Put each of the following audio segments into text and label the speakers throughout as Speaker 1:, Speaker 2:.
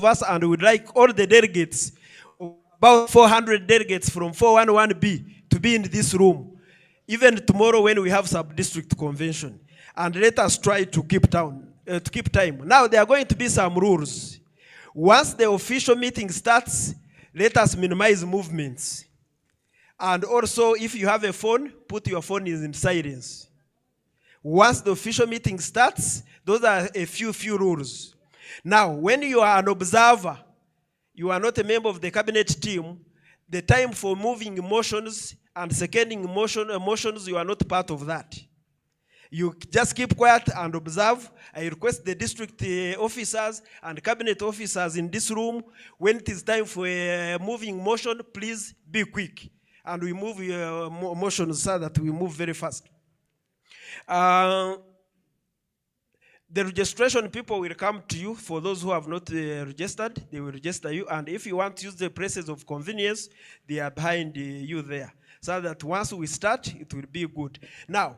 Speaker 1: us, and we'd like all the delegates, about 400 delegates from 411B, to be in this room, even tomorrow when we have sub-district convention. And let us try to keep time. Now, there are going to be some rules. Once the official meeting starts, let us minimize movements. And also, if you have a phone, put your phone in silence. Once the official meeting starts, those are a few rules. Now, when you are an observer, you are not a member of the cabinet team, the time for moving motions and seconding motions, you are not part of that. You just keep quiet and observe. I request the district officers and cabinet officers in this room, when it is time for a moving motion, please be quick. And we move motions so that we move very fast. The registration people will come to you. For those who have not registered, they will register you. And if you want to use the places of convenience, they are behind you there. So that once we start, it will be good. Now,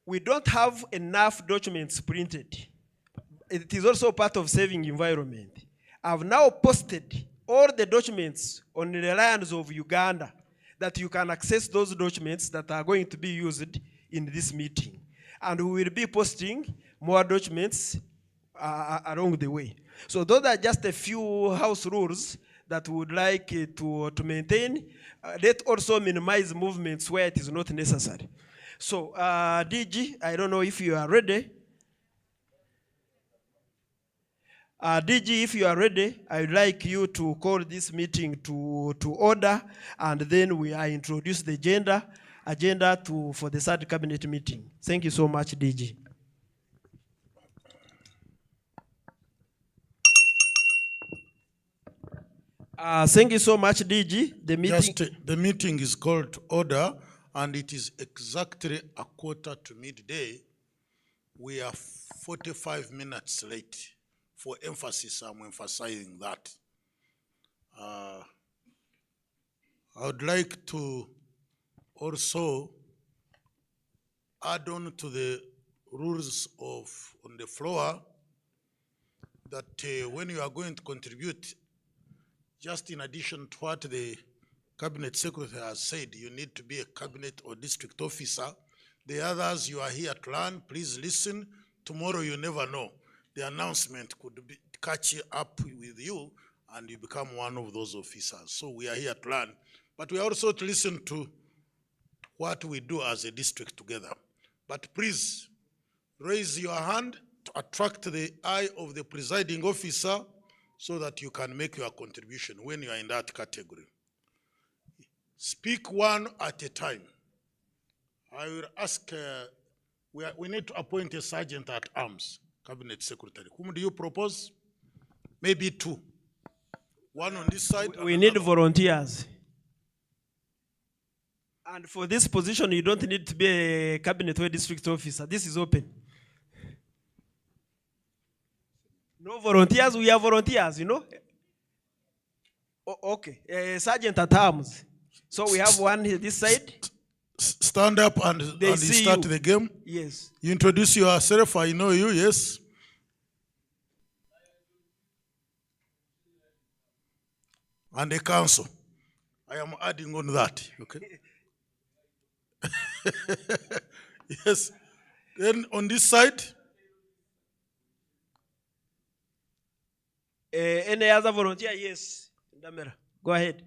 Speaker 1: we don't have enough documents printed. It is also part of saving environment. I've now posted all the documents on the lands of Uganda, that you can access those documents that are going to be used in this meeting. And we will be posting more documents along the way. So those are just a few house rules that we would like to maintain. Let's also minimize movements where it is not necessary. So DG, I don't know if you are ready. DG, if you are ready, I would like you to call this meeting to order, and then we introduce the agenda for the third cabinet meeting. Thank you so much, DG. Thank you so much, DG.
Speaker 2: The meeting is called to order, and it is exactly 1:15 to midday. We are 45 minutes late. For emphasis, I'm emphasizing that. I would like to also add on to the rules on the floor that when you are going to contribute, just in addition to what the cabinet secretary has said, you need to be a cabinet or district officer. The others, you are here to learn. Please listen. Tomorrow, you never know. The announcement could catch up with you, and you become one of those officers. So we are here to learn. But we are also to listen to what we do as a district together. But please, raise your hand to attract the eye of the presiding officer so that you can make your contribution when you are in that category. Speak one at a time. I will ask, we need to appoint a sergeant at arms, cabinet secretary. Whom do you propose? Maybe two. One on this side.
Speaker 1: We need volunteers. And for this position, you don't need to be a cabinet or district officer. This is open. No volunteers, we are volunteers, you know. Okay, sergeant at arms. So we have one here this side.
Speaker 2: Stand up and start the game.
Speaker 1: Yes.
Speaker 2: You introduce yourself, I know you, yes. And the council. I am adding on that, okay? Yes. Then on this side.
Speaker 1: Any other volunteer? Yes. Go ahead.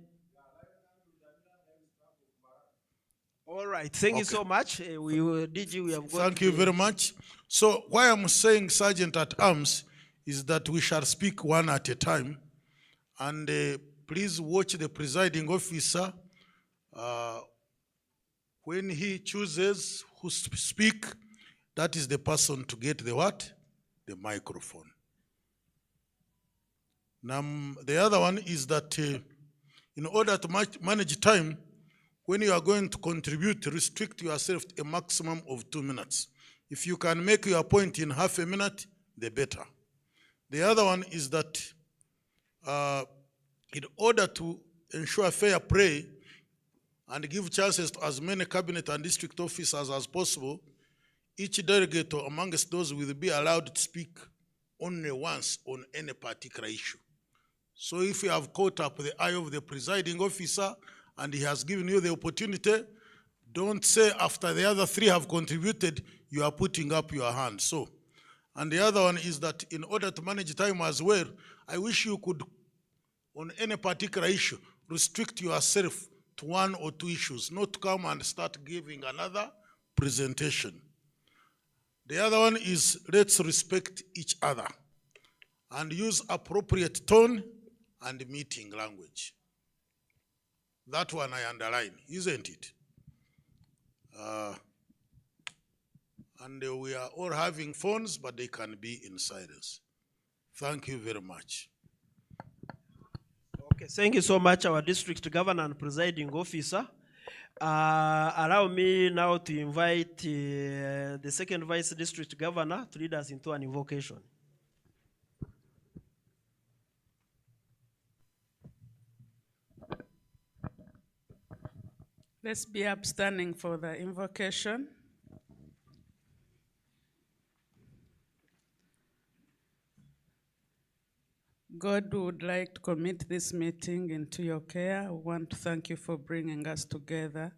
Speaker 1: All right. Thank you so much. DG, we have got.
Speaker 2: Thank you very much. So why I'm saying sergeant at arms is that we shall speak one at a time. And please watch the presiding officer. When he chooses who speak, that is the person to get the what? The microphone. Now, the other one is that in order to manage time, when you are going to contribute, restrict yourself to a maximum of 2 minutes. If you can make your point in half a minute, the better. The other one is that in order to ensure fair play and give chances to as many cabinet and district officers as possible, each delegate or amongst those will be allowed to speak only once on any particular issue. So if you have caught up the eye of the presiding officer and he has given you the opportunity, don't say after the other three have contributed, you are putting up your hand. So, and the other one is that in order to manage time as well, I wish you could, on any particular issue, restrict yourself to 1 or 2 issues, not come and start giving another presentation. The other one is let's respect each other and use appropriate tone and meeting language. That one I underline, isn't it? And we are all having phones, but they can be in silence. Thank you very much.
Speaker 1: Okay, thank you so much, our district governor and presiding officer. Allow me now to invite the second vice district governor to lead us into an invocation.
Speaker 3: Let's be upstanding for the invocation. God would like to commit this meeting into your care. I want to thank you for bringing us together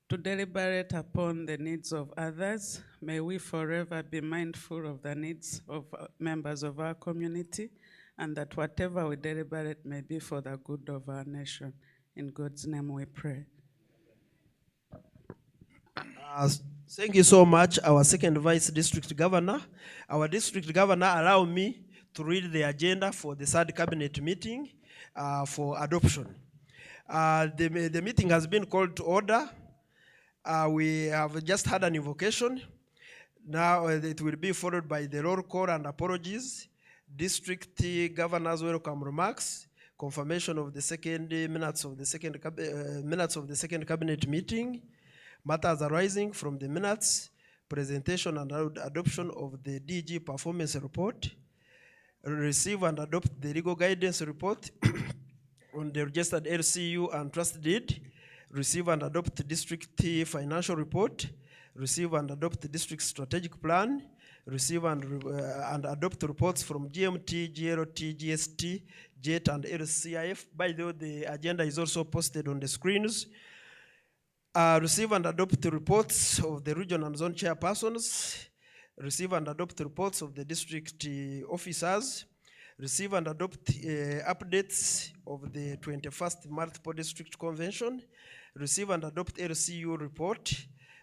Speaker 3: to deliberate upon the needs of others. May we forever be mindful of the needs of members of our community, and that whatever we deliberate may be for the good of our nation. In God's name we pray.
Speaker 1: Thank you so much, our second vice district governor. Our district governor, allow me to read the agenda for the third cabinet meeting for adoption. The meeting has been called to order. We have just had an invocation. Now it will be followed by the roll call and apologies, district governor's welcome remarks, confirmation of the second minutes of the second cabinet meeting, matters arising from the minutes, presentation and adoption of the DG performance report, receive and adopt the legal guidance report on the registered LCU and trust deed, receive and adopt the district financial report, receive and adopt the district strategic plan, receive and adopt reports from GMT, GLT, GST, JET, and LCIF. By the way, the agenda is also posted on the screens. Receive and adopt the reports of the region and zone chairpersons, receive and adopt the reports of the district officers, receive and adopt updates of the 21st Multiple District Convention, receive and adopt LCU report,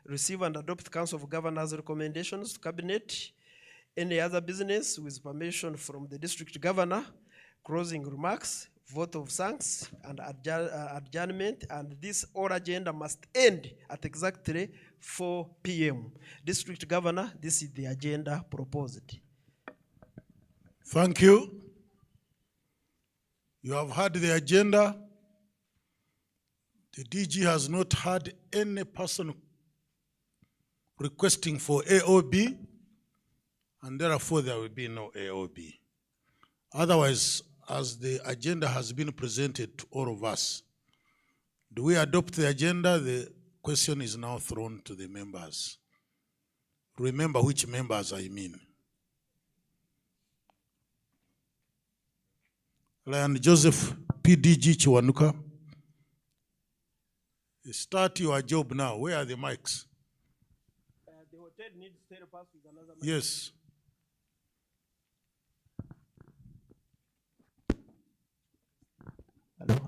Speaker 1: receive and adopt Council of Governors recommendations to Cabinet, any other business with permission from the district governor, closing remarks, vote of thanks, and adjournment, and this whole agenda must end at exactly 4 p.m. District Governor, this is the agenda proposed.
Speaker 2: Thank you. You have heard the agenda. The DG has not had any person requesting for AOB, and therefore there will be no AOB. Otherwise, as the agenda has been presented to all of us, do we adopt the agenda? The question is now thrown to the members. Remember which members I mean. Lion Joseph, PDG Chiwanuka. Start your job now. Where are the mics?
Speaker 1: The hotel needs to pass with another mic.
Speaker 2: Yes.
Speaker 1: Hello.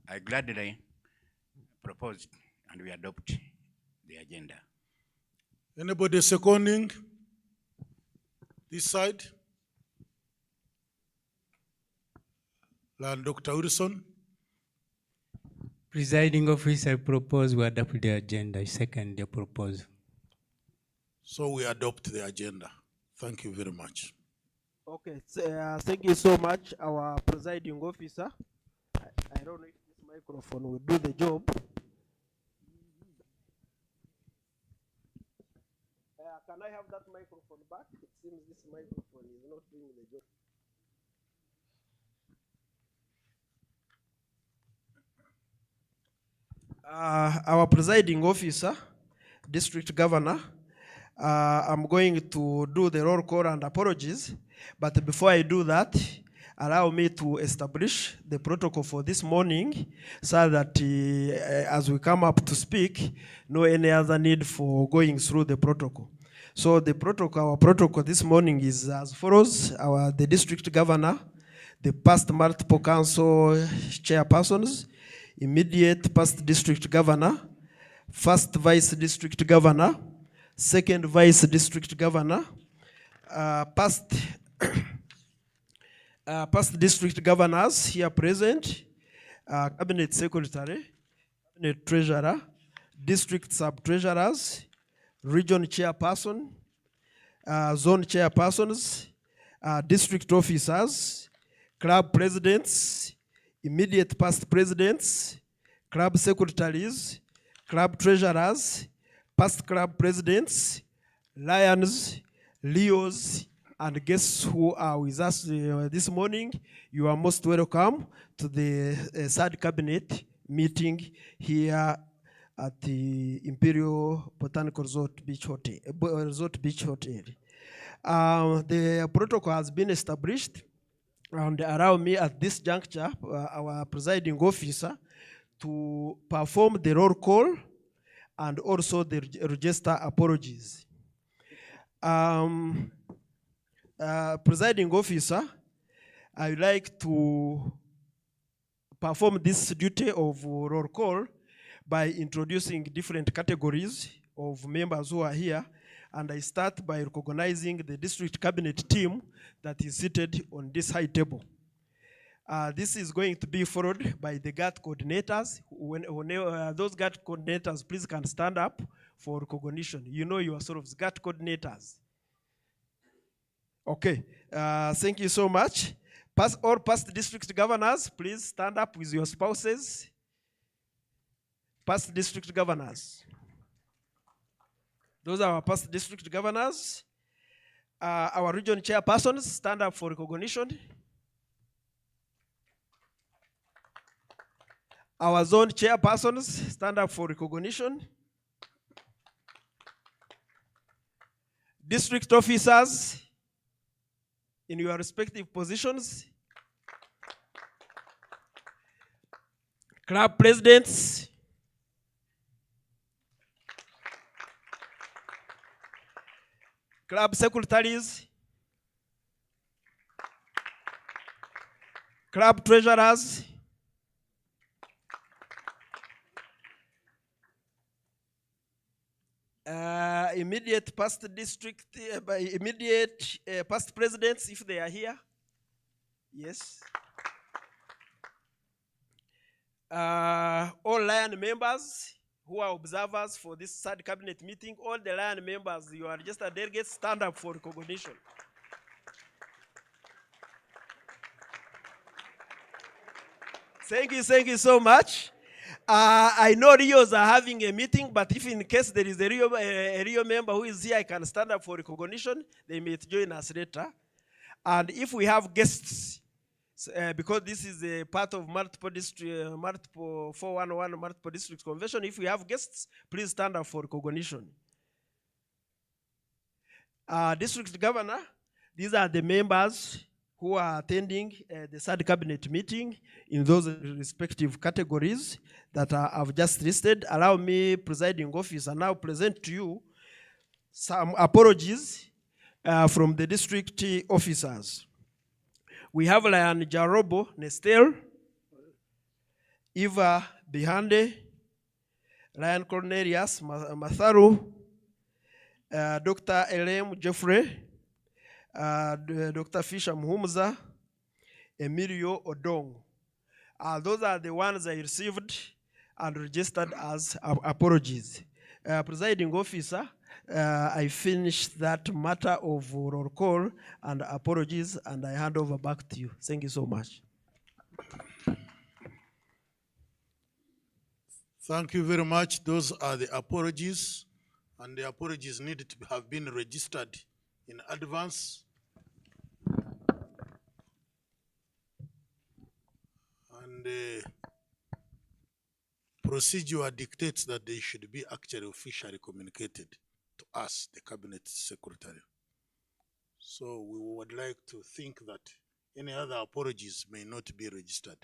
Speaker 4: I gladly propose and we adopt the agenda.
Speaker 2: Anybody seconding? This side? And Dr. Wilson?
Speaker 5: Presiding officer, I propose we adopt the agenda. I second the proposal.
Speaker 2: So we adopt the agenda. Thank you very much.
Speaker 1: Okay, thank you so much, our presiding officer. I don't know if this microphone will do the job. Can I have that microphone back? It seems this microphone is not doing the job. Our presiding officer, district governor, I'm going to do the roll call and apologies, but before I do that, allow me to establish the protocol for this morning so that as we come up to speak, no any other need for going through the protocol. So the protocol, our protocol this morning is as follows. The district governor, the past multiple council chairpersons, immediate past district governor, first vice district governor, second vice district governor, past district governors here present, cabinet secretary, cabinet treasurer, district sub-treasurers, region chairperson, zone chairpersons, district officers, club presidents, immediate past presidents, club secretaries, club treasurers, past club presidents, lions, leos, and guests who are with us this morning. You are most welcome to the third cabinet meeting here at the Imperial Botanical Resort Beach Hotel. The protocol has been established, and allow me at this juncture, our presiding officer, to perform the roll call and also the register apologies. Presiding officer, I would like to perform this duty of roll call by introducing different categories of members who are here, and I start by recognizing the district cabinet team that is seated on this high table. This is going to be followed by the GAT coordinators. When those GAT coordinators, please can stand up for recognition. You know yourselves, GAT coordinators. Okay, thank you so much. All past district governors, please stand up with your spouses. Past district governors. Those are our past district governors. Our region chairpersons, stand up for recognition. Our zone chairpersons, stand up for recognition. District officers, in your respective positions. Club presidents. Club secretaries. Club treasurers. Immediate past district, immediate past presidents, if they are here. Yes. All Lion members who are observers for this third cabinet meeting, all the Lion members, you are registered delegates, stand up for recognition. Thank you so much. I know Rios are having a meeting, but if in case there is a Rio member who is here, I can stand up for recognition. They may join us later. And if we have guests, because this is a part of multiple 411 multiple district convention, if we have guests, please stand up for recognition. District governor, these are the members who are attending the third cabinet meeting in those respective categories that I've just listed. Allow me, presiding officer, now present to you some apologies from the district officers. We have Lion Jarobo Nestel, Eva Bihande, Lion Cornelius Matharu, Dr. Elem Jeffrey, Dr. Fisher Muhumza, Emilio Odong. Those are the ones I received and registered as apologies. Presiding officer, I finished that matter of roll call and apologies, and I hand over back to you. Thank you so much.
Speaker 2: Thank you very much. Those are the apologies, and the apologies needed to have been registered in advance. And procedure dictates that they should be actually officially communicated to us, the cabinet secretary. So we would like to think that any other apologies may not be registered.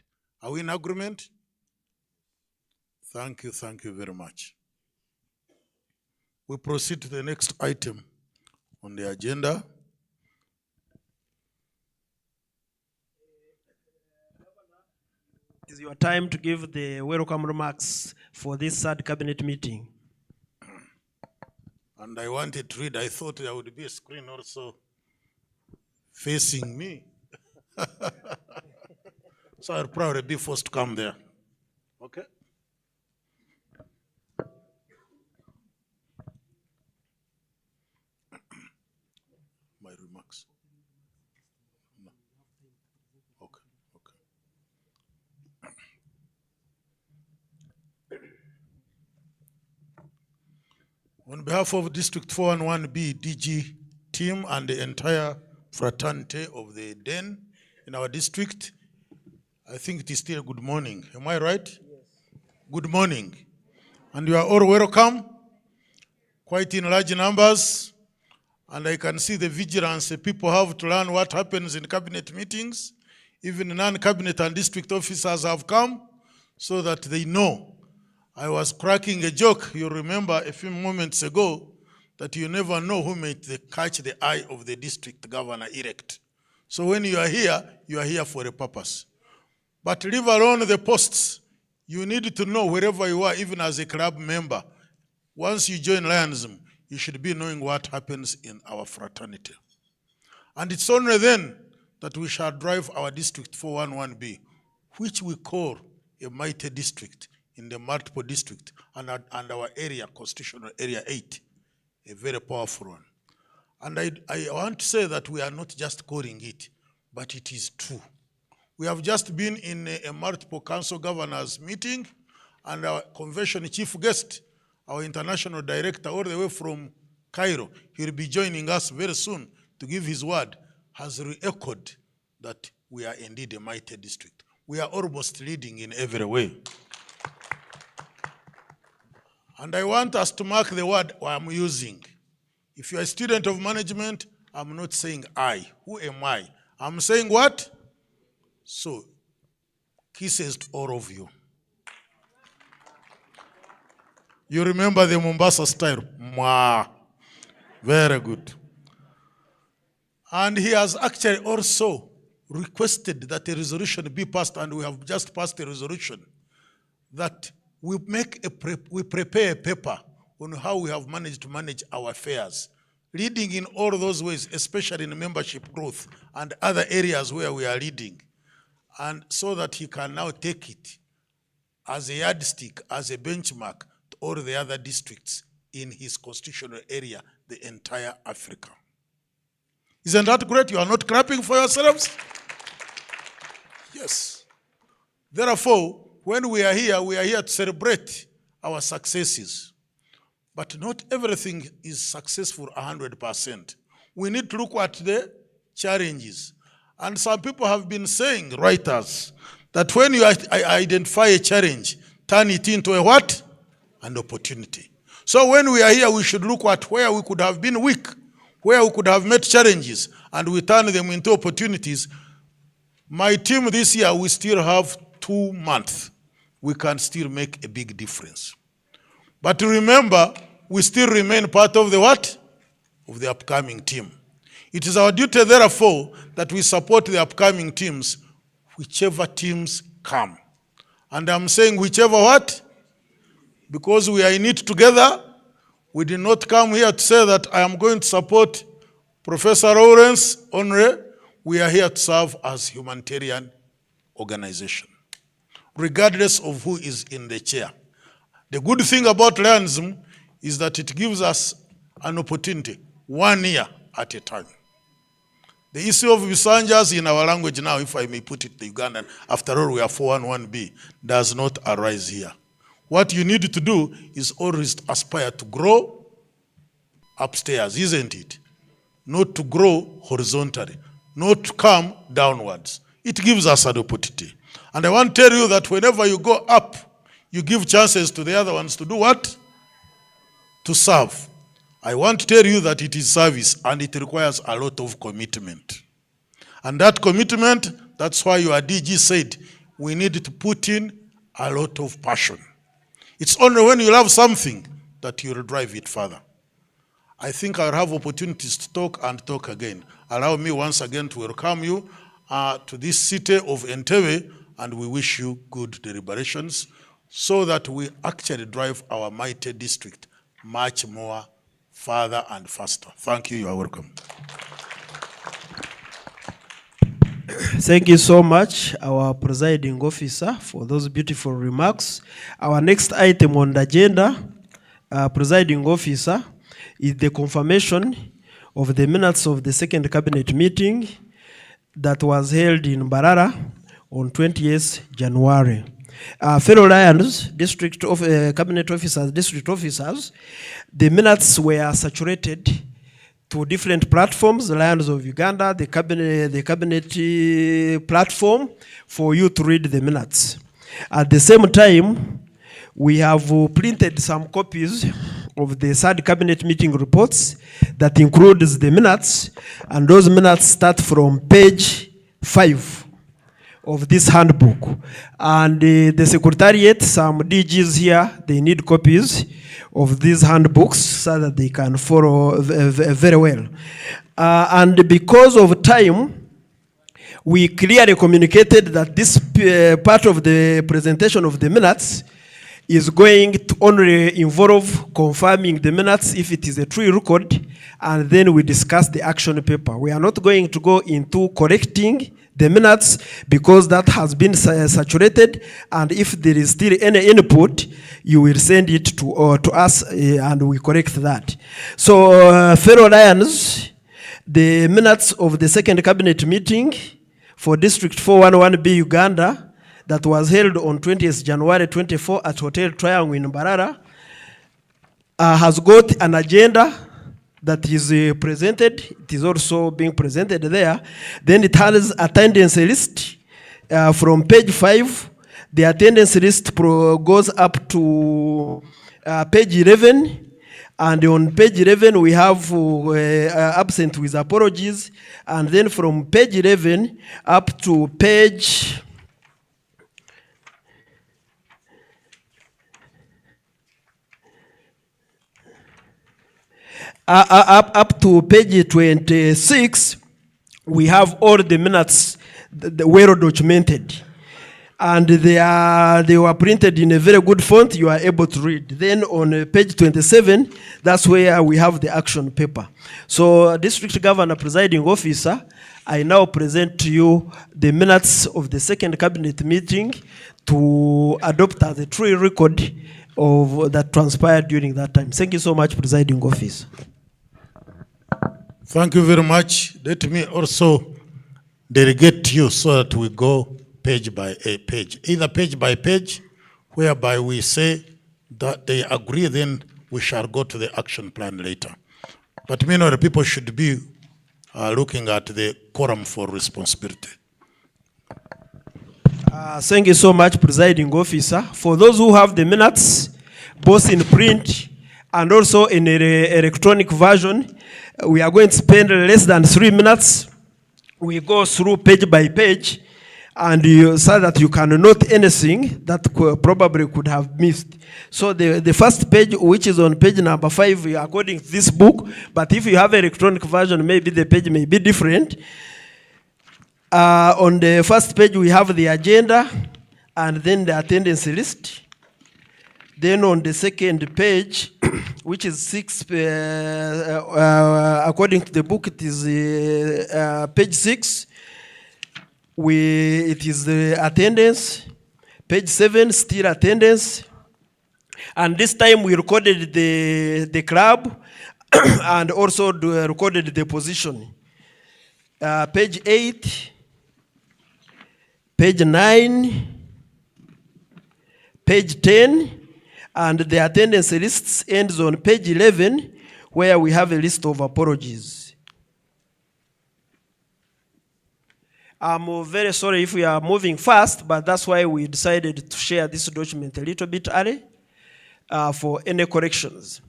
Speaker 2: Are we in agreement? Thank you very much. We proceed to the next item on the agenda.
Speaker 1: It is your time to give the welcome remarks for this third cabinet meeting.
Speaker 2: And I wanted to read, I thought there would be a screen also facing me. So I'll probably be forced to come there. Okay? My remarks. No. Okay. On behalf of District 411B DG team and the entire fraternity of the DEN in our district, I think it is still good morning. Am I right? Yes. Good morning. And you are all welcome, quite in large numbers. And I can see the vigilance people have to learn what happens in cabinet meetings. Even non-cabinet and district officers have come so that they know. I was cracking a joke, you remember a few moments ago, that you never know who may catch the eye of the district governor-elect. So when you are here for a purpose. But leave alone the posts. You need to know wherever you are, even as a club member. Once you join Lionism, you should be knowing what happens in our fraternity. And it's only then that we shall drive our district 411B, which we call a mighty district in the multiple district and our area, constitutional area 8, a very powerful one. And I want to say that we are not just calling it, but it is true. We have just been in a multiple council governors meeting, and our convention chief guest, our international director, all the way from Cairo, he will be joining us very soon to give his word, has re-echoed that we are indeed a mighty district. We are almost leading in every way. And I want us to mark the word I'm using. If you're a student of management, I'm not saying I. Who am I? I'm saying what? So, kisses to all of you. You remember the Mombasa style? Mwah. Very good. And he has actually also requested that a resolution be passed, and we have just passed a resolution that we prepare a paper on how we have managed to manage our affairs, leading in all those ways, especially in membership growth and other areas where we are leading, and so that he can now take it as a yardstick, as a benchmark to all the other districts in his constitutional area, the entire Africa. Isn't that great? You are not clapping for yourselves? Yes. Therefore, when we are here to celebrate our successes. But not everything is successful 100%. We need to look at the challenges. And some people have been saying, writers, that when you identify a challenge, turn it into a what? An opportunity. So when we are here, we should look at where we could have been weak, where we could have met challenges, and we turn them into opportunities. My team this year, we still have 2 months. We can still make a big difference. But remember, we still remain part of the what? Of the upcoming team. It is our duty, therefore, that we support the upcoming teams, whichever teams come. And I'm saying whichever what? Because we are in it together. We did not come here to say that I am going to support Professor Lawrence only. We are here to serve as humanitarian organization, regardless of who is in the chair. The good thing about Lionism is that it gives us an opportunity, 1 year at a time. The issue of Visanjas in our language now, if I may put it in Ugandan, after all we are 411B, does not arise here. What you need to do is always aspire to grow upstairs, isn't it? Not to grow horizontally, not to come downwards. It gives us an opportunity. And I want to tell you that whenever you go up, You give chances to the other ones to do what? To serve. I want to tell you that it is service and it requires a lot of commitment. And that commitment, that's why your DG said, we need to put in a lot of passion. It's only when you love something that you'll drive it further. I think I'll have opportunities to talk and talk again. Allow me once again to welcome you to this city of Entebbe, and we wish you good deliberations so that we actually drive our mighty district much more further and faster. Thank you. You are welcome.
Speaker 1: Thank you so much, our presiding officer, for those beautiful remarks. Our next item on the agenda, presiding officer, is the confirmation of the minutes of the second cabinet meeting that was held in Mbarara on 20th January. Fellow Lions, cabinet officers, district officers, the minutes were saturated to different platforms, the Lions of Uganda, the cabinet platform, for you to read the minutes. At the same time, we have printed some copies of the third cabinet meeting reports that includes the minutes, and those minutes start from page 5 of this handbook. And the secretariat, some DGs here, they need copies of these handbooks so that they can follow very well. And because of time, we clearly communicated that this part of the presentation of the minutes is going to only involve confirming the minutes if it is a true record, and then we discuss the action paper. We are not going to go into correcting the minutes because that has been saturated, and if there is still any input, you will send it to us and we correct that. So, fellow Lions, the minutes of the second cabinet meeting for District 411B Uganda that was held on 20th January 24 at Hotel Triangle in Mbarara has got an agenda that is presented. It is also being presented there. Then it has attendance list from page 5. The attendance list goes up to page 11. And on page 11, we have absent with apologies. And then from page 11 up to page up to page 26, we have all the minutes well documented. And they were printed in a very good font, you are able to read. Then on page 27, that's where we have the action paper. So, District Governor, Presiding Officer, I now present to you the minutes of the second cabinet meeting to adopt as a true record of that transpired during that time. Thank you so much, Presiding Officer.
Speaker 2: Thank you very much. Let me also delegate to you so that we go page by page. Either page by page, whereby we say that they agree, then we shall go to the action plan later. But many other people should be looking at the quorum for responsibility.
Speaker 1: Thank you so much, Presiding Officer. For those who have the minutes, both in print and also in an electronic version, we are going to spend less than 3 minutes. We go through page by page, and so that you can note anything that probably could have missed. So the first page, which is on page number 5, according to this book, but if you have an electronic version, maybe the page may be different. On the first page, we have the agenda, and then the attendance list. Then on the second page, which is 6, according to the book, it is page 6. It is the attendance. Page 7, still attendance. And this time we recorded the club and also recorded the position. Page 8, page 9, page 10, and the attendance lists ends on page 11, where we have a list of apologies. I'm very sorry if we are moving fast, but that's why we decided to share this document a little bit early for any corrections.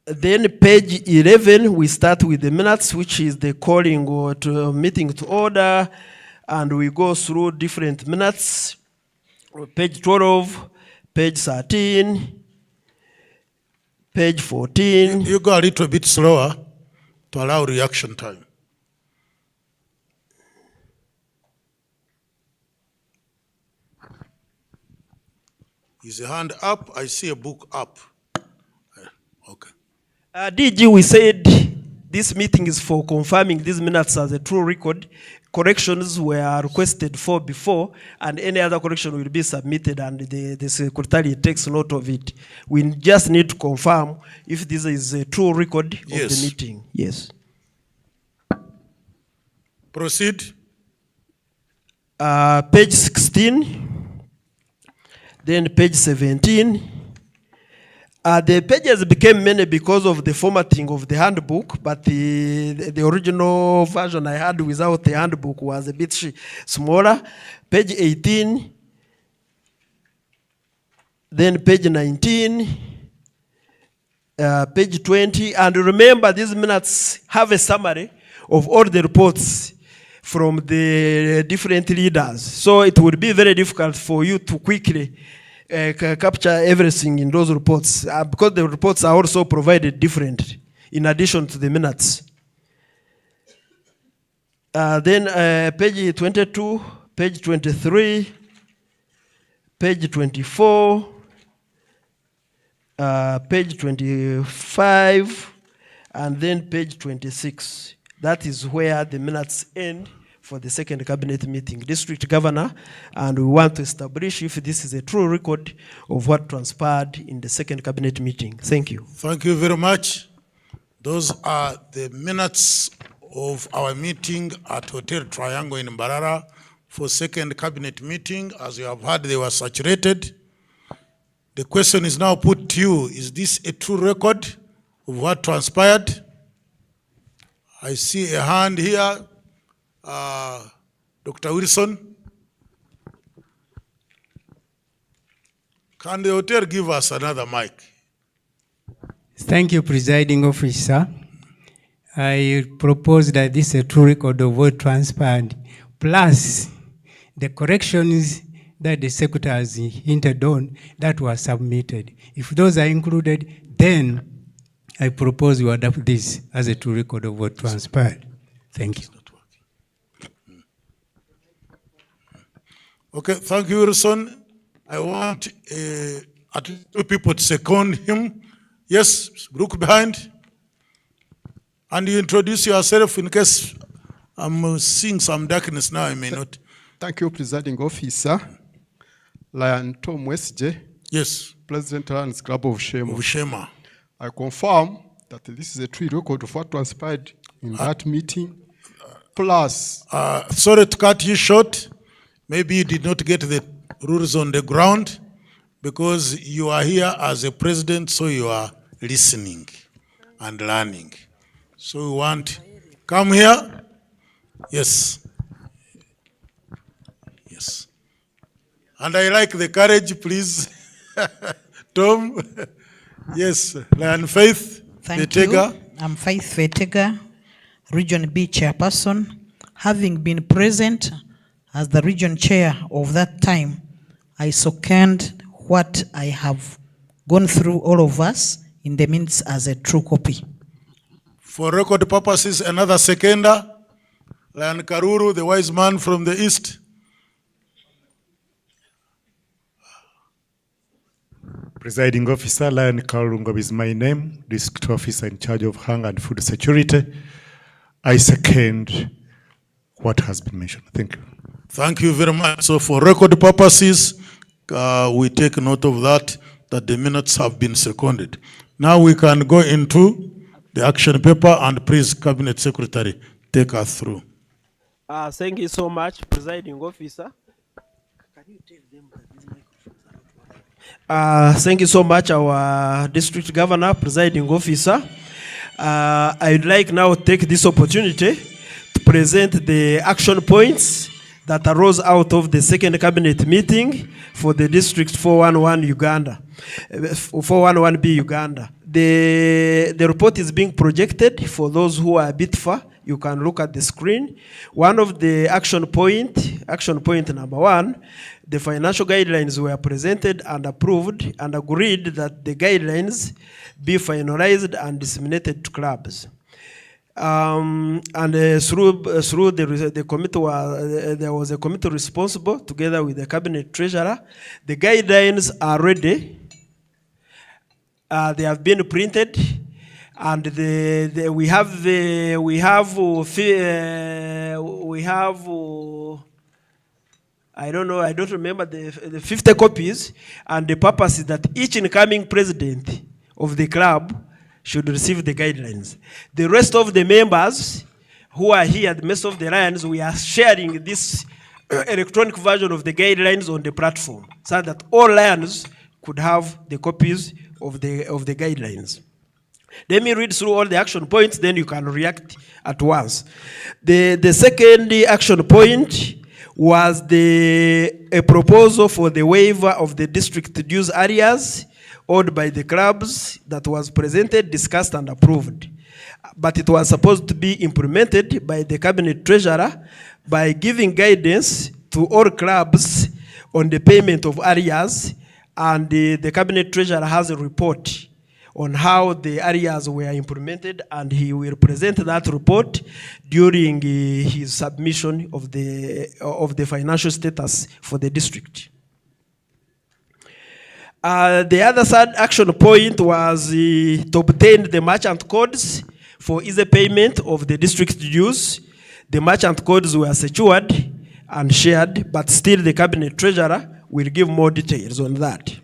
Speaker 1: Then page 11, we start with the minutes, which is the calling or to meeting to order, and we go through different minutes. Page 12, page 13, page 14.
Speaker 2: You go a little bit slower to allow reaction time. Is a hand up? I see a book up. Okay.
Speaker 1: DG, we said this meeting is for confirming these minutes as a true record. Corrections were requested for before, and any other correction will be submitted, and the secretary takes note of it. We just need to confirm if this is a true record of the meeting. Yes.
Speaker 2: Proceed.
Speaker 1: Page 16, then page 17. The pages became many because of the formatting of the handbook, but the original version I had without the handbook was a bit smaller. Page 18, then page 19, page 20, and remember these minutes have a summary of all the reports from the different leaders. So it would be very difficult for you to quickly capture everything in those reports because the reports are also provided different in addition to the minutes. Then page 22, page 23, page 24, page 25, and then page 26. That is where the minutes end for the second cabinet meeting, district governor, and we want to establish if this is a true record of what transpired in the second cabinet meeting. Thank you.
Speaker 2: Thank you very much. Those are the minutes of our meeting at Hotel Triangle in Mbarara for second cabinet meeting. As you have heard, they were saturated. The question is now put to you, is this a true record of what transpired? I see a hand here. Dr. Wilson, can the hotel give us another mic?
Speaker 5: Thank you, Presiding Officer. I propose that this is a true record of what transpired, plus the corrections that the Secretary has hinted on that were submitted. If those are included, then I propose we adopt this as a true record of what transpired. Thank you.
Speaker 2: Okay, thank you, Wilson. I want at least two people to second him. Yes, look behind. And you introduce yourself in case I'm seeing some darkness now, I may not.
Speaker 6: Thank you, Presiding Officer. Lion Tom Westje.
Speaker 2: Yes.
Speaker 6: President Lions Club of Shema.
Speaker 2: Of Shema.
Speaker 6: I confirm that this is a true record of what transpired in that meeting. Plus,
Speaker 2: sorry to cut you short. Maybe you did not get the rules on the ground because you are here as a president, so you are listening and learning. So we want, come here. Yes. Yes. And I like the courage, please. Tom. Yes. Lion Faith.
Speaker 7: Thank
Speaker 2: Fetega.
Speaker 7: you. I'm Faith Fetega, Region B Chairperson. Having been present as the region chair of that time, I second what I have gone through, all of us, in the minutes as a true copy.
Speaker 2: For record purposes, another seconder, Lion Karuru, the wise man from the east.
Speaker 8: Presiding Officer, Lion Karungo is my name, District Officer in charge of hunger and food security. I second what has been mentioned. Thank you.
Speaker 2: Thank you very much. So for record purposes, we take note of that the minutes have been seconded. Now we can go into the action paper, and please, Cabinet Secretary, take us through.
Speaker 1: Thank you so much, Presiding Officer. Can you tell them that these microphones are not working? Thank you so much, our District Governor, Presiding Officer. I'd like now to take this opportunity to present the action points that arose out of the second cabinet meeting for the district 411 Uganda, 411B Uganda. The report is being projected. For those who are a bit far, you can look at the screen. One of the action point number 1, the financial guidelines were presented and approved and agreed that the guidelines be finalized and disseminated to clubs. Through the committee, there was a committee responsible together with the cabinet treasurer. The guidelines are ready. They have been printed, and we have I don't remember the 50 copies, and the purpose is that each incoming president of the club should receive the guidelines. The rest of the members who are here at the Mess of the Lions, we are sharing this electronic version of the guidelines on the platform so that all Lions could have the copies of the guidelines. Let me read through all the action points, then you can react at once. The second action point was a proposal for the waiver of the district dues areas owed by the clubs that was presented, discussed, and approved. But it was supposed to be implemented by the cabinet treasurer by giving guidance to all clubs on the payment of areas, and the cabinet treasurer has a report on how the areas were implemented, and he will present that report during his submission of the financial status for the district. The other third action point was to obtain the merchant codes for easy payment of the district dues. The merchant codes were secured and shared, but still the cabinet treasurer will give more details on that.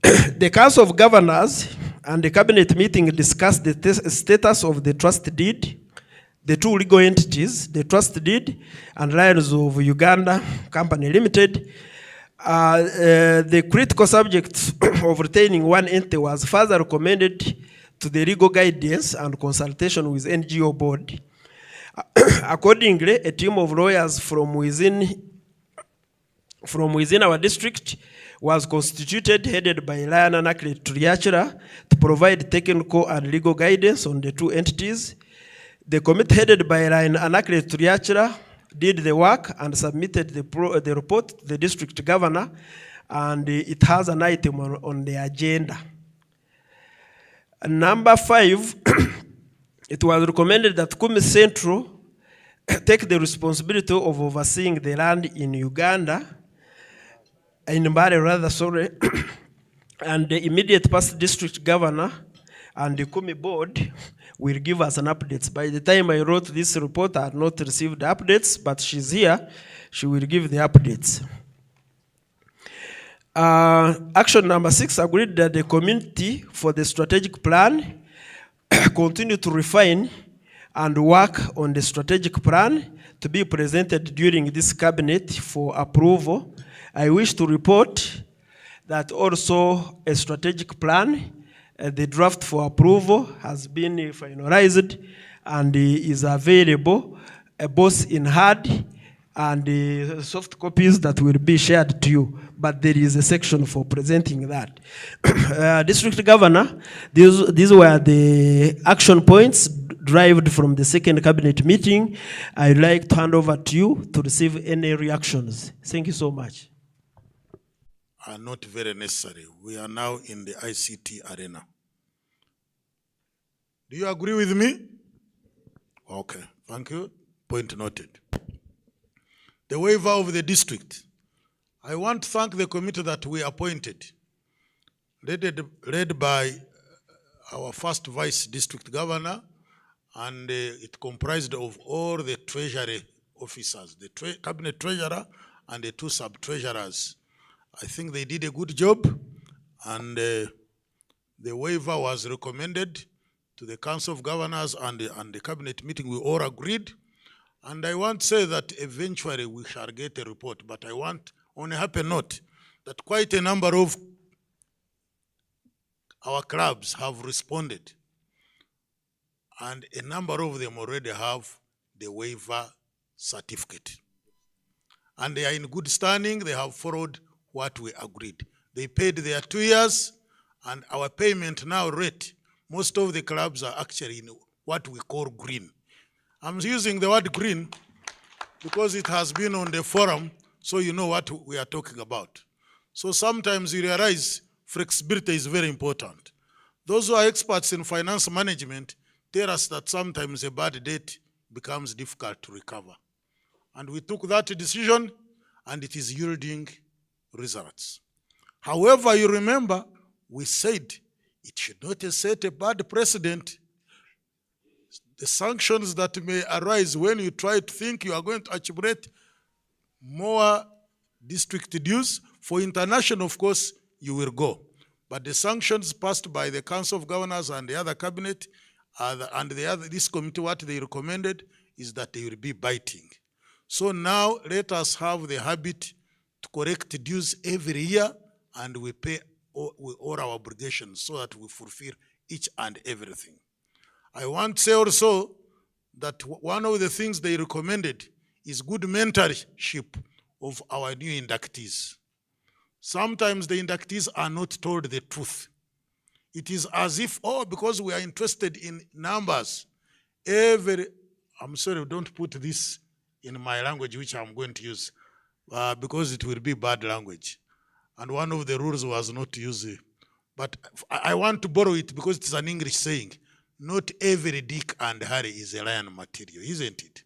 Speaker 1: The Council of Governors and the cabinet meeting discussed the status of the trust deed, the two legal entities, the trust deed and Lions of Uganda Company Limited. The critical subject of retaining one entity was further recommended to the legal guidance and consultation with NGO board. Accordingly, a team of lawyers from within our district was constituted, headed by Lion Anaclet Triachara, to provide technical and legal guidance on the two entities. The committee headed by Lion Anaclet Triachara did the work and submitted the report to the district governor, and it has an item on the agenda. Number 5, it was recommended that Kumi Central take the responsibility of overseeing the land in Uganda, in Mbale rather, sorry, and the immediate past district governor and the Kumi board will give us an update. By the time I wrote this report, I had not received updates, but she's here. She will give the updates. Action number 6 agreed that the committee for the strategic plan continue to refine and work on the strategic plan to be presented during this cabinet for approval. I wish to report that also a strategic plan, the draft for approval has been finalized and is available both in hard and soft copies that will be shared to you. But there is a section for presenting that. District Governor, these were the action points derived from the second cabinet meeting. I'd like to hand over to you to receive any reactions. Thank you so much.
Speaker 2: Are not very necessary. We are now in the ICT arena. Do you agree with me? Okay, thank you. Point noted. The waiver of the district. I want to thank the committee that we appointed, led by our first vice district governor, and it comprised of all the treasury officers, the cabinet treasurer and the 2 sub-treasurers. I think they did a good job, and the waiver was recommended to the Council of Governors and the cabinet meeting. We all agreed, and I want to say that eventually we shall get a report, but I want on a happy note that quite a number of our clubs have responded and a number of them already have the waiver certificate. And they are in good standing, they have followed what we agreed. They paid their 2 years, and our payment now rate, most of the clubs are actually in what we call green. I'm using the word green because it has been on the forum, so you know what we are talking about. So sometimes you realize flexibility is very important. Those who are experts in finance management tell us that sometimes a bad debt becomes difficult to recover. And we took that decision, and it is yielding results. However, you remember, we said it should not set a bad precedent. The sanctions that may arise when you try to think you are going to accumulate more district dues, for international, of course, you will go. But the sanctions passed by the Council of Governors and the other cabinet and this committee, what they recommended is that they will be biting. So now let us have the habit to correct dues every year, and we pay all our obligations so that we fulfill each and everything. I want to say also that one of the things they recommended is good mentorship of our new inductees. Sometimes the inductees are not told the truth. It is as if, because we are interested in numbers, I'm sorry, don't put this in my language, which I'm going to use, because it will be bad language. And one of the rules was not to use it. But I want to borrow it because it's an English saying. Not every Dick and Harry is a lion material, isn't it?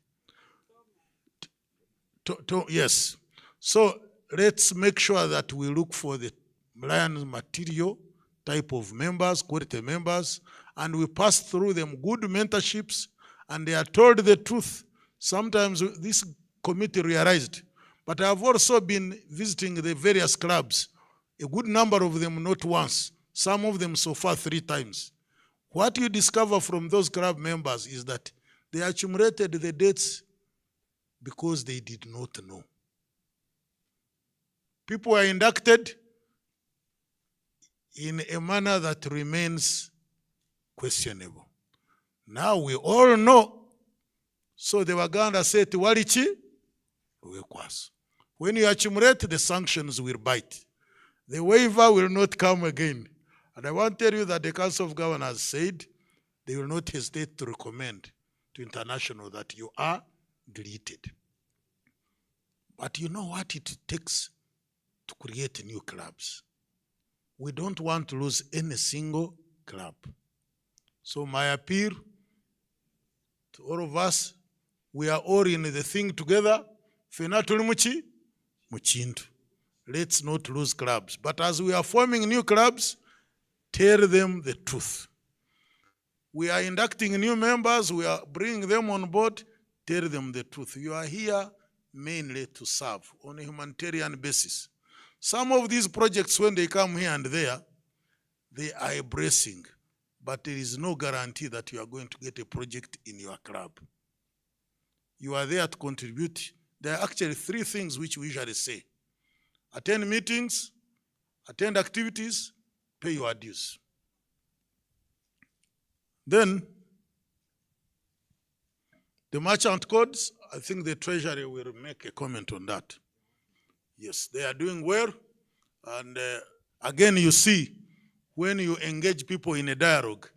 Speaker 2: Yes. So let's make sure that we look for the lion material type of members, quality members, and we pass through them good mentorships, and they are told the truth. Sometimes this committee realized, but I have also been visiting the various clubs, a good number of them not once, some of them so far 3 times. What you discover from those club members is that they accumulated the debts because they did not know. People are inducted in a manner that remains questionable. Now we all know. So the Waganda said, Walichi, when you accumulate, the sanctions will bite. The waiver will not come again. And I want to tell you that the Council of Governors said they will not hesitate to recommend to international that you are deleted. But you know what it takes to create new clubs? We don't want to lose any single club. So my appeal to all of us, we are all in the thing together. Let's not lose clubs. But as we are forming new clubs, tell them the truth. We are inducting new members, we are bringing them on board, tell them the truth. You are here mainly to serve on a humanitarian basis. Some of these projects, when they come here and there, they are a blessing, but there is no guarantee that you are going to get a project in your club. You are there to contribute. There are actually 3 things which we usually say. Attend meetings, attend activities, pay your dues. Then, the merchant codes, I think the Treasury will make a comment on that. Yes, they are doing well. And again, you see, when you engage people in a dialogue,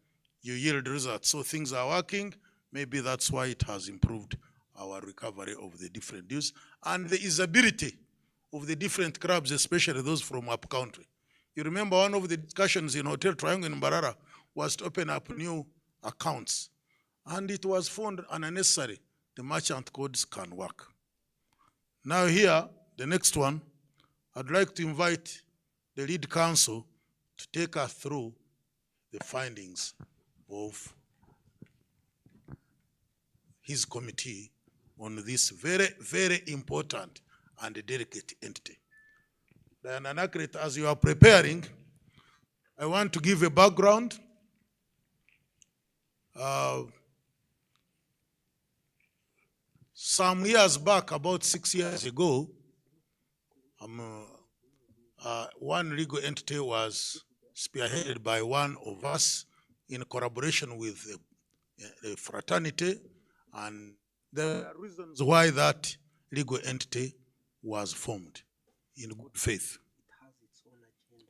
Speaker 2: you yield results. So things are working. Maybe that's why it has improved our recovery of the different dues. And the usability of the different clubs, especially those from up country. You remember one of the discussions in Hotel Triangle in Mbarara was to open up new accounts. And it was found unnecessary. The merchant codes can work. Now here, the next one, I'd like to invite the lead counsel to take us through the findings of his committee on this very, very important and delicate entity. Diana Nakret, as you are preparing, I want to give a background. Some years back, about 6 years ago, one legal entity was spearheaded by one of us in collaboration with the a fraternity, and there are reasons why that legal entity was formed in good faith.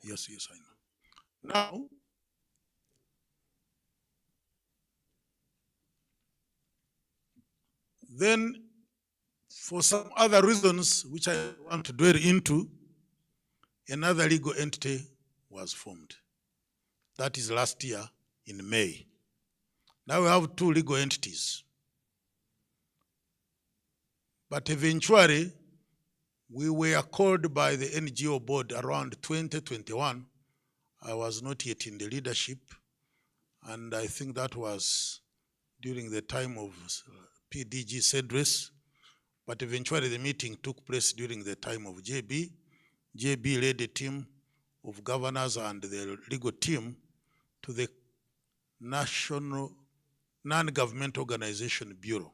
Speaker 2: Yes, yes, I know. Now, then, for some other reasons which I want to dwell into, another legal entity was formed. That is last year in May. Now we have two legal entities. But eventually, we were called by the NGO board around 2021. I was not yet in the leadership, and I think that was during the time of PDG Cedris. But eventually the meeting took place during the time of JB. JB led a team of governors and the legal team to the National Non-Government Organization Bureau,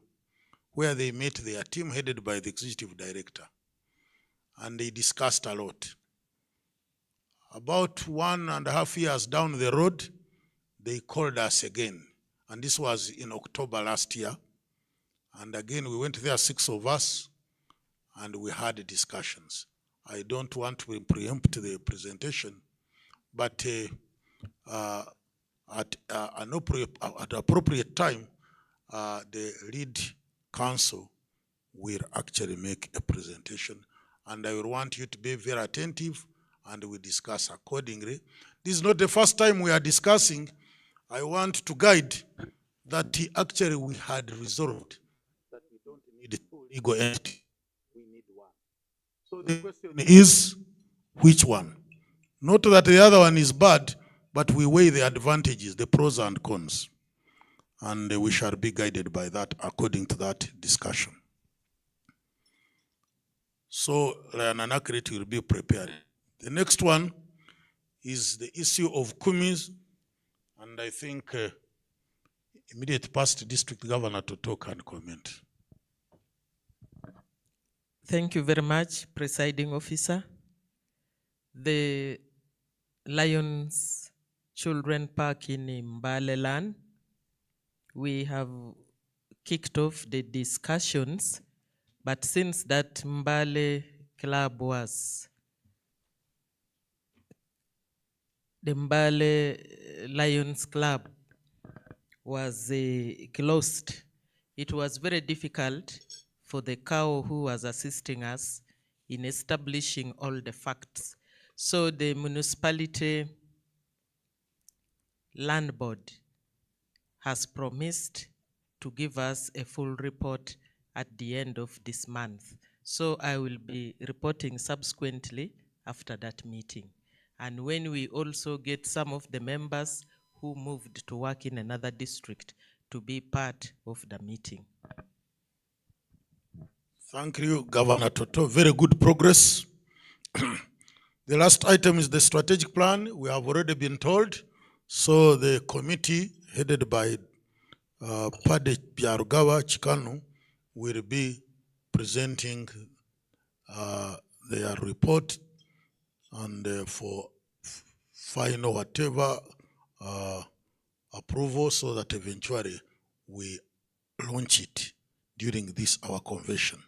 Speaker 2: where they met their team headed by the executive director. And they discussed a lot. About 1.5 years down the road, they called us again. And this was in October last year. And again, we went there, 6 of us, and we had discussions. I don't want to preempt the presentation, but at an appropriate time, the lead counsel will actually make a presentation, and I will want you to be very attentive, and we discuss accordingly. This is not the first time we are discussing. I want to guide that actually we had resolved that we don't need two legal entities, we need one. So the question is, which one? Not that the other one is bad, but we weigh the advantages, the pros and cons, and we shall be guided by that according to that discussion. So Lananakrit will be prepared. The next one is the issue of Kumis, and I think immediate past district governor to talk and comment.
Speaker 9: Thank you very much, presiding officer. The Lions Children Park in Mbaleland, we have kicked off the discussions, but since that Mbale club was, the Mbale Lions Club was closed, it was very difficult for the cow who was assisting us in establishing all the facts. So the municipality land board has promised to give us a full report at the end of this month. So I will be reporting subsequently after that meeting. And when we also get some of the members who moved to work in another district to be part of the meeting.
Speaker 2: Thank you, Governor Toto. Very good progress. The last item is the strategic plan. We have already been told. So the committee headed by Pade Piarugawa Chikanu will be presenting their report, and for final whatever approval, so that eventually we launch it during this our convention,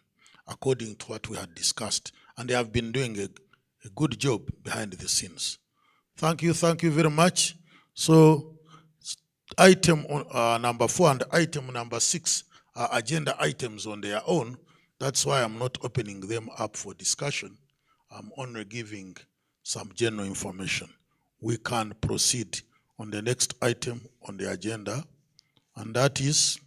Speaker 2: according to what we had discussed. And they have been doing a good job behind the scenes. Thank you very much. So item number 4 and item number 6 are agenda items on their own. That's why I'm not opening them up for discussion. I'm only giving some general information. We can proceed on the next item on the agenda, and that is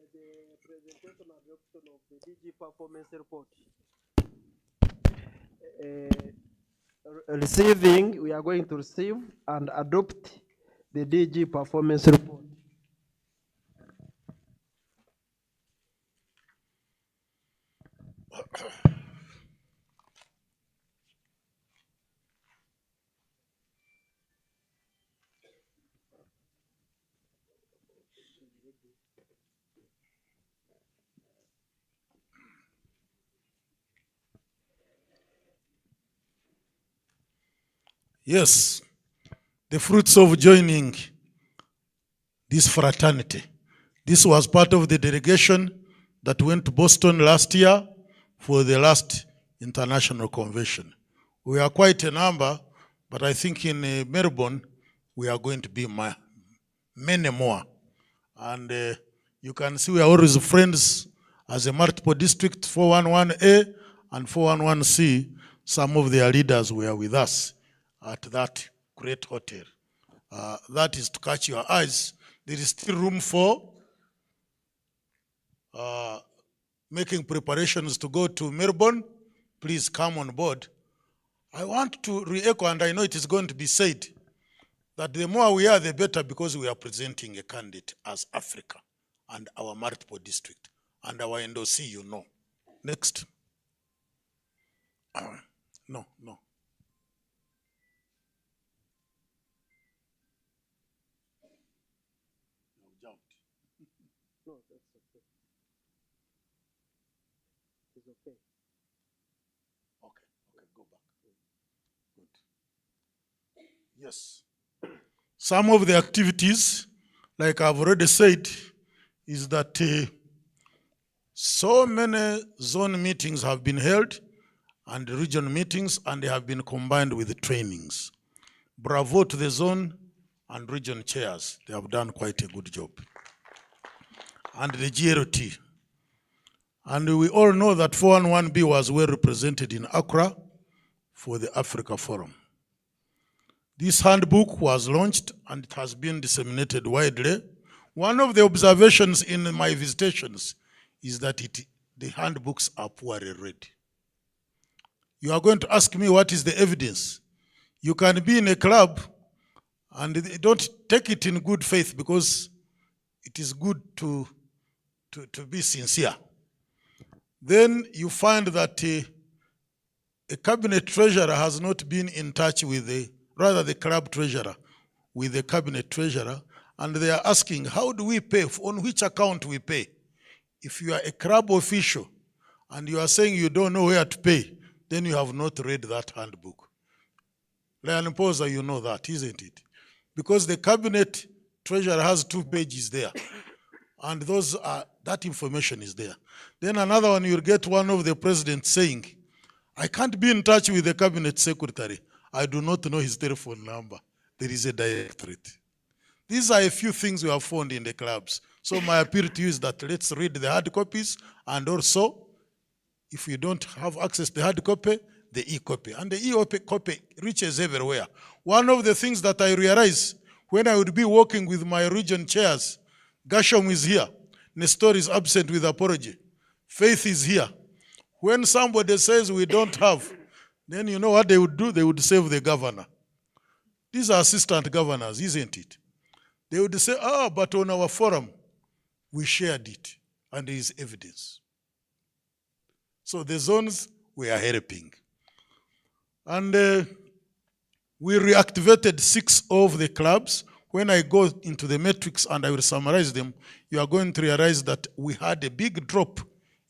Speaker 1: the presentation and adoption of the DG performance report. We are going to receive and adopt the DG performance report.
Speaker 2: yes, the fruits of joining this fraternity. This was part of the delegation that went to Boston last year for the last international convention. We are quite a number, but I think in Melbourne, we are going to be many more. And you can see we are always friends as a multiple district, 411A and 411C. Some of their leaders were with us at that great hotel. That is to catch your eyes. There is still room for making preparations to go to Melbourne. Please come on board. I want to re-echo, and I know it is going to be said, that the more we are, the better, because we are presenting a candidate as Africa and our multiple district and our NDOC, you know. Next. No. Okay, go back. Good. Yes. Some of the activities, like I've already said, is that so many zone meetings have been held and region meetings, and they have been combined with the trainings. Bravo to the zone and region chairs. They have done quite a good job. And the GLT. And we all know that 411B was well represented in Accra for the Africa Forum. This handbook was launched and it has been disseminated widely. One of the observations in my visitations is that the handbooks are poorly read. You are going to ask me what is the evidence. You can be in a club and don't take it in good faith, because it is good to be sincere. Then you find that a cabinet treasurer has not been in touch with the club treasurer with the cabinet treasurer, and they are asking, how do we pay? On which account we pay? If you are a club official and you are saying you don't know where to pay, then you have not read that handbook. Lion Posa, you know that, isn't it? Because the cabinet treasurer has 2 pages there, and that information is there. Then another one, you'll get one of the presidents saying, I can't be in touch with the cabinet secretary. I do not know his telephone number. There is a directorate. These are a few things we have found in the clubs. So my appeal to you is that let's read the hard copies, and also, if you don't have access to the hard copy, the e-copy. And the e-copy reaches everywhere. One of the things that I realize when I would be working with my region chairs, Gasham is here, Nestor is absent with apology, Faith is here. When somebody says we don't have, then you know what they would do? They would save the governor. These are assistant governors, isn't it? They would say, but on our forum, we shared it, and there is evidence. So the zones were helping. And we reactivated 6 of the clubs. When I go into the metrics and I will summarize them, you are going to realize that we had a big drop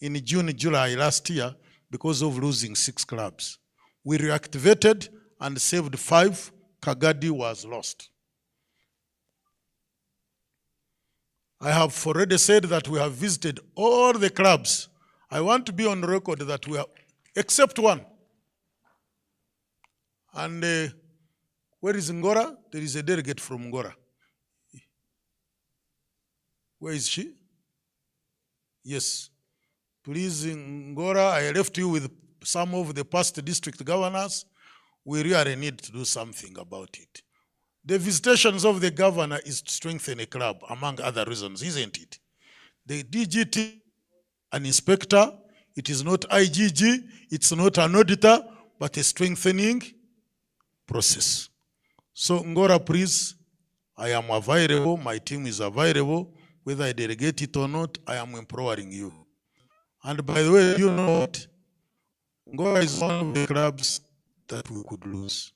Speaker 2: in June, July last year because of losing 6 clubs. We reactivated and saved 5. Kagadi was lost. I have already said that we have visited all the clubs. I want to be on record that we are, except one. And where is Ngora? There is a delegate from Ngora. Where is she? Yes. Please, Ngora, I left you with some of the past district governors. We really need to do something about it. The visitations of the governor is to strengthen a club, among other reasons, isn't it? The DGT, an inspector, it is not IGG, it's not an auditor, but a strengthening process. So Ngora, please, I am available, my team is available, whether I delegate it or not, I am empowering you. And by the way, you know what? Ngora is one of the clubs that we could lose.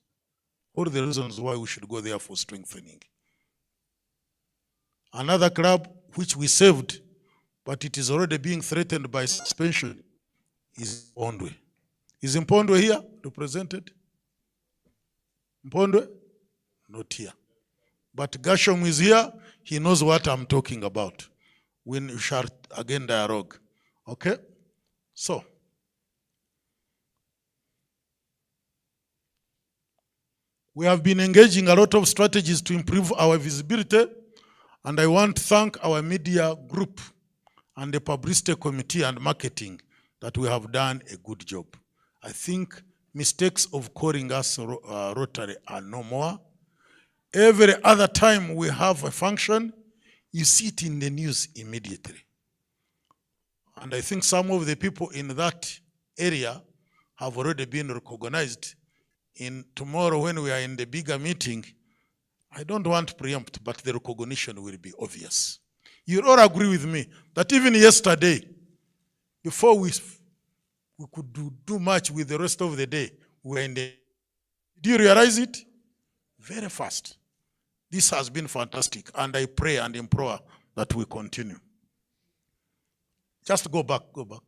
Speaker 2: All the reasons why we should go there for strengthening. Another club which we saved, but it is already being threatened by suspension, is Mpondwe. Is Mpondwe here represented? Mpondwe? Not here. But Gasham is here. he knows what I'm talking about when you shall again dialogue. Okay? So, we have been engaging a lot of strategies to improve our visibility, and I want to thank our media group and the publicity committee and marketing that we have done a good job. I think mistakes of calling us Rotary are no more. Every other time we have a function, you see it in the news immediately. And I think some of the people in that area have already been recognized. In tomorrow when we are in the bigger meeting, I don't want to preempt, but the recognition will be obvious. You all agree with me that even yesterday, before we could do much with the rest of the day, we were in the... Do you realize it? Very fast. This has been fantastic, and I pray and implore that we continue. Just go back, go back.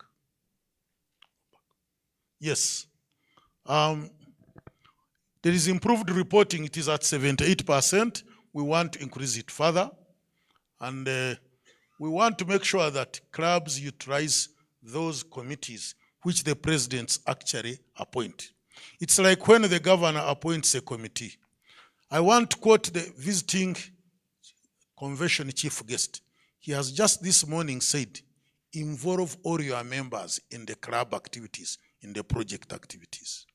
Speaker 2: Yes. There is improved reporting. It is at 78%. We want to increase it further. And we want to make sure that clubs utilize those committees which the presidents actually appoint. It's like when the governor appoints a committee. I want to quote the visiting convention chief guest. He has just this morning said, involve all your members in the club activities, in the project activities.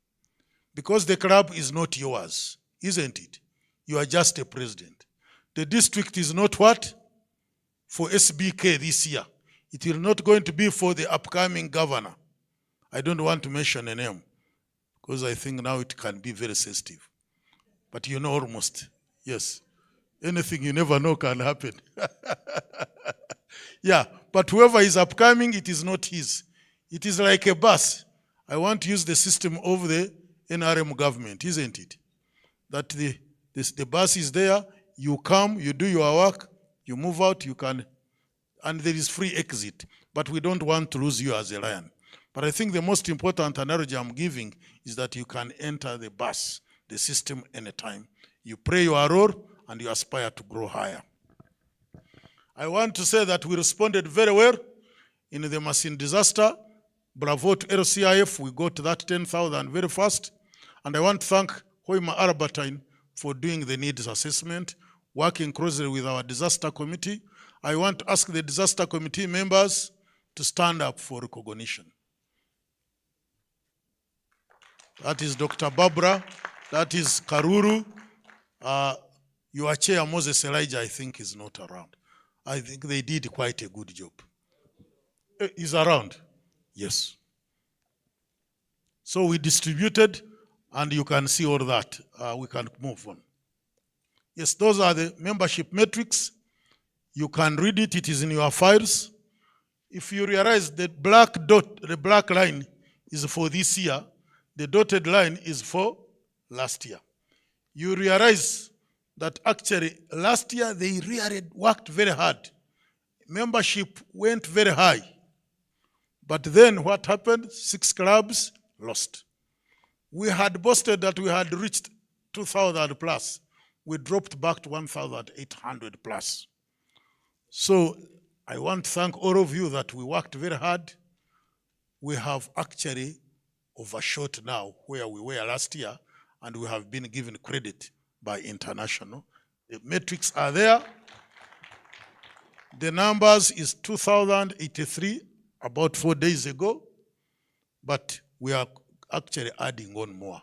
Speaker 2: Because the club is not yours, isn't it? You are just a president. The district is not what? For SBK this year. It will not going to be for the upcoming governor. I don't want to mention a name, because I think now it can be very sensitive. But you know almost, yes. Anything you never know can happen. Yeah, but whoever is upcoming, it is not his. It is like a bus. I want to use the system of the NRM government, isn't it? That the bus is there, you come, you do your work, you move out, you can, and there is free exit. But we don't want to lose you as a lion. But I think the most important analogy I'm giving is that you can enter the bus, the system anytime. You play your role and you aspire to grow higher. I want to say that we responded very well in the Masin disaster. Bravo to LCIF, we got that 10,000 very fast. And I want to thank Hoima Albertine for doing the needs assessment, working closely with our disaster committee. I want to ask the disaster committee members to stand up for recognition. That is Dr. Barbara, that is Karuru. Your chair, Moses Elijah, I think is not around. I think they did quite a good job. Is around? Yes. So we distributed, and you can see all that. We can move on. Yes, those are the membership metrics. You can read it. It is in your files. If you realize the black dot, the black line is for this year, the dotted line is for last year. You realize that actually last year they really worked very hard. Membership went very high. But then what happened? 6 clubs lost. We had boasted that we had reached 2,000 plus. We dropped back to 1,800 plus. So I want to thank all of you that we worked very hard. We have actually overshot now where we were last year, and we have been given credit by international. The metrics are there. The numbers is 2,083 about 4 days ago, but we are actually adding on more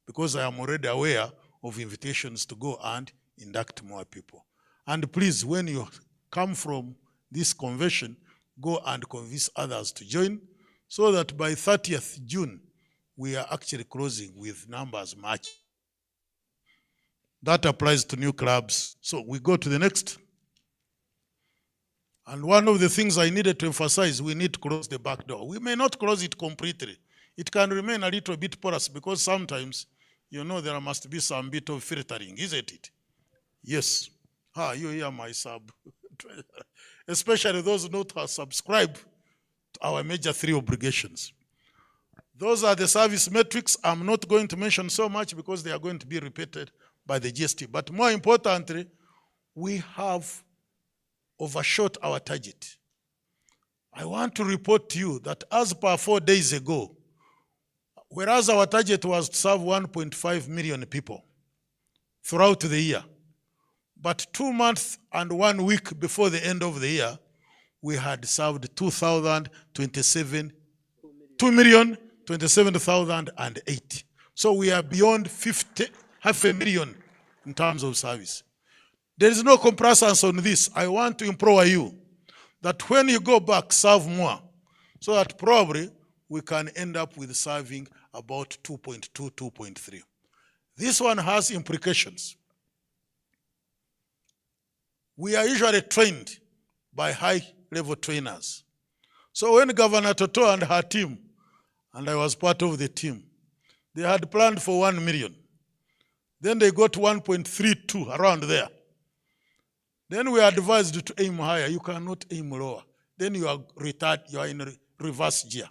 Speaker 2: because I am already aware of invitations to go and induct more people. And please, when you come from this convention, go and convince others to join so that by 30th June, we are actually closing with numbers match. That applies to new clubs. So we go to the next. And one of the things I needed to emphasize, we need to close the back door. We may not close it completely. It can remain a little bit porous because sometimes, you know, there must be some bit of filtering, isn't it? Yes. You hear my sub. Especially those not subscribed to our major 3 obligations. Those are the service metrics. I'm not going to mention so much because they are going to be repeated by the GST. But more importantly, we have overshot our target. I want to report to you that as per 4 days ago, whereas our target was to serve 1.5 million people throughout the year, but 2 months and 1 week before the end of the year, we had served 2,027,008. So we are beyond 500,000 in terms of service. There is no complacency on this. I want to implore you that when you go back, serve more, so that probably we can end up with serving about 2.2, 2.3. This one has implications. We are usually trained by high-level trainers. So when Governor Toto and her team, and I was part of the team, they had planned for 1 million. Then they got 1.32, around there. Then we are advised to aim higher. You cannot aim lower. Then you are retarded, you are in reverse gear.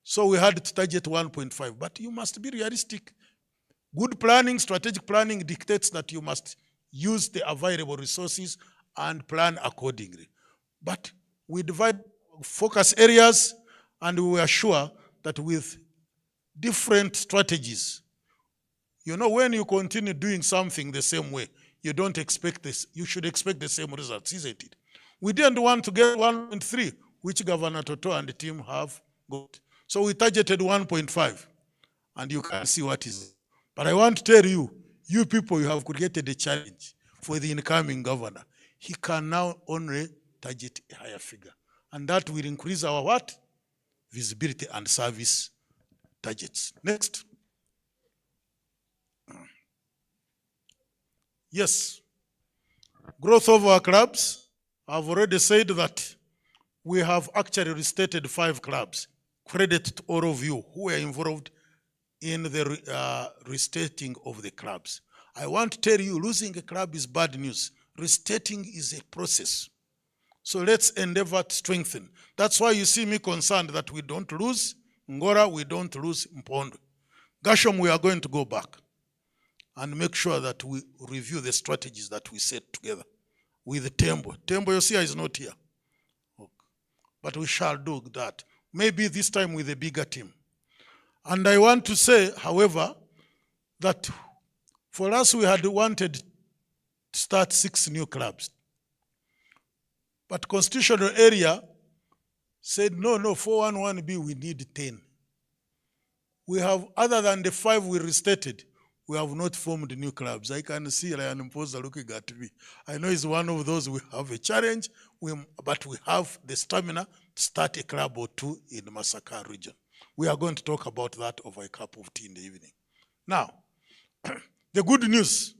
Speaker 2: So we had to target 1.5, but you must be realistic. Good planning, strategic planning dictates that you must use the available resources and plan accordingly. But we divide focus areas, and we were sure that with different strategies, you know, when you continue doing something the same way, you don't expect this, you should expect the same results, isn't it? We didn't want to get 1.3, which Governor Toto and the team have got. So we targeted 1.5, and you can see what is. But I want to tell you, you people, you have created a challenge for the incoming governor. He can now only target a higher figure. And that will increase our what? Visibility and service targets. Next. Yes. Growth of our clubs. I've already said that we have actually restated 5 clubs. Credit to all of you who were involved in the restating of the clubs. I want to tell you, losing a club is bad news. Restating is a process. So let's endeavor to strengthen. That's why you see me concerned that we don't lose Ngora, we don't lose Mpondo. Gashom, we are going to go back and make sure that we review the strategies that we set together with Tembo. Tembo Yosia is not here. Okay. But we shall do that. Maybe this time with a bigger team. And I want to say, however, that for us, we had wanted to start 6 new clubs. But constitutional area said, no, 411B, we need 10. We have, other than the 5 we restated, we have not formed new clubs. I can see Ryan Mpoza looking at me. I know he's one of those, we have a challenge, but we have the stamina to start a club or 2 in the Masaka region. We are going to talk about that over a cup of tea in the evening. Now, the good news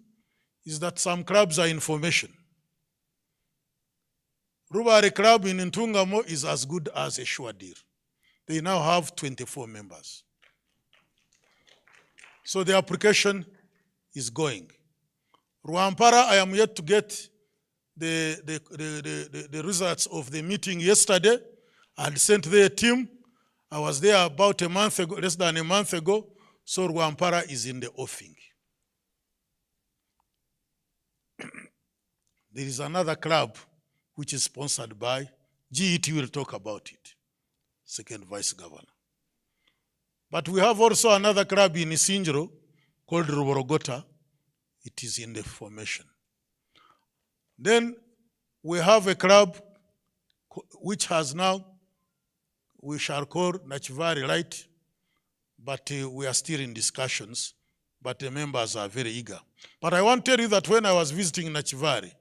Speaker 2: is that some clubs are in formation. Rubare Club in Ntungamo is as good as a sure deal. They now have 24 members. So the application is going. Ruampara, I am yet to get the results of the meeting yesterday. I had sent their team. I was there about a month ago, less than a month ago. So Ruampara is in the offing. There is another club which is sponsored by GET, will talk about it, second vice governor. But we have also another club in Isinjiro called Ruborogota. It is in the formation. Then we have a club which has now, we shall call Nachivari Light, but we are still in discussions, but the members are very eager. But I want to tell you that when I was visiting Nachivari,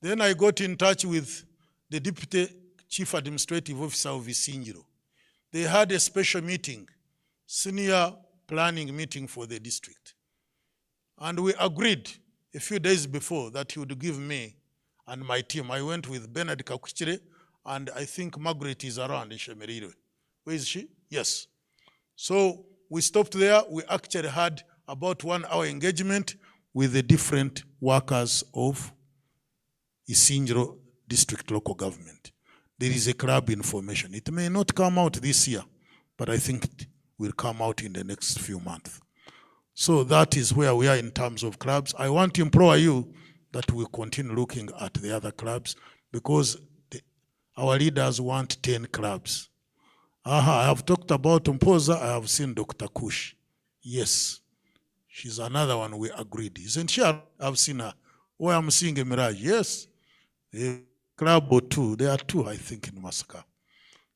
Speaker 2: then I got in touch with the Deputy Chief Administrative Officer of Isinjiro. They had a special meeting, senior planning meeting for the district. And we agreed a few days before that he would give me and my team. I went with Bernard Kakuchire, and I think Margaret is around in Shemerire. Where is she? Yes. So we stopped there. We actually had about 1 hour engagement with the different workers of Isinjiro District Local Government. There is a club in formation. It may not come out this year, but I think it will come out in the next few months. So that is where we are in terms of clubs. I want to implore you that we continue looking at the other clubs. because our leaders want 10 clubs. I have talked about Mpoza, I have seen Dr. Kush. Yes, she's another one we agreed. Isn't she? I've seen her. Oh, I'm seeing a Mirage. Yes, a club or two. There are two, I think, in Masaka.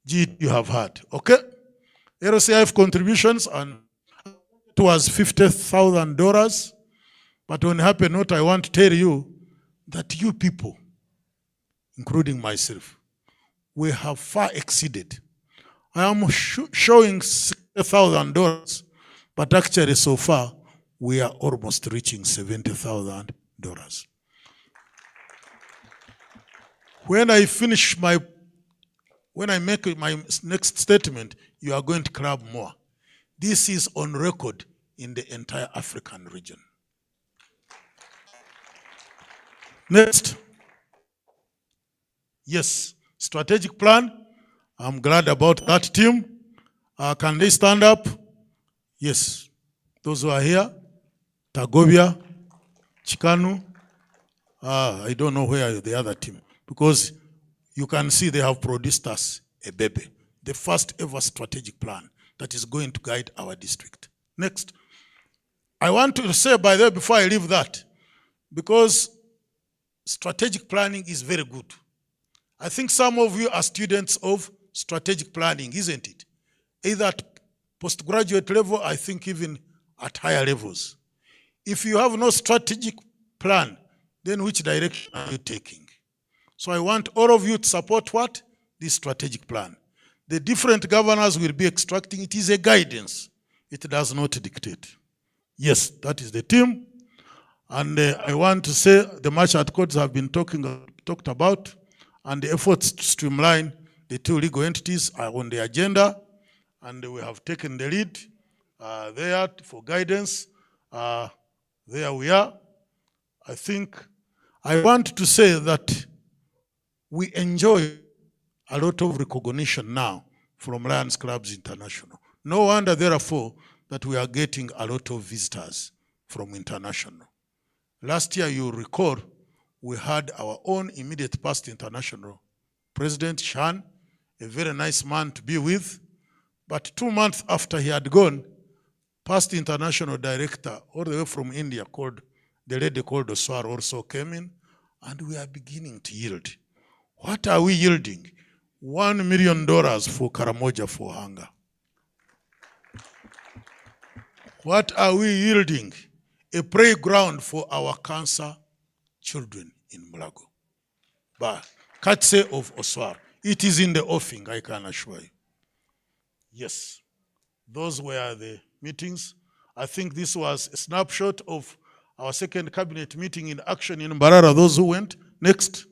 Speaker 2: G, you have heard. Okay? LCIF contributions, and it was $50,000. But when it happened, what I want to tell you, that you people, including myself, we have far exceeded. I am showing $60,000, but actually so far, we are almost reaching $70,000. When I make my next statement, you are going to grab more. This is on record in the entire African region. Next. Yes, strategic plan. I'm glad about that team. Can they stand up? Yes. Those who are here. Tagovia, Chikanu. I don't know where the other team. Because you can see they have produced us a baby. The first ever strategic plan that is going to guide our district. Next. I want to say by the way, before I leave that, because strategic planning is very good. I think some of you are students of strategic planning, isn't it? Either at postgraduate level, I think even at higher levels. If you have no strategic plan, then which direction are you taking? So I want all of you to support what? This strategic plan. The different governors will be extracting. It is a guidance. It does not dictate. Yes, that is the team. And I want to say the martial codes have been talked about, and the efforts to streamline the two legal entities are on the agenda, and we have taken the lead there for guidance. There we are. I think I want to say that we enjoy a lot of recognition now from Lions Clubs International. No wonder, therefore, that we are getting a lot of visitors from international. Last year, you recall, we had our own immediate past international president, Shan, a very nice man to be with. But 2 months after he had gone, past international director, all the way from India, the lady called Oswar also came in, and we are beginning to yield. What are we yielding? $1 million for Karamoja for hunger. What are we yielding? A playground for our cancer children in Mulago. But courtesy of Oswar. It is in the offing, I can assure you. Yes, those were the meetings. I think this was a snapshot of our second cabinet meeting in action in Mbarara. Those who went. Next.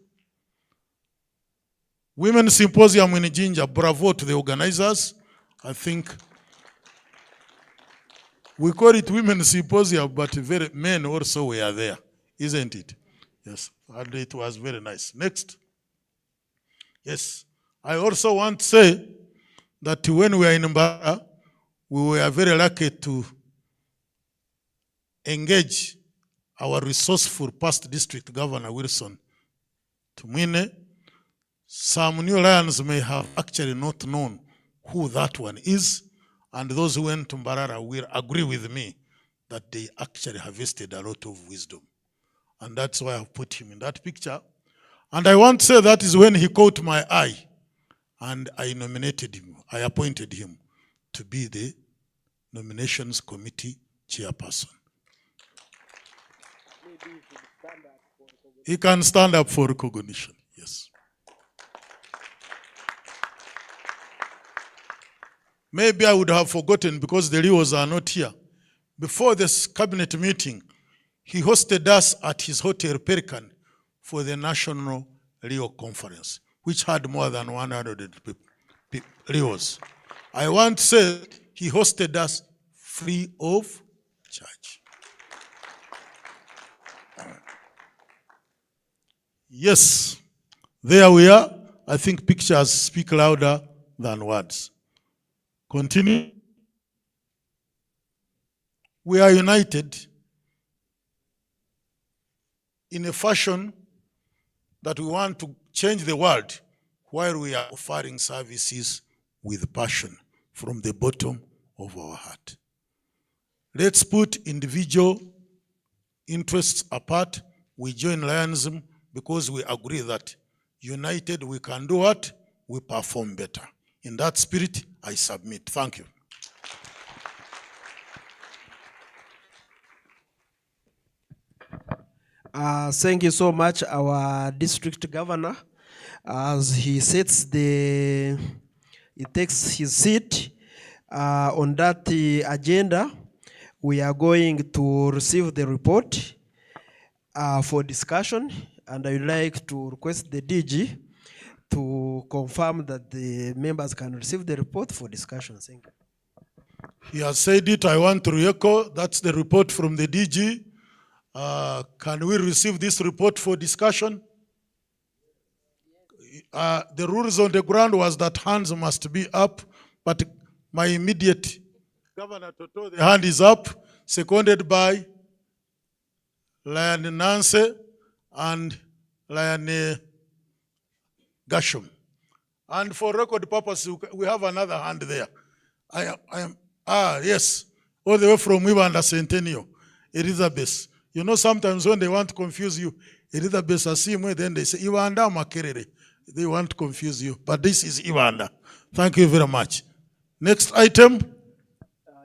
Speaker 2: Women's Symposium in Jinja. Bravo to the organizers. I think we call it Women's Symposium, but men also were there, isn't it? Yes, and it was very nice. Next. Yes, I also want to say that when we were in Mbarara, we were very lucky to engage our resourceful past district governor, Wilson Tumwine. Some new Lions may have actually not known who that one is, and those who went to Mbarara will agree with me that they actually harvested a lot of wisdom. And that's why I've put him in that picture. And I want to say that is when he caught my eye, and I nominated him, I appointed him to be the nominations committee chairperson. He can stand up for recognition, yes. Maybe I would have forgotten because the Leos are not here. Before this cabinet meeting, he hosted us at his hotel Pelican for the National Leo Conference, which had more than 100 Leos. I want to say he hosted us free of charge. Yes, there we are. I think pictures speak louder than words. Continue. We are united in a fashion that we want to change the world while we are offering services with passion from the bottom of our heart. Let's put individual interests apart. We join Lionism because we agree that united we can do what? We perform better. In that spirit, I submit. Thank you.
Speaker 1: Thank you so much, our district governor. As he takes his seat on that agenda, we are going to receive the report for discussion, and I would like to request the DG to confirm that the members can receive the report for discussion. Thank you.
Speaker 2: He has said it, I want to re-echo. That's the report from the DG. Can we receive this report for discussion? The rules on the ground was that hands must be up, but my immediate Governor Toto, the hand is up, seconded by Lion Nance and Lion Gasham. And for record purpose, we have another hand there. Yes, all the way from Uganda, Centennial, Elizabeth. You know, sometimes when they want to confuse you, Elizabeth Asimwe, then they say, Uganda Makerere. They want to confuse you, but this is Uganda. Thank you very much. Next item.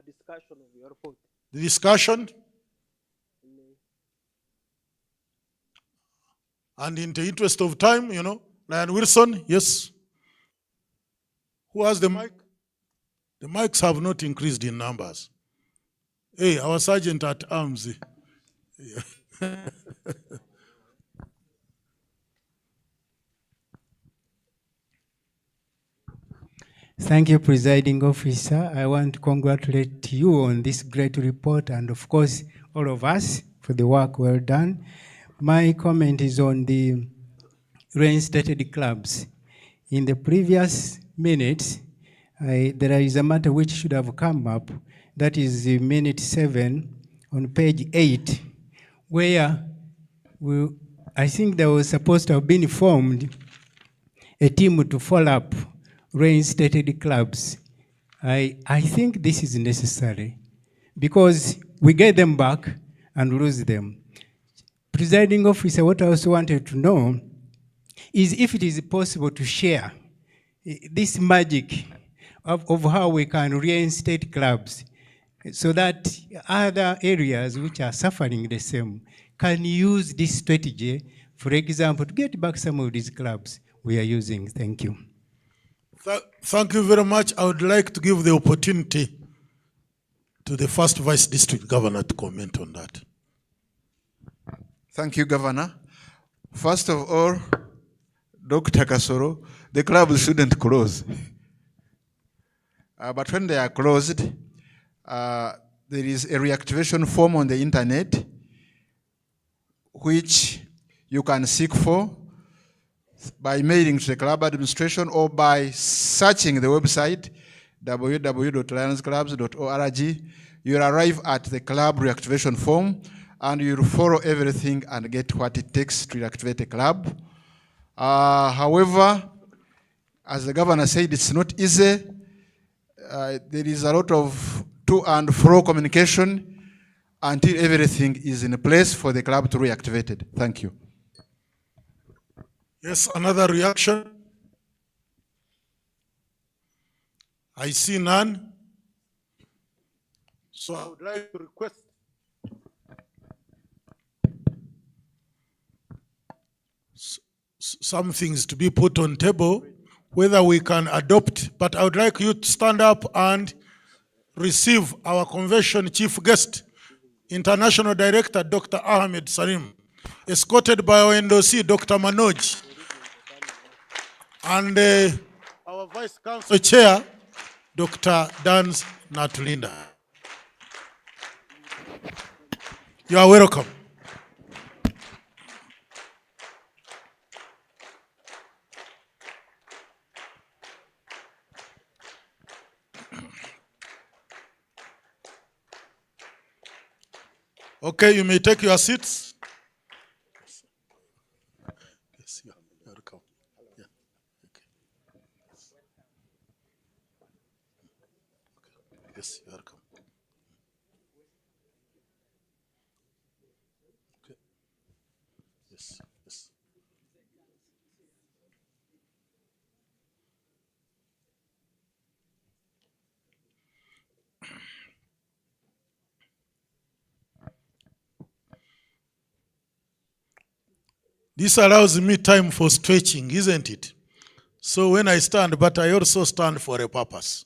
Speaker 1: Discussion of your report.
Speaker 2: The discussion. And in the interest of time, you know, Lion Wilson, yes. Who has the mic? The mics have not increased in numbers. Hey, our sergeant at arms.
Speaker 5: Thank you, Presiding Officer. I want to congratulate you on this great report and, of course, all of us for the work well done. My comment is on the reinstated clubs. In the previous minutes, there is a matter which should have come up. That is minute 7 on page 8, where I think there was supposed to have been formed a team to follow up reinstated clubs. I think this is necessary because we get them back and lose them. Presiding Officer, what I also wanted to know is if it is possible to share this magic of how we can reinstate clubs so that other areas which are suffering the same can use this strategy, for example, to get back some of these clubs we are using. Thank you.
Speaker 2: Thank you very much. I would like to give the opportunity to the first Vice District Governor to comment on that.
Speaker 10: Thank you, Governor. First of all, Dr. Kasoro, the clubs shouldn't close. But when they are closed, there is a reactivation form on the internet which you can seek for by mailing to the club administration or by searching the website www.lionsclubs.org. You'll arrive at the club reactivation form and you'll follow everything and get what it takes to reactivate a club. However, as the governor said, it's not easy. There is a lot of to and fro communication until everything is in place for the club to be reactivated. Thank you.
Speaker 2: Yes, another reaction? I see none. So I would like to request some things to be put on table, whether we can adopt, but I would like you to stand up and receive our convention chief guest, International Director Dr. Ahmed Salim, escorted by our NDOC, Dr. Manoj, and our Vice Council Chair, Dr. Dans Natulinda. You are welcome. Okay, you may take your seats. Yes, you are welcome. This allows me time for stretching, isn't it? So when I stand, but I also stand for a purpose.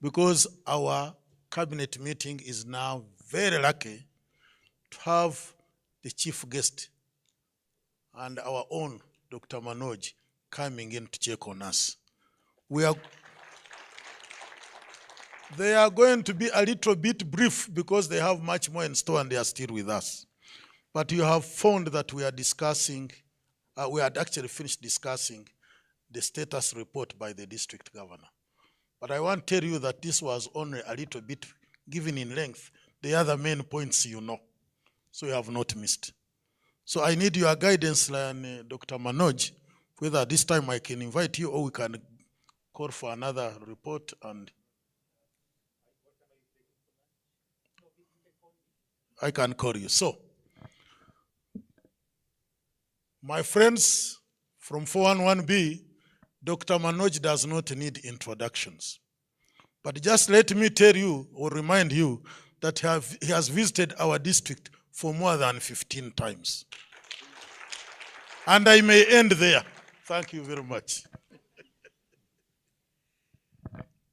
Speaker 2: Because our cabinet meeting is now very lucky to have the chief guest and our own Dr. Manoj coming in to check on us. They are going to be a little bit brief because they have much more in store and they are still with us. But you have found that we are discussing, we had actually finished discussing the status report by the district governor. But I want to tell you that this was only a little bit given in length. The other main points you know, so you have not missed. So I need your guidance, Dr. Manoj, whether this time I can invite you or we can call for another report and I can call you. So, my friends from 411B, Dr. Manoj does not need introductions. But just let me tell you or remind you that he has visited our district for more than 15 times. And I may end there. Thank you very much.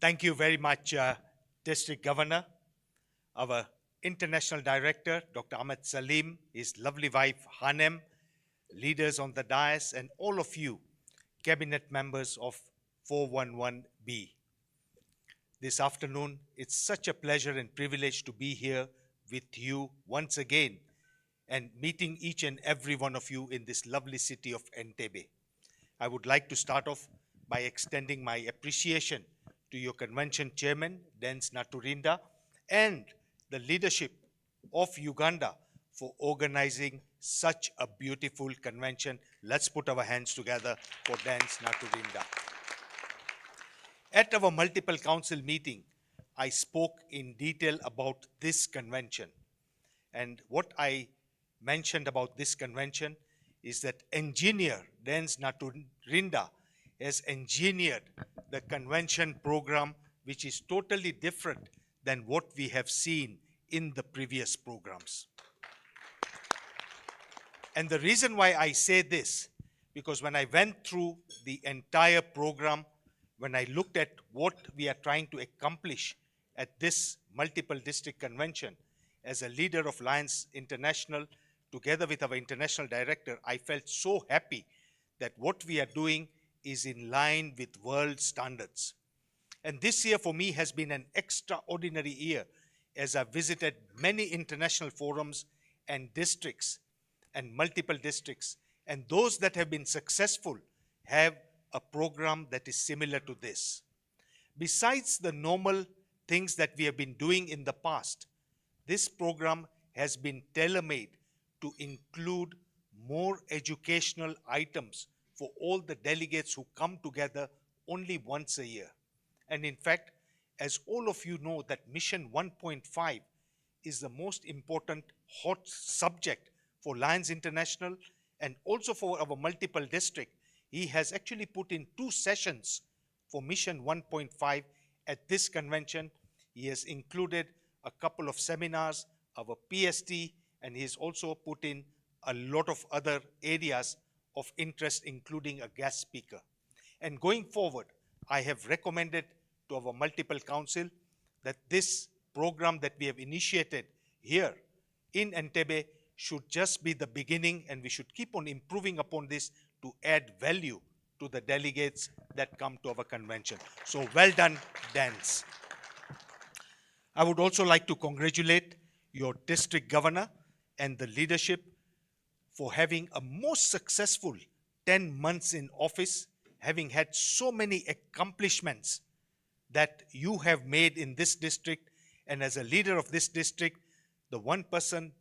Speaker 11: Thank you very much, District Governor, our International Director, Dr. Ahmed Salim, his lovely wife, Hanem, leaders on the dais, and all of you, cabinet members of 411B. This afternoon, it's such a pleasure and privilege to be here with you once again and meeting each and every one of you in this lovely city of Entebbe. I would like to start off by extending my appreciation to your convention chairman, Dance Naturinda, and the leadership of Uganda for organizing such a beautiful convention. Let's put our hands together for Dance Naturinda. At our multiple council meeting, I spoke in detail about this convention. And what I mentioned about this convention is that engineer Dance Naturinda has engineered the convention program, which is totally different than what we have seen in the previous programs. And the reason why I say this, because when I went through the entire program, when I looked at what we are trying to accomplish at this multiple district convention, as a leader of Lions International, together with our international director, I felt so happy that what we are doing is in line with world standards. And this year for me has been an extraordinary year as I visited many international forums and districts and multiple districts. And those that have been successful have a program that is similar to this. Besides the normal things that we have been doing in the past, this program has been tailor-made to include more educational items for all the delegates who come together only once a year. And in fact, as all of you know, that Mission 1.5 is the most important hot subject for Lions International and also for our multiple district. He has actually put in 2 sessions for Mission 1.5 at this convention. He has included a couple of seminars, our PST, and he has also put in a lot of other areas of interest, including a guest speaker. And going forward, I have recommended to our multiple council that this program that we have initiated here in Entebbe should just be the beginning, and we should keep on improving upon this to add value to the delegates that come to our convention. So well done, Dance. I would also like to congratulate your district governor and the leadership for having a most successful 10 months in office, having had so many accomplishments that you have made in this district. And as a leader of this district, the one person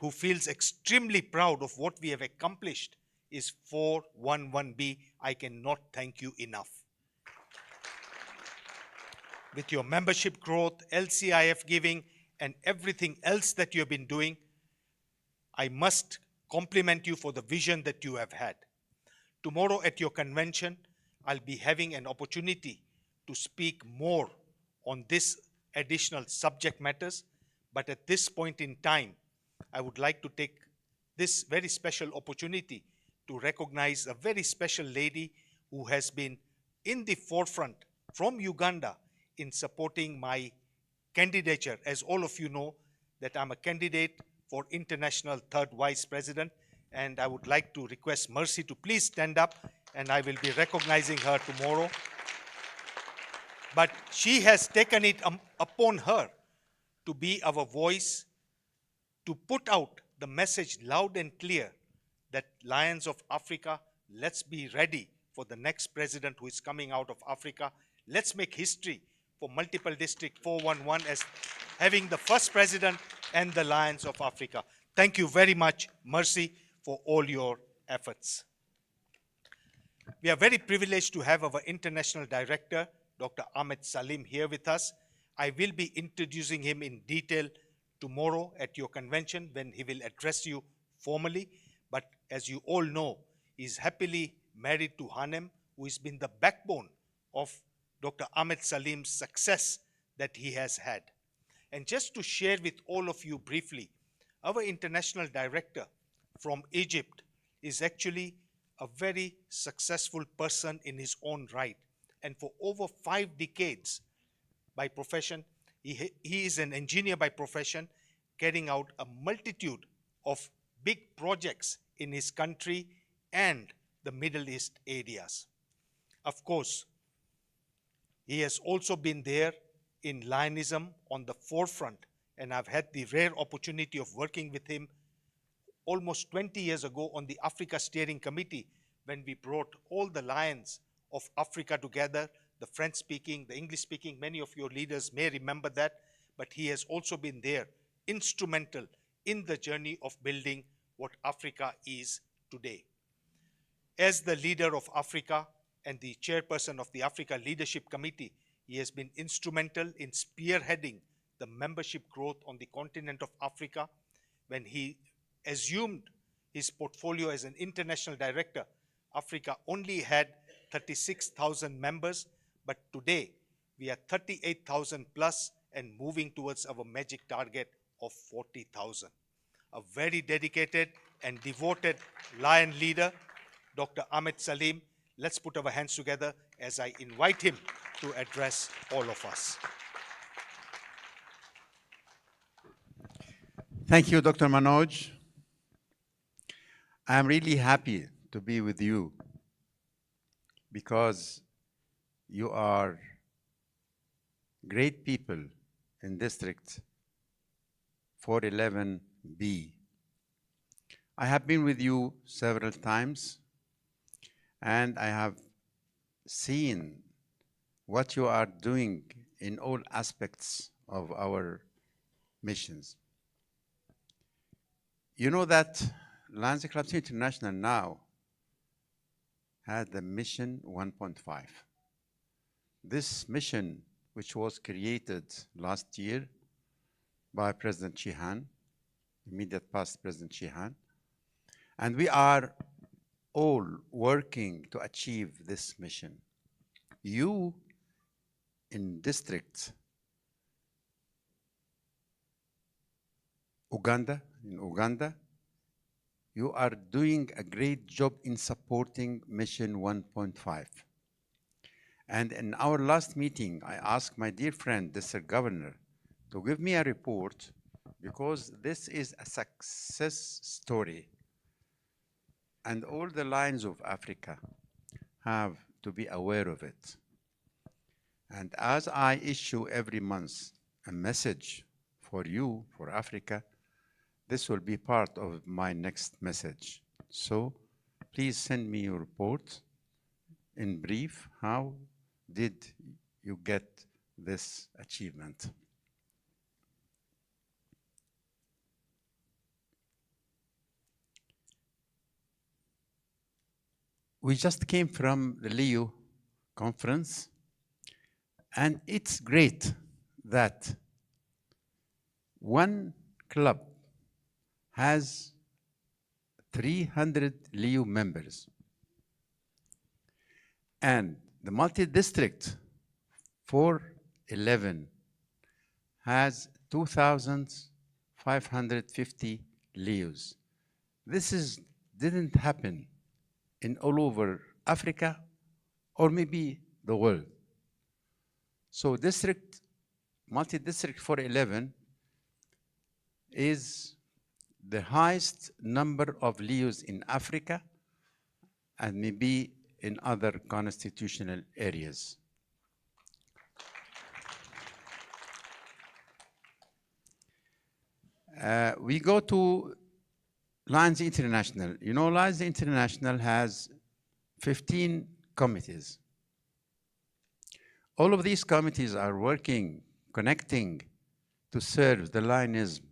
Speaker 11: who feels extremely proud of what we have accomplished is 411B. I cannot thank you enough. With your membership growth, LCIF giving, and everything else that you have been doing, I must compliment you for the vision that you have had. Tomorrow at your convention, I'll be having an opportunity to speak more on this additional subject matters, but at this point in time, I would like to take this very special opportunity to recognize a very special lady who has been in the forefront from Uganda in supporting my candidature. As all of you know, that I'm a candidate for international third vice president, and I would like to request Mercy to please stand up, and I will be recognizing her tomorrow. But she has taken it upon her to be our voice, to put out the message loud and clear that Lions of Africa, let's be ready for the next president who is coming out of Africa. Let's make history for Multiple District 411 as having the first president and the Lions of Africa. Thank you very much, Mercy, for all your efforts. We are very privileged to have our international director, Dr. Ahmed Salim, here with us. I will be introducing him in detail tomorrow at your convention when he will address you formally. But as you all know, he is happily married to Hanem, who has been the backbone of Dr. Ahmed Salim's success that he has had. And just to share with all of you briefly, our international director from Egypt is actually a very successful person in his own right. And for over 5 decades by profession, he is an engineer by profession, carrying out a multitude of big projects in his country and the Middle East areas. Of course, he has also been there in Lionism on the forefront, and I've had the rare opportunity of working with him almost 20 years ago on the Africa Steering Committee when we brought all the Lions of Africa together, the French-speaking, the English-speaking. Many of your leaders may remember that, but he has also been there, instrumental in the journey of building what Africa is today. As the leader of Africa and the chairperson of the Africa Leadership Committee, he has been instrumental in spearheading the membership growth on the continent of Africa. When he assumed his portfolio as an international director, Africa only had 36,000 members, but today we are 38,000 plus and moving towards our magic target of 40,000. A very dedicated and devoted Lion leader, Dr. Ahmed Salim. Let's put our hands together as I invite him to address all of us.
Speaker 4: Thank you, Dr. Manoj. I'm really happy to be with you because you are great people in District 411B. I have been with you several times, and I have seen what you are doing in all aspects of our missions. You know that Lions Club International now had the mission 1.5. This mission, which was created last year by President Chihan, immediate past President Chihan, and we are all working to achieve this mission. You in District Uganda, you are doing a great job in supporting Mission 1.5. And in our last meeting, I asked my dear friend, District Governor, to give me a report because this is a success story. And all the Lions of Africa have to be aware of it. And as I issue every month a message for you, for Africa, this will be part of my next message. So please send me your report in brief. How did you get this achievement? We just came from the Leo conference, and it's great that one club has 300 Leo members, and the multi-district 411 has 2,550 Leos. didn't happen in all over Africa or maybe the world. So multi-district 411 is the highest number of LEOs in Africa and maybe in other constitutional areas. We go to Lions International. You know, Lions International has 15 committees. All of these committees are working, connecting to serve the Lionism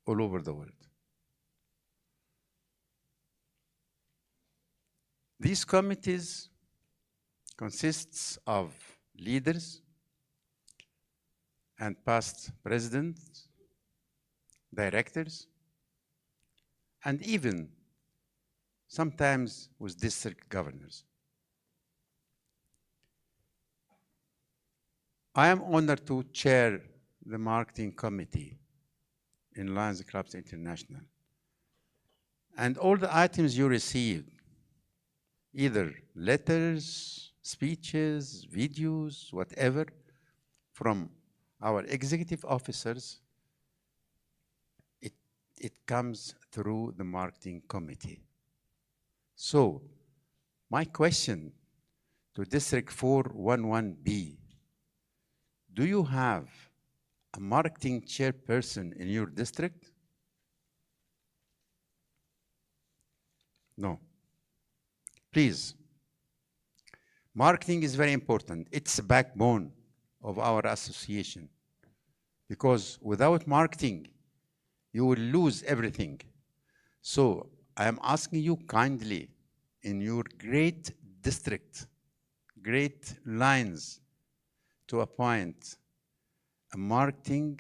Speaker 4: all over the world. These committees consists of leaders and past presidents, directors, and even sometimes with district governors. I am honored to chair the marketing committee in Lions Clubs International. And all the items you received, either letters, speeches, videos, whatever, from our executive officers, it comes through the marketing committee. So, my question to District 411B, do you have a marketing chairperson in your district? No. Please. Marketing is very important. It's the backbone of our association. Because without marketing, you will lose everything. So I am asking you kindly, in your great district, great lines, to appoint a marketing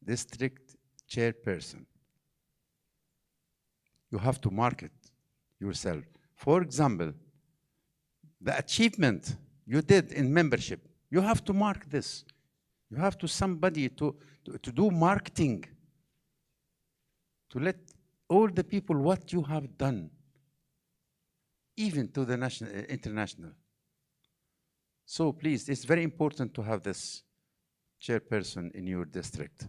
Speaker 4: district chairperson. You have to market yourself. For example, the achievement you did in membership, you have to mark this. You have to somebody to do marketing, to let all the people what you have done, even to the national, international. So please, it's very important to have this chairperson in your district.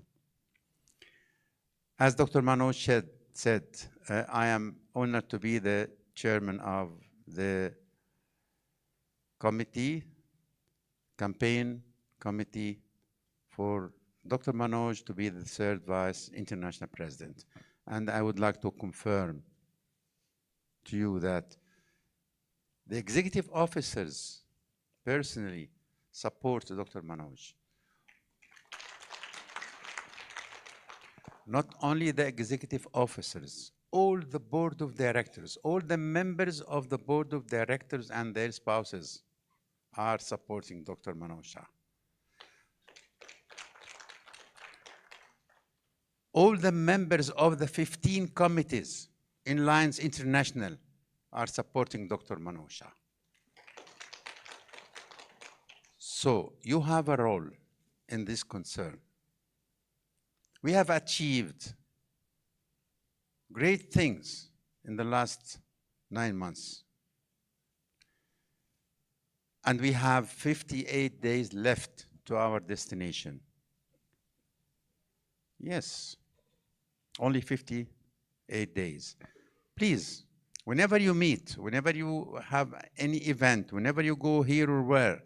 Speaker 4: As Dr. Manoj said, I am honored to be the chairman of the campaign committee for Dr. Manoj to be the third vice international president. And I would like to confirm to you that the executive officers personally support Dr. Manoj. Not only the executive officers, all the board of directors, all the members of the board of directors and their spouses are supporting Dr. Manoj Shah. All the members of the 15 committees in Lions International are supporting Dr. Manoj Shah. So you have a role in this concern. We have achieved great things in the last 9 months. And we have 58 days left to our destination. Yes, only 58 days. Please, whenever you meet, whenever you have any event, whenever you go here or where,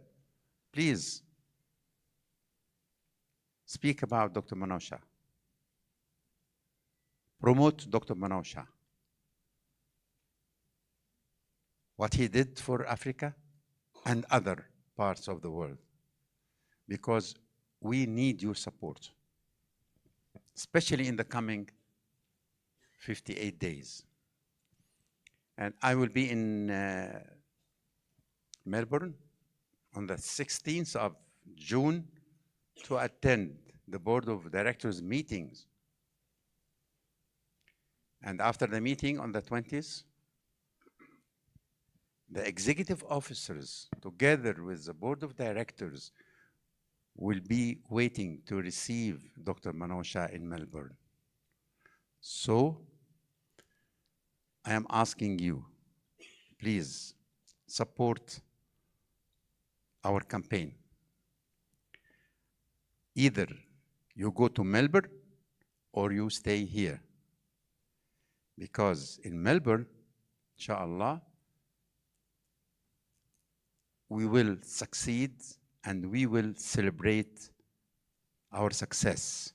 Speaker 4: please speak about Dr. Manoj Shah. Promote Dr. Manoj Shah. What he did for Africa and other parts of the world. Because we need your support, especially in the coming 58 days. And I will be in Melbourne on the 16th of June to attend the board of directors meetings. And after the meeting on the 20th, the executive officers, together with the board of directors, will be waiting to receive Dr. Manoj Shah in Melbourne. So, I am asking you, please support our campaign. Either you go to Melbourne or you stay here. Because in Melbourne, inshallah, we will succeed and we will celebrate our success.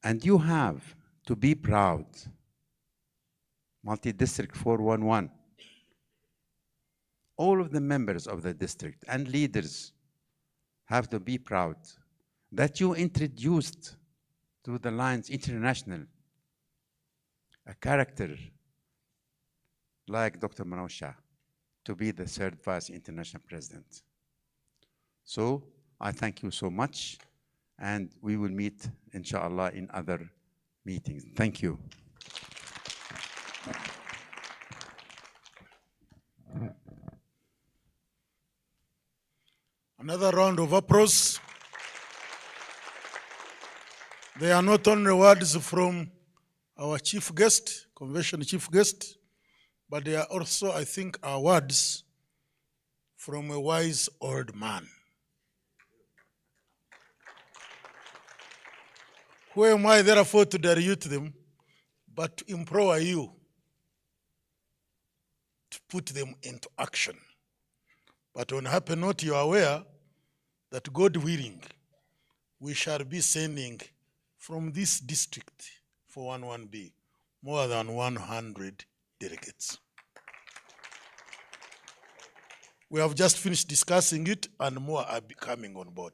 Speaker 4: And you have to be proud. Multi-District 411. All of the members of the district and leaders have to be proud that you introduced to the Lions International a character like Dr. Manausha to be the third vice international president. So I thank you so much, and we will meet, inshallah, in other meetings. Thank you.
Speaker 2: Another round of applause. They are not only words from our chief guest, convention chief guest, but they are also, I think, are words from a wise old man. Who am I, therefore, to dilute them, but to implore you to put them into action. But on a happy note, you are aware that, God willing, we shall be sending from this district for 11B more than 100 delegates. We have just finished discussing it, and more are coming on board.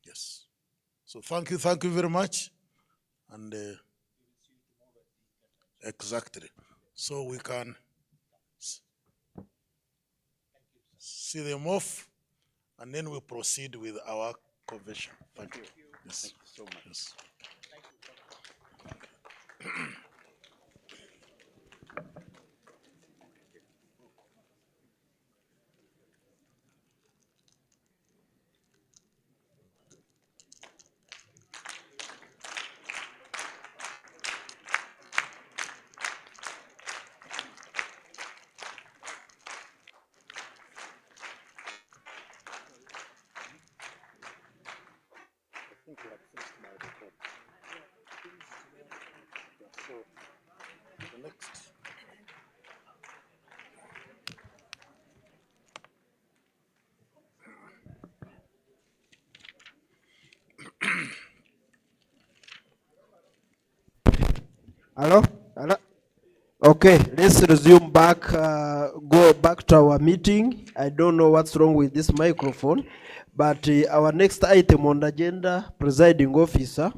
Speaker 2: Yes. So thank you very much. And exactly. So we can see them off, and then we proceed with our convention. Thank you. Yes.
Speaker 4: Thank you so much.
Speaker 2: Yes.
Speaker 1: Hello? Hello? Okay, let's resume back, go back to our meeting. I don't know what's wrong with this microphone, but our next item on the agenda, presiding officer,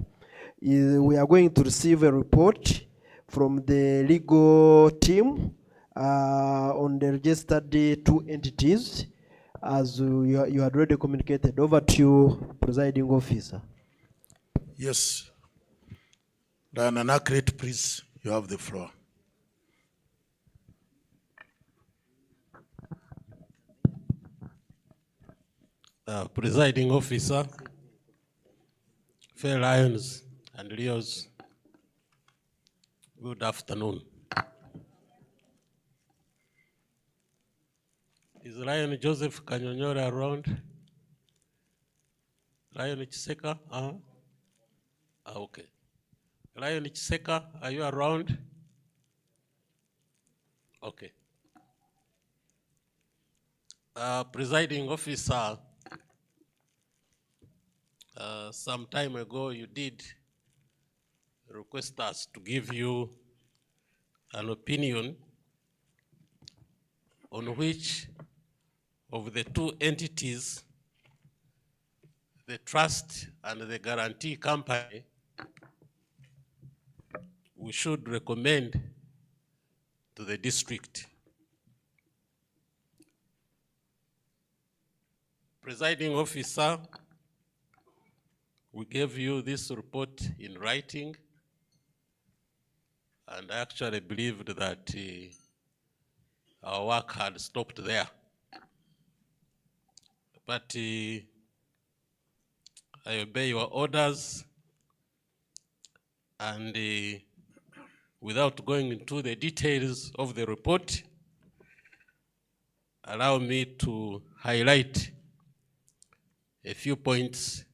Speaker 1: is we are going to receive a report from the legal team on the registered two entities, as you had already communicated. Over to you, presiding officer.
Speaker 2: Yes. Diana Nakrit, please, you have the floor.
Speaker 12: Presiding officer, fair Lions and Leos, good afternoon. Is Lion Joseph Kanyonyora around? Lion Chiseka? Okay. Lion Chiseka, are you around? Okay. Presiding officer, some time ago you did request us to give you an opinion on which of the two entities, the trust and the guarantee company, we should recommend to the district. Presiding officer, we gave you this report in writing, and I actually believed that our work had stopped there. But I obey your orders, and without going into the details of the report, allow me to highlight a few points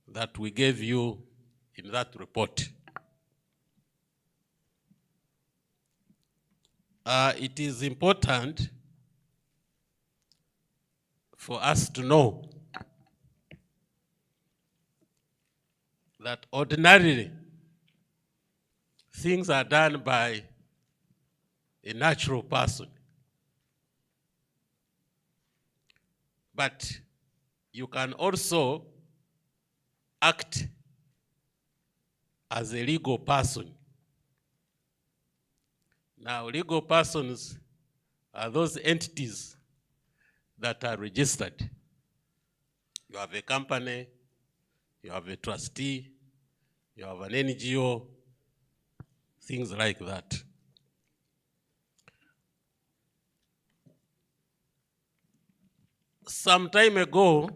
Speaker 12: that we gave you in that report. It is important for us to know that ordinarily things are done by a natural person. But you can also act as a legal person. Now, legal persons are those entities that are registered. You have a company, you have a trustee, you have an NGO, things like that. Some time ago,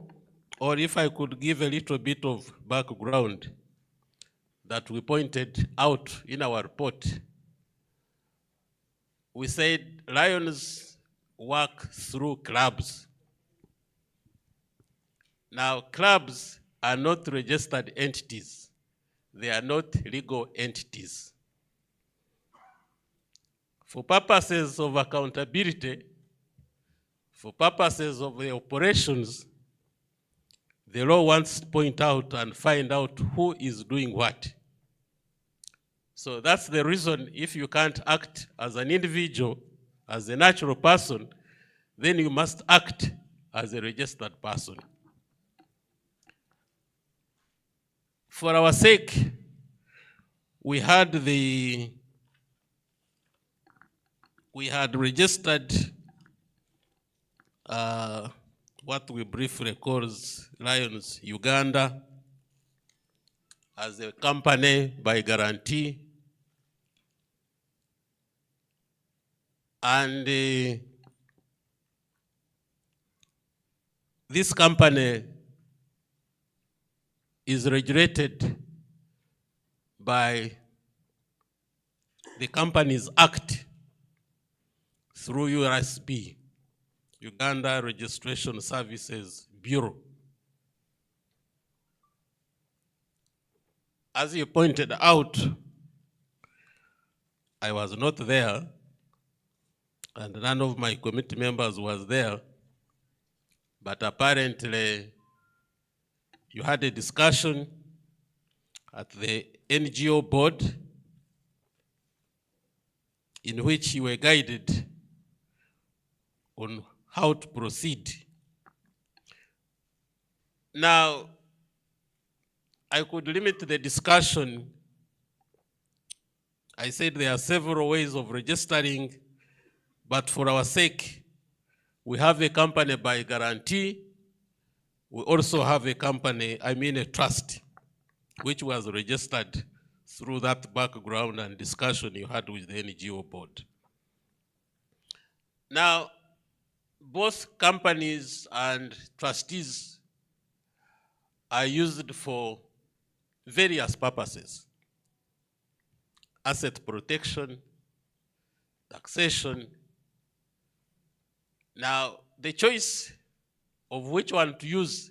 Speaker 12: or if I could give a little bit of background that we pointed out in our report, we said Lions work through clubs. Now, clubs are not registered entities. They are not legal entities. For purposes of accountability, for purposes of the operations, the law wants to point out and find out who is doing what. So that's the reason if you can't act as an individual, as a natural person, then you must act as a registered person. For our sake, we had registered what we briefly call Lions Uganda as a company by guarantee. And this company is regulated by the Companies Act through URSB, Uganda Registration Services Bureau. As you pointed out, I was not there, and none of my committee members was there, but apparently you had a discussion at the NGO board in which you were guided on how to proceed. Now, I could limit the discussion. I said there are several ways of registering, but for our sake, we have a company by guarantee. We also have a company, a trust, which was registered through that background and discussion you had with the NGO board. Now, both companies and trustees are used for various purposes: asset protection, taxation. Now, the choice of which one to use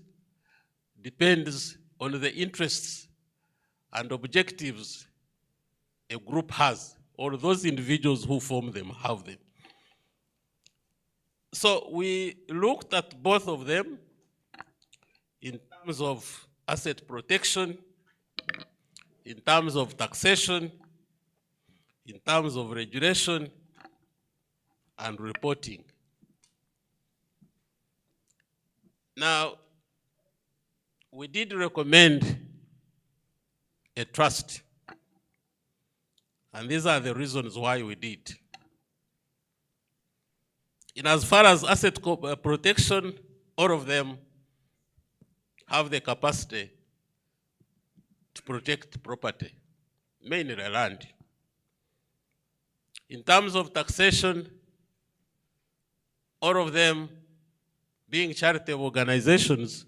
Speaker 12: depends on the interests and objectives a group has, or those individuals who form them have them. So we looked at both of them in terms of asset protection, in terms of taxation, in terms of regulation and reporting. Now, we did recommend a trust, and these are the reasons why we did. In as far as asset protection, all of them have the capacity to protect property, mainly land. In terms of taxation, all of them, being charitable organizations,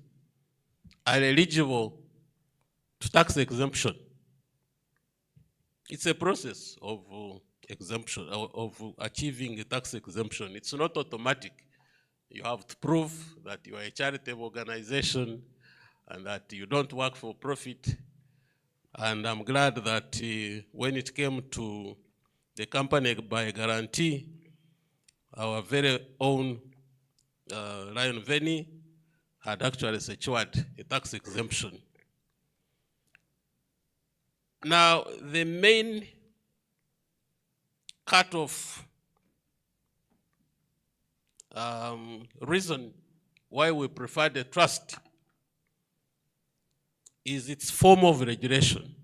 Speaker 12: are eligible to tax exemption. It's a process of exemption, of achieving a tax exemption. It's not automatic. You have to prove that you are a charitable organization and that you don't work for profit. And I'm glad that when it came to the company by guarantee, our very own Lion Veni had actually secured a tax exemption. Now, the main cut-off reason why we prefer the trust is its form of regulation.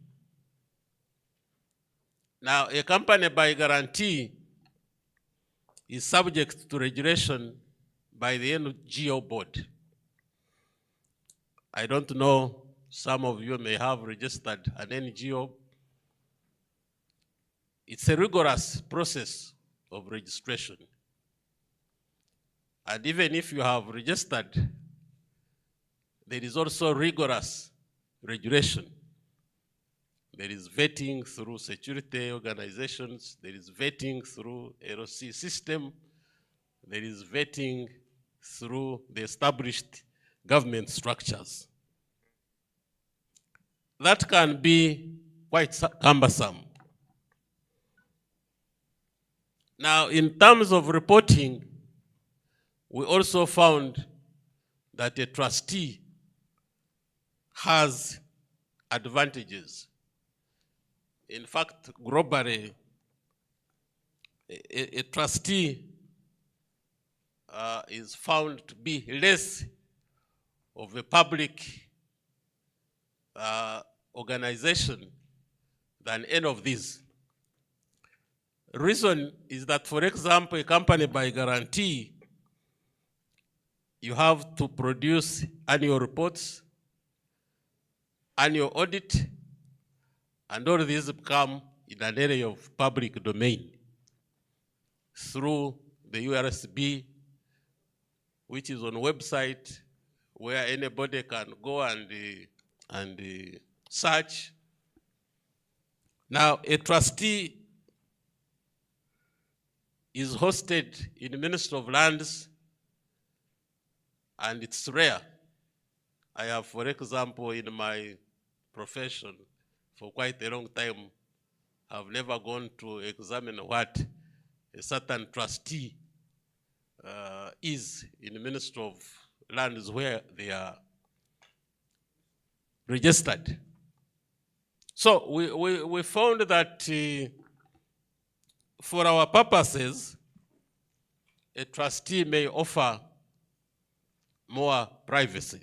Speaker 12: Now, a company by guarantee is subject to regulation by the NGO board. I don't know, some of you may have registered an NGO. It's a rigorous process of registration. And even if you have registered, there is also rigorous regulation. There is vetting through security organizations. There is vetting through LOC system. There is vetting through the established government structures. That can be quite cumbersome. Now, in terms of reporting, we also found that a trustee has advantages. In fact, globally, a trustee is found to be less of a public organization than any of these. Reason is that, for example, a company by guarantee, you have to produce annual reports, annual audit, and all these become in an area of public domain through the URSB, which is on a website where anybody can go and search. Now, a trustee is hosted in the Ministry of Lands, and it's rare. I have, for example, in my profession, for quite a long time, have never gone to examine what a certain trustee is in the Ministry of Lands where they are registered. So we found that for our purposes, a trustee may offer more privacy.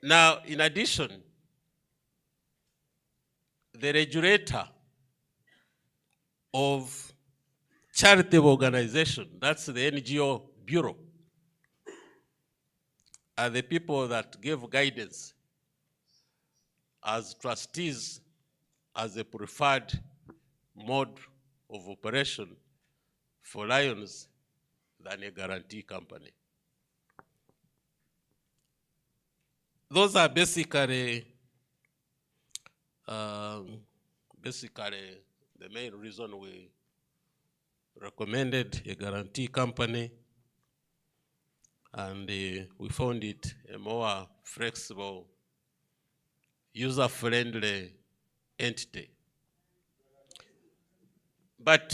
Speaker 12: Now, in addition, the regulator of charitable organization, that's the NGO Bureau, are the people that give guidance as trustees as a preferred mode of operation for Lions than a guarantee company. Those are basically the main reason we recommended a guarantee company, and we found it a more flexible, user-friendly entity. But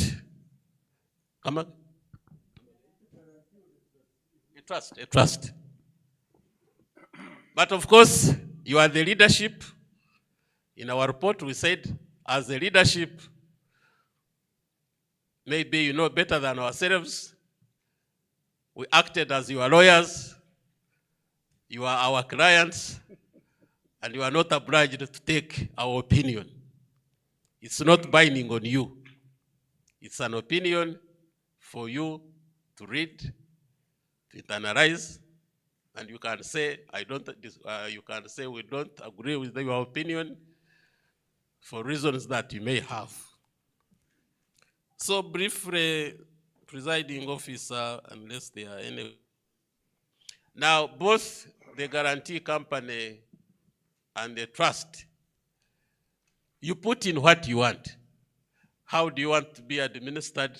Speaker 12: a trust. But of course, you are the leadership. In our report, we said, as the leadership, maybe you know better than ourselves. We acted as your lawyers. You are our clients, and you are not obliged to take our opinion. It's not binding on you. It's an opinion for you to read, to internalize, and you can say, you can say we don't agree with your opinion for reasons that you may have. So briefly, presiding officer, unless there are any. Now, both the guarantee company and the trust You put in what you want. How do you want to be administered?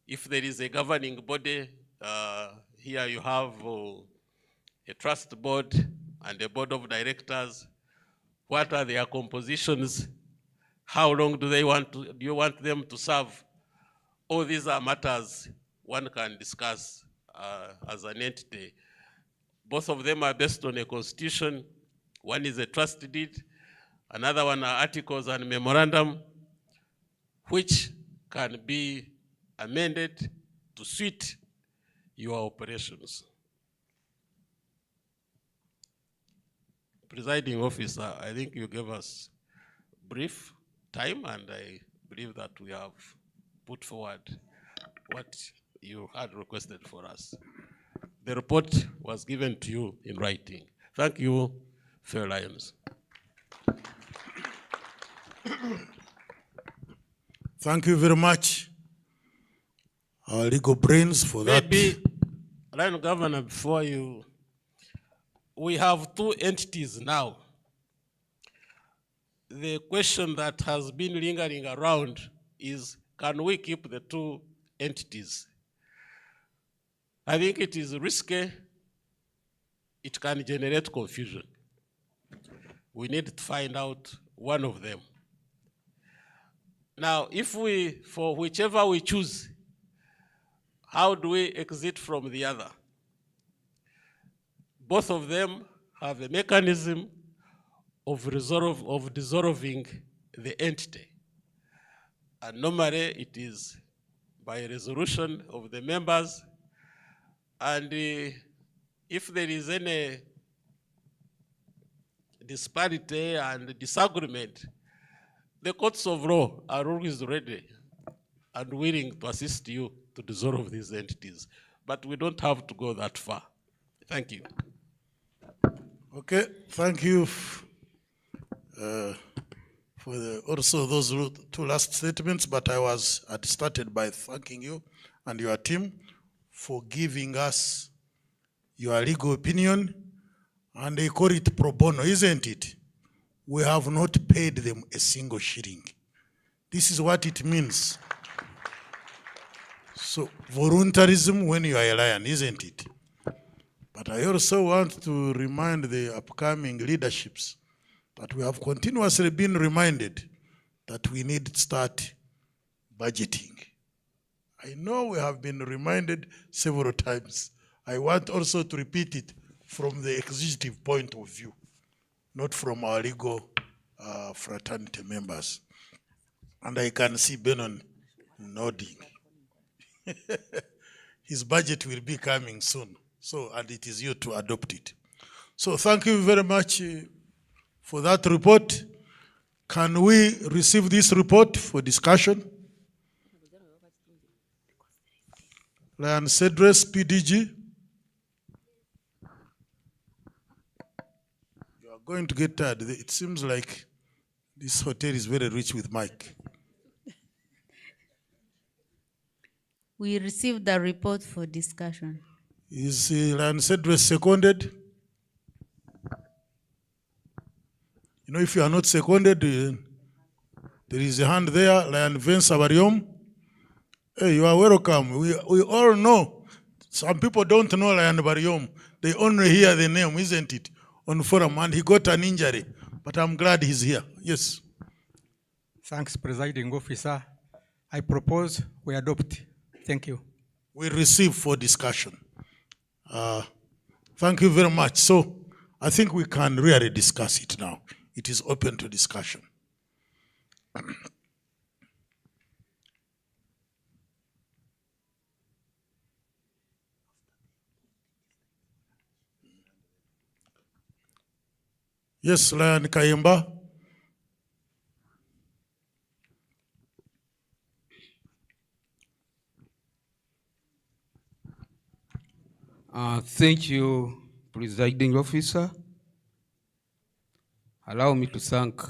Speaker 12: If there is a governing body, here you have a trust board and a board of directors. What are their compositions? How long do you want them to serve? All these are matters one can discuss as an entity. Both of them are based on a constitution. One is a trust deed, another one are articles and memorandum, which can be amended to suit your operations. Presiding officer, I think you gave us brief time, and I believe that we have put forward what you had requested for us. The report was given to you in writing. Thank you, Fair Lions.
Speaker 2: Thank you very much, our legal brains, for that.
Speaker 12: Maybe, Lion Governor, before you, we have two entities now. The question that has been lingering around is, can we keep the two entities? I think it is risky. It can generate confusion. We need to find out one of them. Now, if we, for whichever we choose, how do we exit from the other? Both of them have a mechanism of dissolving the entity. And normally it is by resolution of the members. And if there is any disparity and disagreement, the courts of law are always ready and willing to assist you to dissolve these entities. But we don't have to go that far. Thank you.
Speaker 2: Okay, thank you for also those two last statements, but I had started by thanking you and your team for giving us your legal opinion, and they call it pro bono, isn't it? We have not paid them a single shilling. This is what it means. So voluntarism when you are a lion, isn't it? But I also want to remind the upcoming leaderships that we have continuously been reminded that we need to start budgeting. I know we have been reminded several times. I want also to repeat it from the executive point of view, not from our legal fraternity members. And I can see Benon nodding. His budget will be coming soon. So, and it is you to adopt it. So thank you very much for that report. Can we receive this report for discussion? Lion Cedres, PDG. You are going to get tired. It seems like this hotel is very rich with mic.
Speaker 13: We received the report for discussion.
Speaker 2: Is Lion Cedres seconded? You know, if you are not seconded, there is a hand there, Lion Vince Abariom. Hey, you are welcome. We all know. Some people don't know Lion Abariom. They only hear the name, isn't it, on forum, and he got an injury. But I'm glad he's here. Yes.
Speaker 14: Thanks, Presiding Officer. I propose we adopt. Thank you.
Speaker 2: We receive for discussion. Thank you very much. So I think we can really discuss it now. It is open to discussion. Yes, Lion Kayemba.
Speaker 15: Thank you, Presiding Officer. Allow me to thank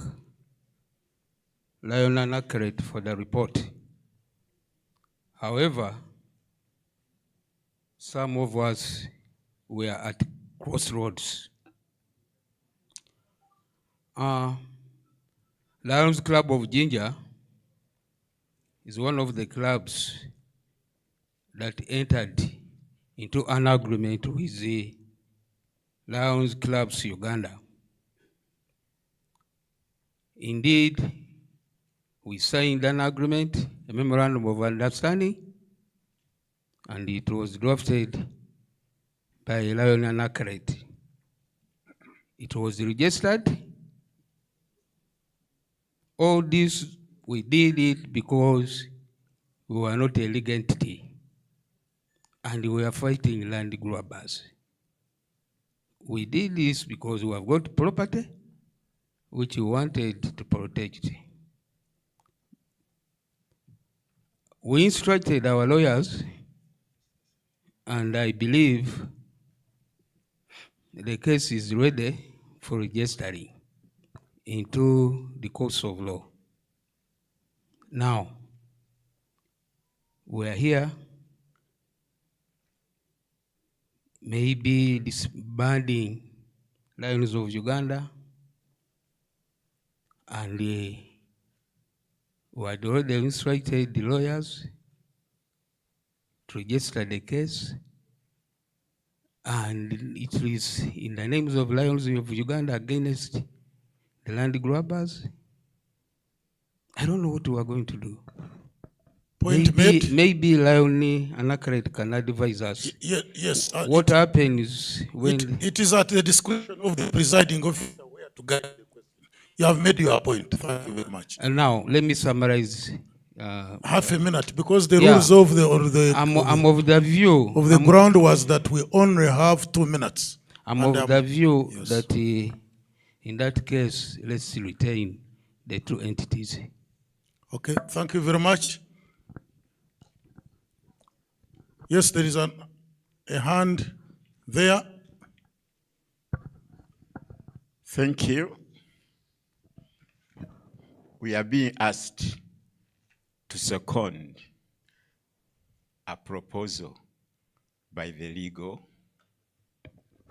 Speaker 15: Lionel Nackeret for the report. However, some of us were at crossroads. Lions Club of Ginger is one of the clubs that entered into an agreement with the Lions Clubs Uganda. Indeed, we signed an agreement, a memorandum of understanding, and it was drafted by Lion Anacret. It was registered. All this, we did it because we were not a legal entity, and we were fighting land grabbers. We did this because we have got property which we wanted to protect. We instructed our lawyers, and I believe the case is ready for registering into the courts of law. Now, we are here, maybe disbanding Lions of Uganda, and we had already instructed the lawyers to register the case, and it is in the names of Lions of Uganda against the land grabbers. I don't know what we are going to do.
Speaker 2: Point made.
Speaker 15: Maybe Lion Anacret can advise us.
Speaker 2: Yes.
Speaker 15: What happens when...
Speaker 2: It is at the discretion of the presiding officer where to guide the question. You have made your point. Thank you very much.
Speaker 15: And now, let me summarize.
Speaker 2: Half a minute, because the rules of the
Speaker 15: I'm of the view
Speaker 2: of the ground was that we only have 2 minutes.
Speaker 15: I'm of the view that in that case, let's retain the two entities.
Speaker 2: Okay, thank you very much. Yes, there is a hand there.
Speaker 16: Thank you. We are being asked to second a proposal by the legal.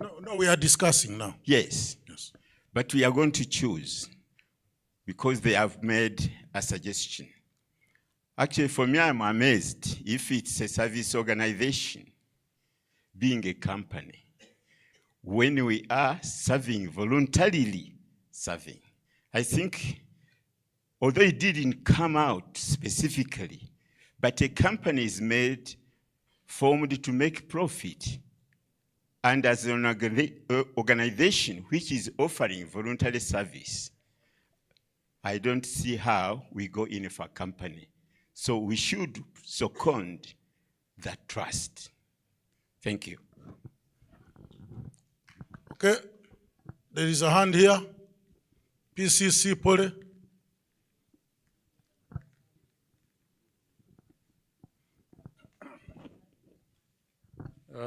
Speaker 2: No, we are discussing now.
Speaker 16: Yes. But we are going to choose because they have made a suggestion. Actually, for me, I'm amazed if it's a service organization being a company when we are serving, voluntarily serving. I think, although it didn't come out specifically, but a company is formed to make profit. And as an organization which is offering voluntary service, I don't see how we go in for a company. So we should second that trust. Thank you.
Speaker 2: Okay, there is a hand here. PCC Pole.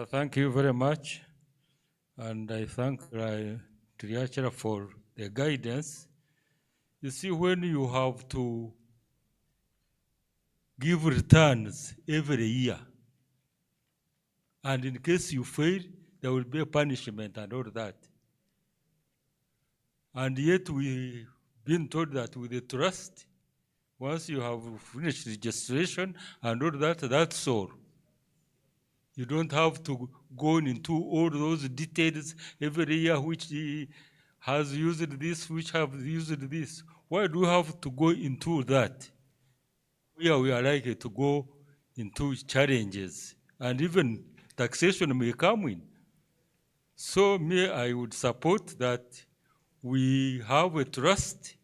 Speaker 17: Thank you very much. And I thank Triachara for the guidance. You see, when you have to give returns every year, and in case you fail, there will be a punishment and all that. And yet we've been told that with the trust, once you have finished registration and all that, that's all. You don't have to go into all those details every year, which has used this, which have used this. Why do we have to go into that? We are likely to go into challenges, and even taxation may come in. So I would support that we have a trust,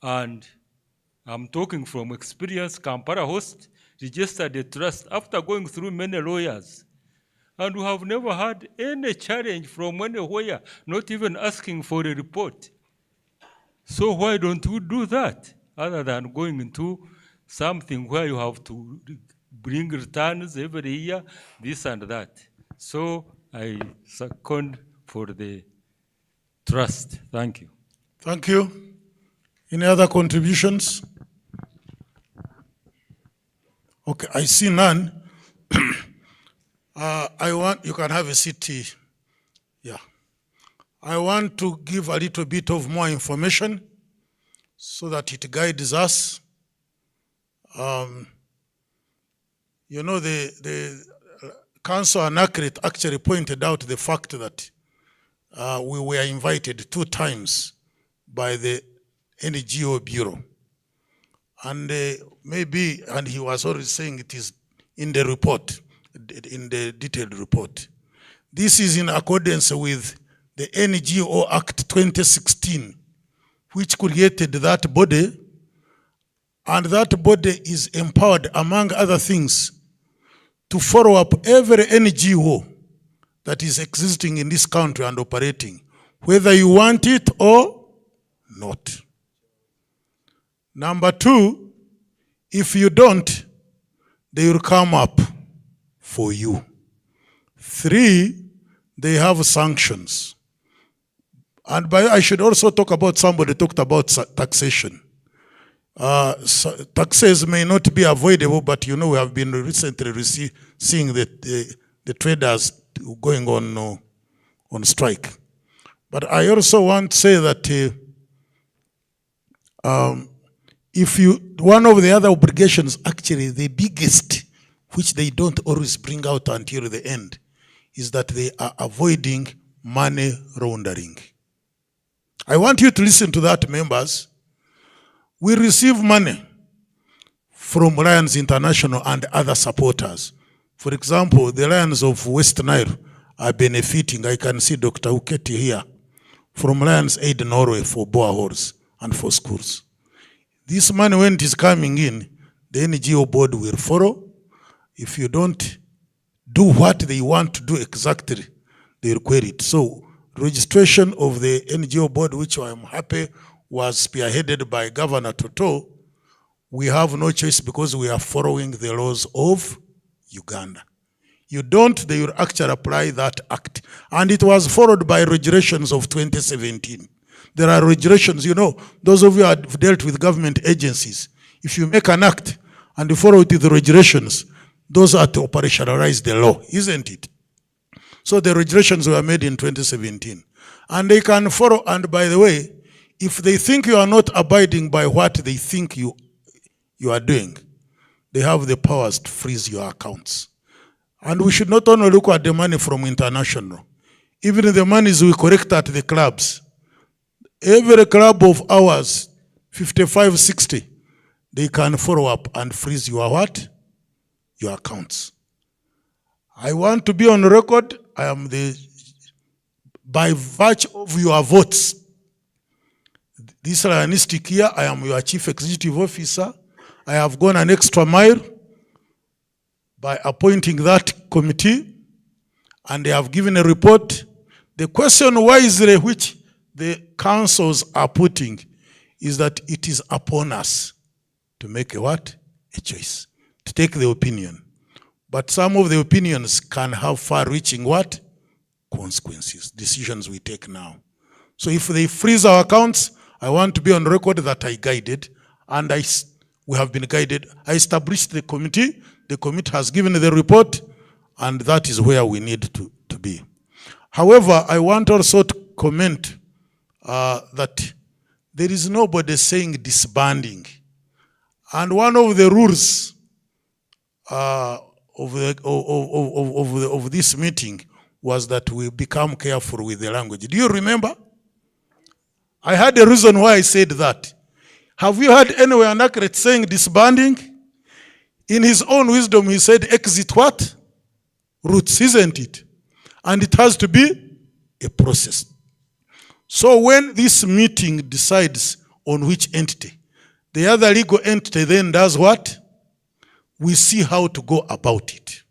Speaker 17: and I'm talking from experience. Kampala Host registered a trust after going through many lawyers, and we have never had any challenge from anywhere, not even asking for a report. So why don't we do that, other than going into something where you have to bring returns every year, this and that? So I second for the trust. Thank you.
Speaker 2: Thank you. Any other contributions? Okay, I see none. You can have a seat. Yeah. I want to give a little bit of more information so that it guides us. You know, the Council Anacret actually pointed out the fact that we were invited 2 times by the NGO Bureau. And maybe, and he was already saying it is in the report, in the detailed report. This is in accordance with the NGO Act 2016, which created that body, and that body is empowered, among other things, to follow up every NGO that is existing in this country and operating, whether you want it or not. Number 2, if you don't, they will come up for you. 3, they have sanctions. And I should also talk about, somebody talked about taxation. Taxes may not be avoidable, but you know we have been recently seeing the traders going on strike. But I also want to say that one of the other obligations, actually the biggest, which they don't always bring out until the end, is that they are avoiding money laundering. I want you to listen to that, members. We receive money from Lions International and other supporters. For example, the Lions of West Nile are benefiting. I can see Dr. Uketi here, from Lions Aid Norway for boreholes and for schools. This money, when it is coming in, the NGO board will follow. If you don't do what they want to do exactly, they will query it. So registration of the NGO board, which I am happy was spearheaded by Governor Toto, we have no choice because we are following the laws of Uganda. You don't, they will actually apply that act. And it was followed by regulations of 2017. There are regulations, you know, those of you who have dealt with government agencies, if you make an act and you follow it with the regulations, those are to operationalize the law, isn't it? So the regulations were made in 2017. And they can follow, and by the way, if they think you are not abiding by what they think you are doing, they have the powers to freeze your accounts. And we should not only look at the money from international, even the monies we collect at the clubs. Every club of ours, 55, 60, they can follow up and freeze your what? Your accounts. I want to be on record. I am by virtue of your votes, this Lionistic year, I am your chief executive officer. I have gone an extra mile by appointing that committee, and they have given a report. The question wisely which the councils are putting is that it is upon us to make a what? A choice, to take the opinion. But some of the opinions can have far-reaching what? Consequences, decisions we take now. So if they freeze our accounts, I want to be on record that I guided, and we have been guided. I established the committee has given the report, and that is where we need to be. However, I want also to comment that there is nobody saying disbanding. And one of the rules of this meeting was that we become careful with the language. Do you remember? I had a reason why I said that. Have you heard anywhere Anacret saying disbanding? In his own wisdom, he said exit what? Roots, isn't it? And it has to be a process. So when this meeting decides on which entity, the other legal entity then does what? We see how to go about it.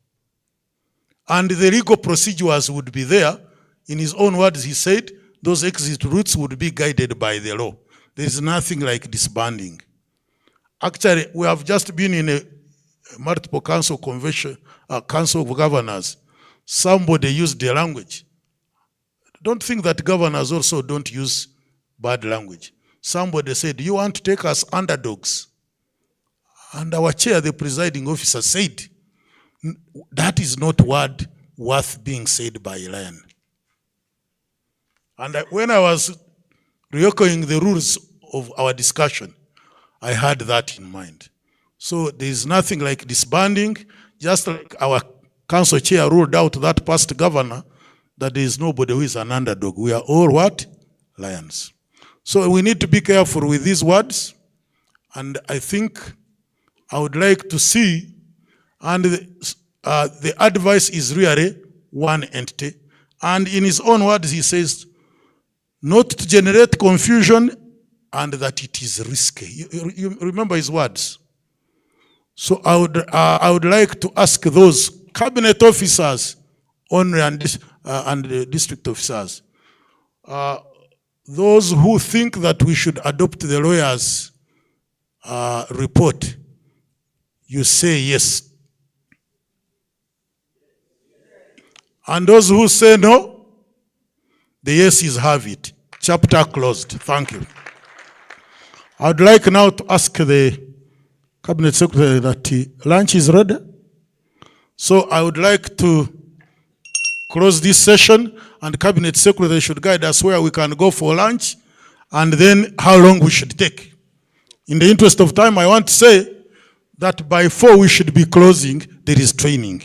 Speaker 2: And the legal procedures would be there. In his own words, he said, those exit routes would be guided by the law. There is nothing like disbanding. Actually, we have just been in a multiple council convention, council of governors. Somebody used the language. Don't think that governors also don't use bad language. Somebody said, you want to take us underdogs? And our chair, the presiding officer, said, that is not word worth being said by a lion. And when I was re-echoing the rules of our discussion, I had that in mind. So there is nothing like disbanding, just like our council chair ruled out that past governor, that there is nobody who is an underdog. We are all what? Lions. So we need to be careful with these words. And I think I would like to see, and the advice is really one entity. And in his own words, he says, not to generate confusion and that it is risky. You remember his words. So I would like to ask those cabinet officers, only and district officers, those who think that we should adopt the lawyer's report, you say yes. And those who say no, the yeses have it. Chapter closed. Thank you. I'd like now to ask the Cabinet Secretary that lunch is ready. So I would like to close this session, and Cabinet Secretary should guide us where we can go for lunch and then how long we should take. In the interest of time, I want to say that by 4 we should be closing. There is training.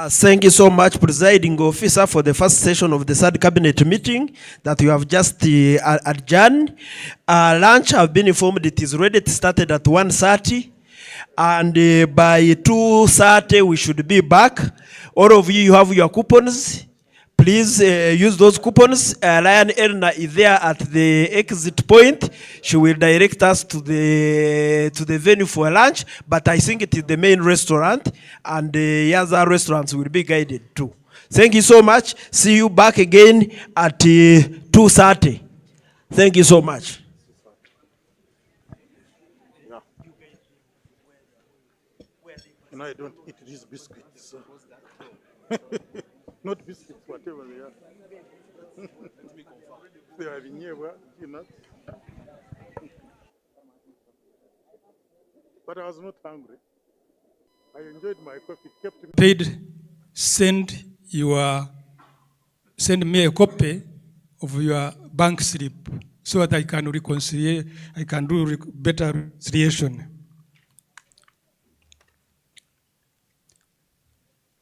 Speaker 1: Thank you so much, Presiding Officer, for the first session of the third cabinet meeting that you have just adjourned. Lunch, I've been informed it is ready. It started at 1:30, and by 2:30 we should be back. All of you have your coupons. Please use those coupons. Lion Elna is there at the exit point. She will direct us to the venue for lunch, but I think it is the main restaurant, and the other restaurants will be guided too. Thank you so much. See you back again at 2:30. Thank you so much.
Speaker 2: And I don't eat these biscuits. Not biscuits, whatever they are. They are peanuts. But I was not hungry. I enjoyed my coffee. It kept me
Speaker 14: Paid, send me a copy of your bank slip so that I can reconcile. I can do better reconciliation.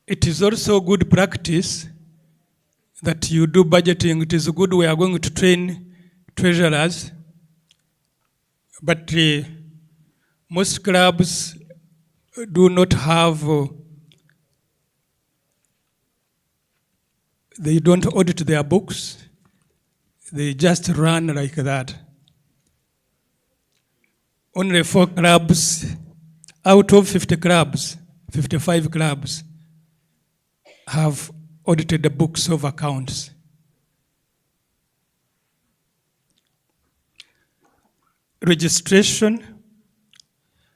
Speaker 14: It is also good practice that you do budgeting. It is good we are going to train treasurers, but most clubs do not have, they don't audit their books. They just run like that. Only 4 clubs out of 50 clubs, 55 clubs, have audited the books of accounts. Registration.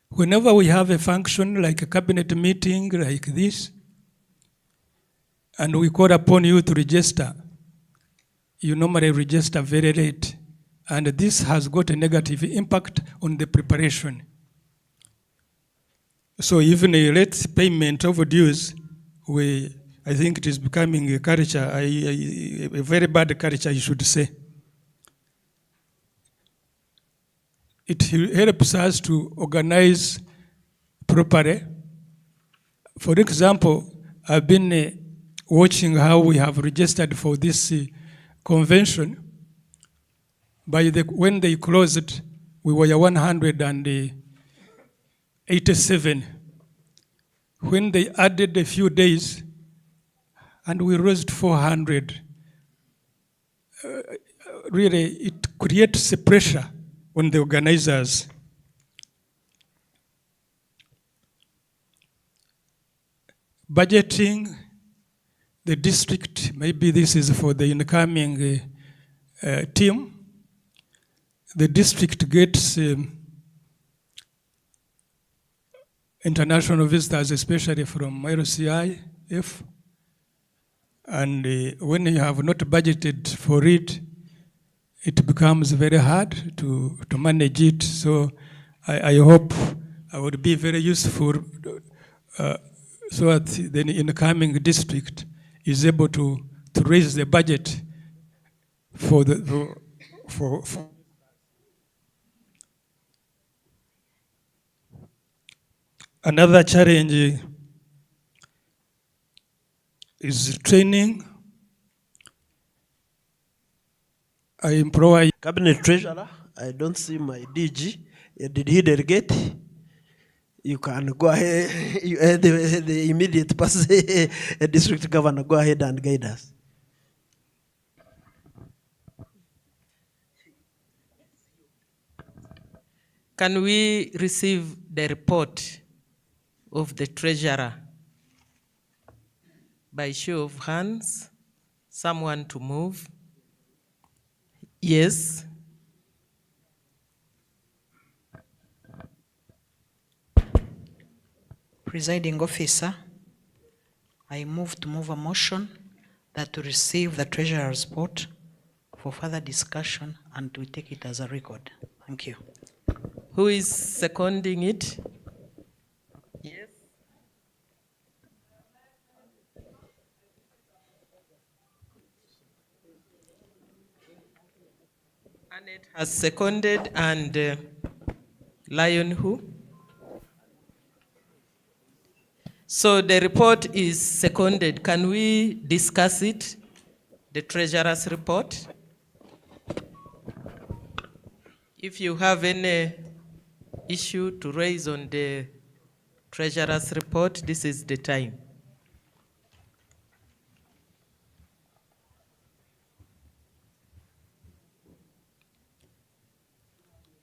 Speaker 14: Whenever we have a function like a cabinet meeting like this, and we call upon you to register, you normally register very late. And this has got a negative impact on the preparation. So even a late payment of dues, I think it is becoming a culture, a very bad culture, you should say. It helps us to organize properly. For example, I've been watching how we have registered for this convention. When they closed, we were 187. When they added a few days, and we raised 400. Really, it creates a pressure on the organizers. Budgeting, the district, maybe this is for the incoming team. The district gets international visitors, especially from RCIF. And when you have not budgeted for it, it becomes very hard to manage it. So I hope I would be very useful so that the incoming district is able to raise the budget for for another challenge is training. I employ
Speaker 1: Cabinet Treasurer, I don't see my DG. Did he delegate? You can go ahead, the immediate person, district governor, go ahead and guide us.
Speaker 9: Can we receive the report of the treasurer? By show of hands, someone to move? Yes.
Speaker 7: Presiding officer, I move a motion that to receive the treasurer's report for further discussion and we take it as a record. Thank you.
Speaker 9: Who is seconding it? Yes. Annette has seconded, and Lion who? So the report is seconded. Can we discuss it? The treasurer's report? If you have any issue to raise on the treasurer's report, this is the time.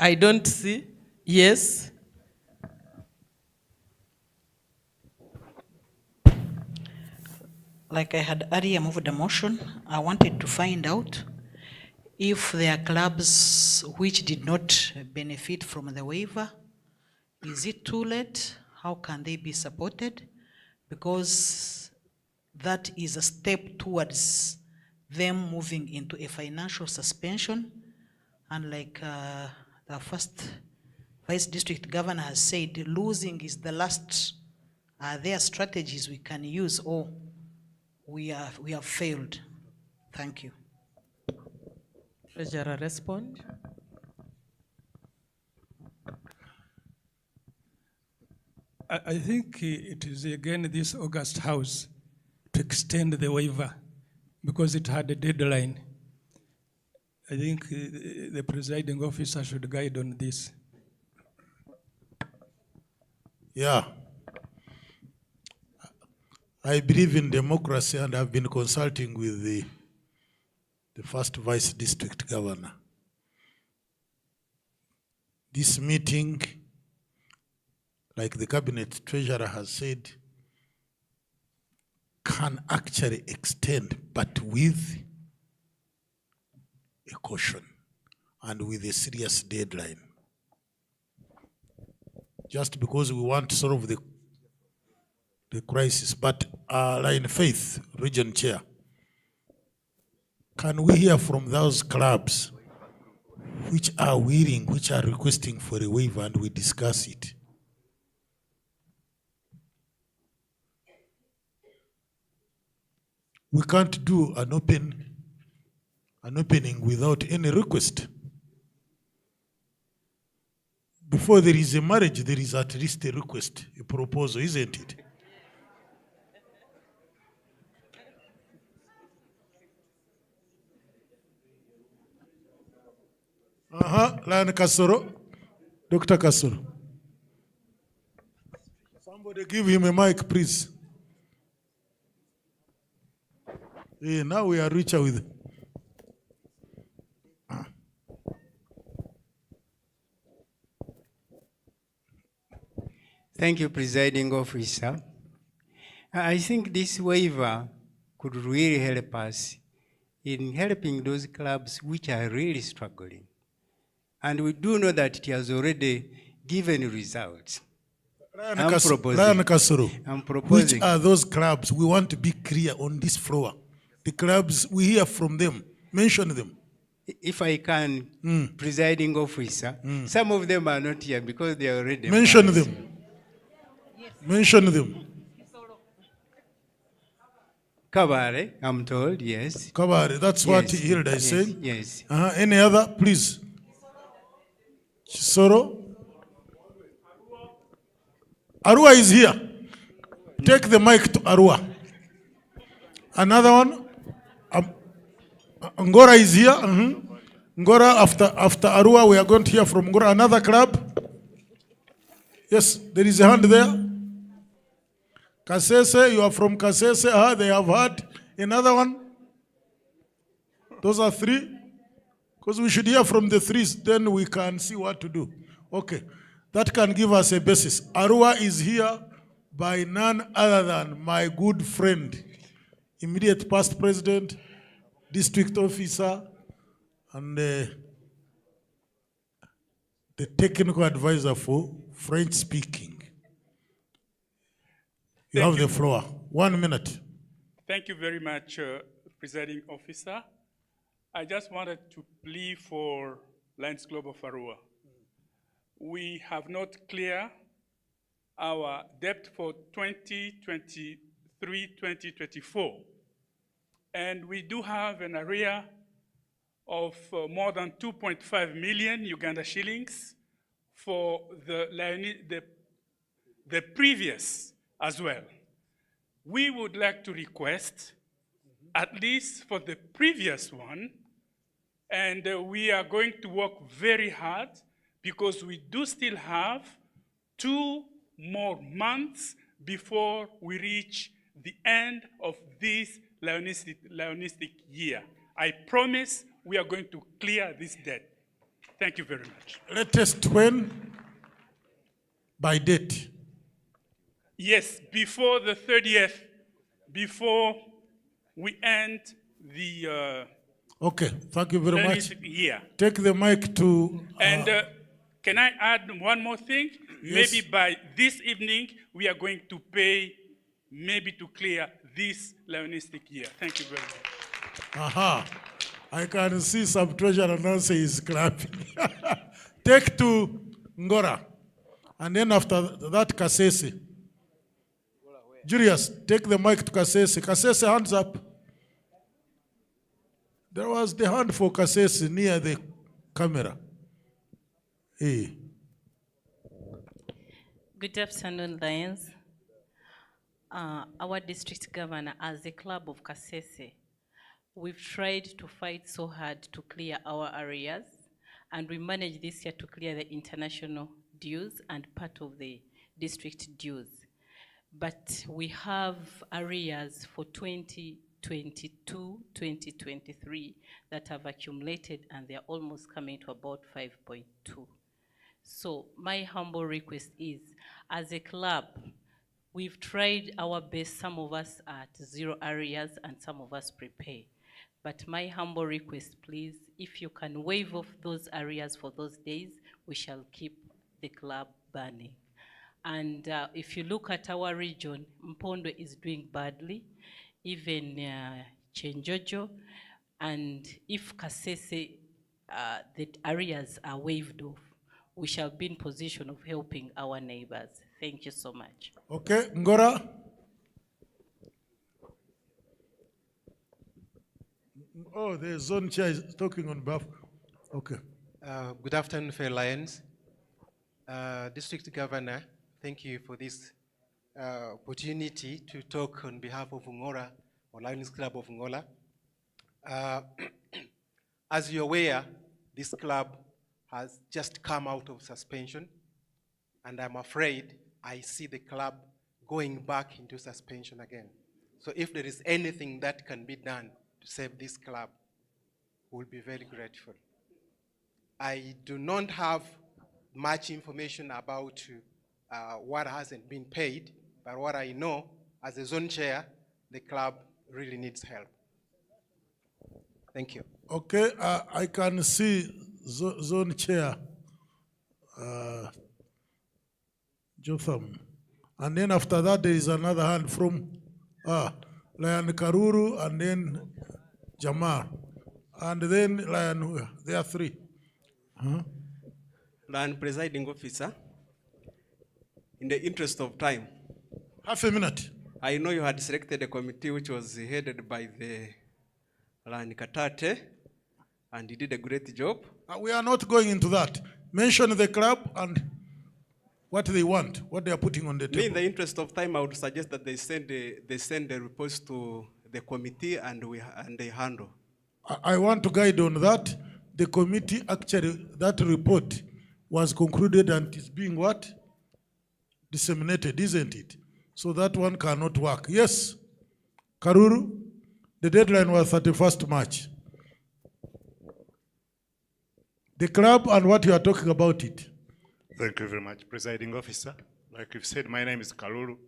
Speaker 9: I don't see. Yes.
Speaker 7: Like I had earlier moved a motion, I wanted to find out if there are clubs which did not benefit from the waiver. Is it too late? How can they be supported? Because that is a step towards them moving into a financial suspension. And like the first Vice District Governor has said, losing is the last. Are there strategies we can use, or we have failed? Thank you.
Speaker 9: Treasurer, respond.
Speaker 14: I think it is again this August House to extend the waiver because it had a deadline. I think the presiding officer should guide on this.
Speaker 2: Yeah. I believe in democracy and I've been consulting with the first Vice District Governor. This meeting, like the Cabinet Treasurer has said, can actually extend, but with a caution and with a serious deadline. Just because we want to solve the crisis, but Line Faith, Region Chair, can we hear from those clubs which are willing, which are requesting for a waiver, and we discuss it? We can't do an opening without any request. Before there is a marriage, there is at least a request, a proposal, isn't it? Lion Kasoro, Dr. Kasoro. Somebody give him a mic, please. Now we are richer with.
Speaker 5: Thank you, Presiding Officer. I think this waiver could really help us in helping those clubs which are really struggling. And we do know that it has already given results.
Speaker 2: Lion Kasoro, which are those clubs? We want to be clear on this floor. The clubs, we hear from them. Mention them.
Speaker 5: If I can, Presiding Officer, some of them are not here because they are already
Speaker 2: mention them. Mention them.
Speaker 5: Kabare, I'm told, yes.
Speaker 2: Kabare, that's what
Speaker 5: Yes,
Speaker 2: Hilda is
Speaker 5: yes,
Speaker 2: saying.
Speaker 5: yes.
Speaker 2: Any other, please? Chisoro? Arua is here. Take the mic to Arua. Another one? Ngora is here. Ngora, after Arua, we are going to hear from Ngora. Another club? Yes, there is a hand there. Kasese, you are from Kasese. They have had another one. Those are three. Because we should hear from the three, then we can see what to do. Okay, that can give us a basis. Arua is here by none other than my good friend, immediate past president, district officer, and the technical advisor for French speaking. You have the floor. 1 minute.
Speaker 14: Thank you very much, Presiding Officer. I just wanted to plea for Lions Club of Arua. We have not cleared our debt for 2023-2024. And we do have an area of more than 2.5 million Uganda shillings for the previous as well. We would like to request, at least for the previous one, and we are going to work very hard because we do still have 2 more months before we reach the end of this Lionistic year. I promise we are going to clear this debt. Thank you very much.
Speaker 2: Latest when? By date?
Speaker 14: Yes, before the 30th, before we end the
Speaker 2: okay, thank you very much.
Speaker 14: Year.
Speaker 2: Take the mic to...
Speaker 14: And can I add one more thing?
Speaker 2: Yes.
Speaker 14: Maybe by this evening, we are going to pay, maybe to clear this Lionistic year. Thank you very much.
Speaker 2: Aha. I can see some treasurer Nancy is clapping. Take to Ngora. And then after that, Kasese. Julius, take the mic to Kasese. Kasese, hands up. There was the hand for Kasese near the camera. Hey.
Speaker 18: Good afternoon, Lions. Our district governor, as a club of Kasese, we've tried to fight so hard to clear our areas, and we managed this year to clear the international dues and part of the district dues. But we have areas for 2022-2023 that have accumulated, and they're almost coming to about 5.2. So my humble request is, as a club, we've tried our best. Some of us are at 0 areas and some of us prepare. But my humble request, please, if you can waive off those areas for those days, we shall keep the club burning. And if you look at our region, Mpondo is doing badly, even Chenjojo, and if Kasese, the areas are waived off, we shall be in position of helping our neighbors. Thank you so much.
Speaker 2: Okay, Ngora. Oh, the zone chair is talking on behalf. Okay.
Speaker 19: Good afternoon, fellow Lions. District Governor, thank you for this opportunity to talk on behalf of Ngora, or Lions Club of Ngora. As you're aware, this club has just come out of suspension, and I'm afraid I see the club going back into suspension again. So if there is anything that can be done to save this club, we'll be very grateful. I do not have much information about what hasn't been paid, but what I know, as a zone chair, the club really needs help. Thank you.
Speaker 2: Okay, I can see zone chair, Jotham. And then after that, there is another hand from Lion Karuru, and then Jamar. And then Lion, there are 3.
Speaker 20: Lion Presiding Officer, in the interest of time.
Speaker 2: Half a minute.
Speaker 20: I know you had selected a committee which was headed by the Lan Katate, and he did a great job.
Speaker 2: We are not going into that. Mention the club and what they want, what they are putting on the
Speaker 20: Me, in
Speaker 2: table.
Speaker 20: the interest of time, I would suggest that they send the reports to the committee and they handle.
Speaker 2: I want to guide on that. The committee, actually, that report was concluded and is being what? Disseminated, isn't it? So that one cannot work. Yes, Karuru, the deadline was 31st March. The club and what you are talking about it.
Speaker 8: Thank you very much, Presiding Officer. Like you've said, my name is Kalulu.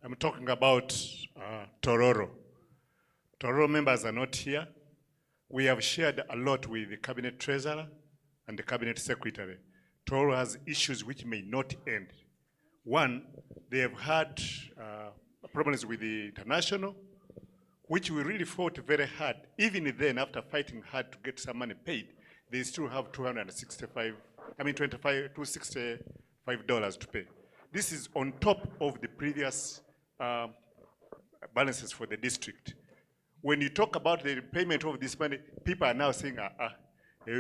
Speaker 8: I'm talking about Tororo. Tororo members are not here. We have shared a lot with the Cabinet Treasurer and the Cabinet Secretary. Tororo has issues which may not end. One, they have had problems with the international, which we really fought very hard. Even then, after fighting hard to get some money paid, they still have $265 to pay. This is on top of the previous balances for the district. When you talk about the payment of this money, people are now saying, they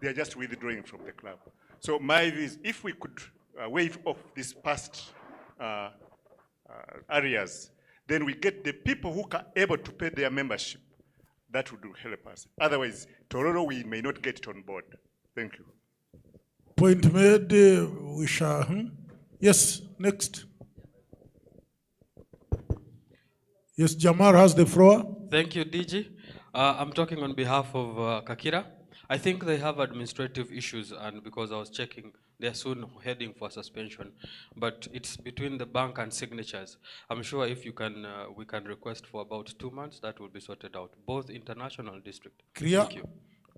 Speaker 8: are just withdrawing from the club. So my view is, if we could waive off these past areas, then we get the people who are able to pay their membership. That would help us. Otherwise, Tororo, we may not get it on board. Thank you.
Speaker 2: Point made, we shall. Yes, next. Yes, Jamar has the floor.
Speaker 21: Thank you, DG. I'm talking on behalf of Kakira. I think they have administrative issues, and because I was checking, they're soon heading for suspension. But it's between the bank and signatures. I'm sure if you can, we can request for about 2 months, that will be sorted out, both international and district.
Speaker 2: Clear.
Speaker 21: Thank you.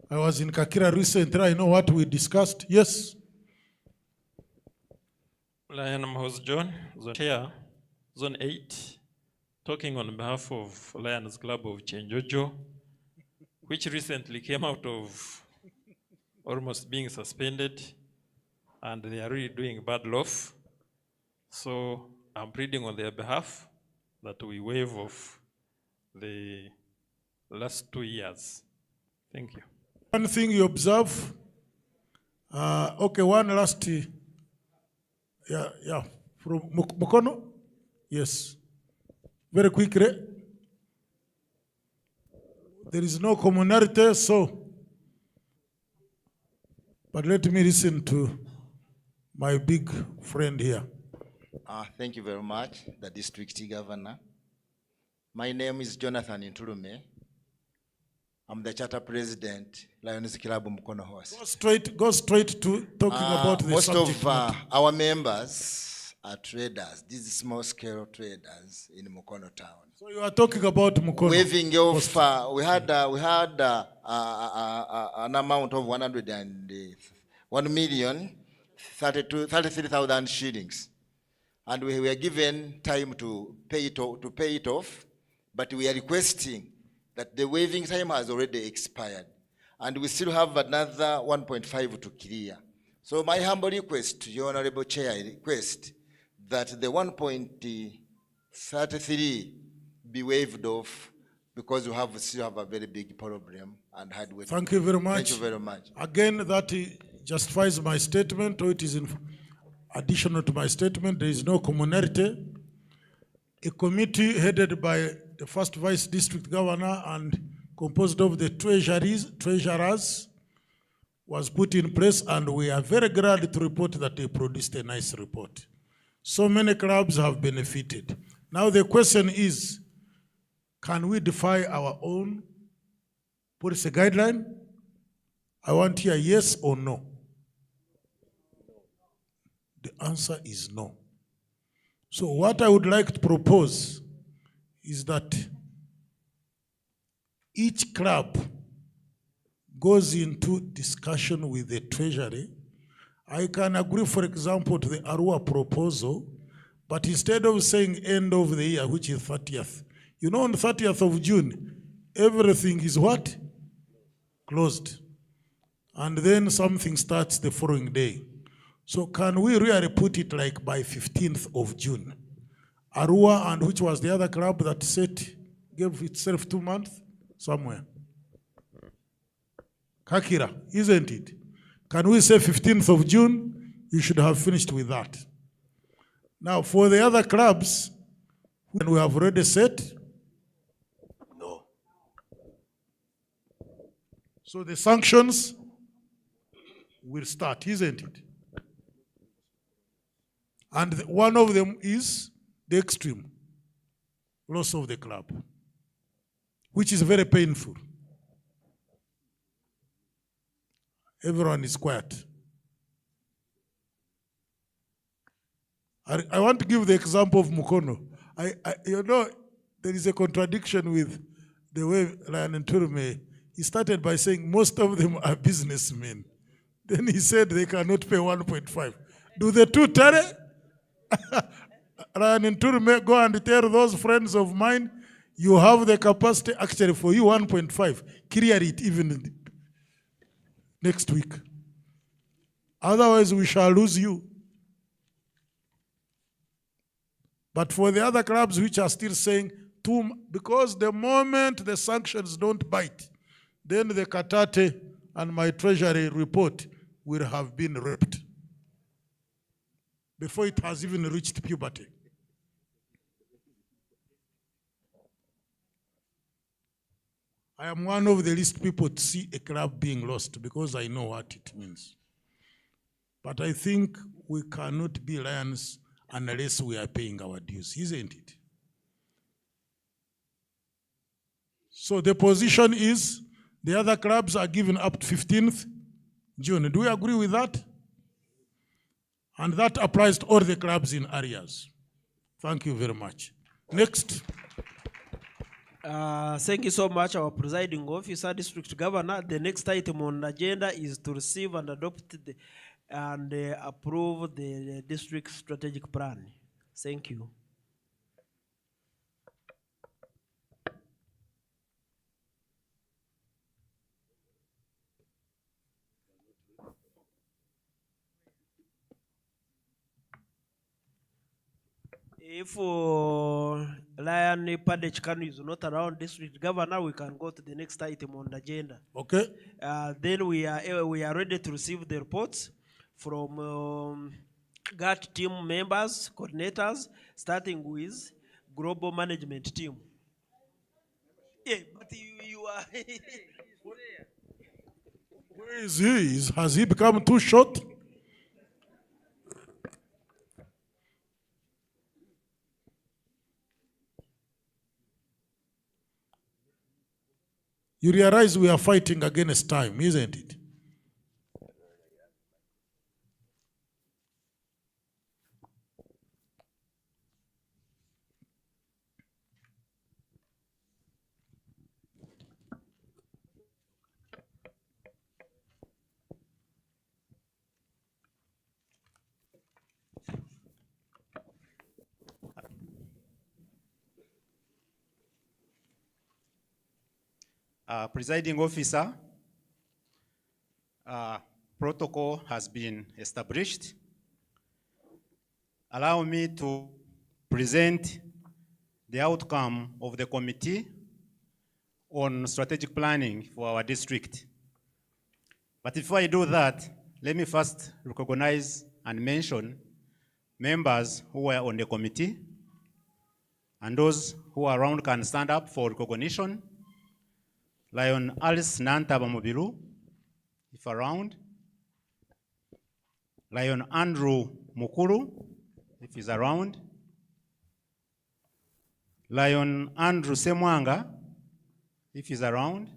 Speaker 2: I was in Kakira recently. I know what we discussed. Yes.
Speaker 22: Lion House John, Zone Chair, Zone 8, talking on behalf of Lions Club of Chenjojo, which recently came out of almost being suspended, and they are really doing bad loaf. So I'm pleading on their behalf that we waive off the last 2 years. Thank you.
Speaker 2: One thing you observe, okay, one last, from Mukono, yes, very quickly. There is no commonality, so, but let me listen to my big friend here.
Speaker 23: Thank you very much, the district governor. My name is Jonathan Intulume. I'm the charter president, Lions Club Mukono Horse.
Speaker 2: Go straight to talking about the
Speaker 23: most
Speaker 2: subject
Speaker 23: of
Speaker 2: matter.
Speaker 23: our members are traders, these small scale traders in Mukono town.
Speaker 2: So you are talking about Mukono.
Speaker 23: Waiving off, we had an amount of 1,033,000 shillings, and we were given time to pay it off, but we are requesting that the waiving time has already expired, and we still have another 1.5 to clear. So my humble request to your Honorable Chair, I request that the 1.33 be waived off, because we still have a very big problem and hard work.
Speaker 2: Thank you very much.
Speaker 23: Thank you very much.
Speaker 2: Again, that justifies my statement, or it is in additional to my statement. There is no commonality. A committee headed by the first Vice District Governor and composed of the treasurers was put in place, and we are very glad to report that they produced a nice report. So many clubs have benefited. Now the question is, can we defy our own policy guideline? I want here yes or no. The answer is no. So what I would like to propose is that each club goes into discussion with the treasury. I can agree, for example, to the Arua proposal, but instead of saying end of the year, which is 30th, you know, on the 30th of June, everything is what? Closed. And then something starts the following day. So can we really put it like by 15th of June? Arua, and which was the other club that gave itself 2 months? Somewhere. Kakira, isn't it? Can we say 15th of June? You should have finished with that. Now, for the other clubs, when we have already set, no. So the sanctions will start, isn't it? And one of them is the extreme loss of the club, which is very painful. Everyone is quiet. I want to give the example of Mukono. You know, there is a contradiction with the way Ryan Nturume, he started by saying most of them are businessmen. Then he said they cannot pay 1.5. Do the two tally? Ryan Nturume, go and tell those friends of mine, you have the capacity actually for you 1.5. Clear it even next week. Otherwise, we shall lose you. But for the other clubs which are still saying, because the moment the sanctions don't bite, then the Katate and my treasury report will have been ripped before it has even reached puberty. I am one of the least people to see a club being lost because I know what it means. But I think we cannot be lions unless we are paying our dues, isn't it? So the position is the other clubs are given up to 15th June. Do we agree with that? And that applies to all the clubs in areas. Thank you very much. Next.
Speaker 1: Thank you so much, our presiding officer, district governor. The next item on the agenda is to receive and adopt and approve the district strategic plan. Thank you. If Lion Padechkanu is not around, district governor, we can go to the next item on the agenda.
Speaker 2: Okay.
Speaker 1: Then we are ready to receive the reports from GAT team members, coordinators, starting with global management team. Yeah, but you are.
Speaker 2: Where is he? Has he become too short? You realize we are fighting against time, isn't it?
Speaker 3: Presiding officer, protocol has been established. Allow me to present the outcome of the committee on strategic planning for our district. But before I do that, let me first recognize and mention members who were on the committee, and those who are around can stand up for recognition. Lion Alice Nantaba Mubiru, if around. Lion Andrew Mukuru, if he's around. Lion Andrew Semwanga, if he's around.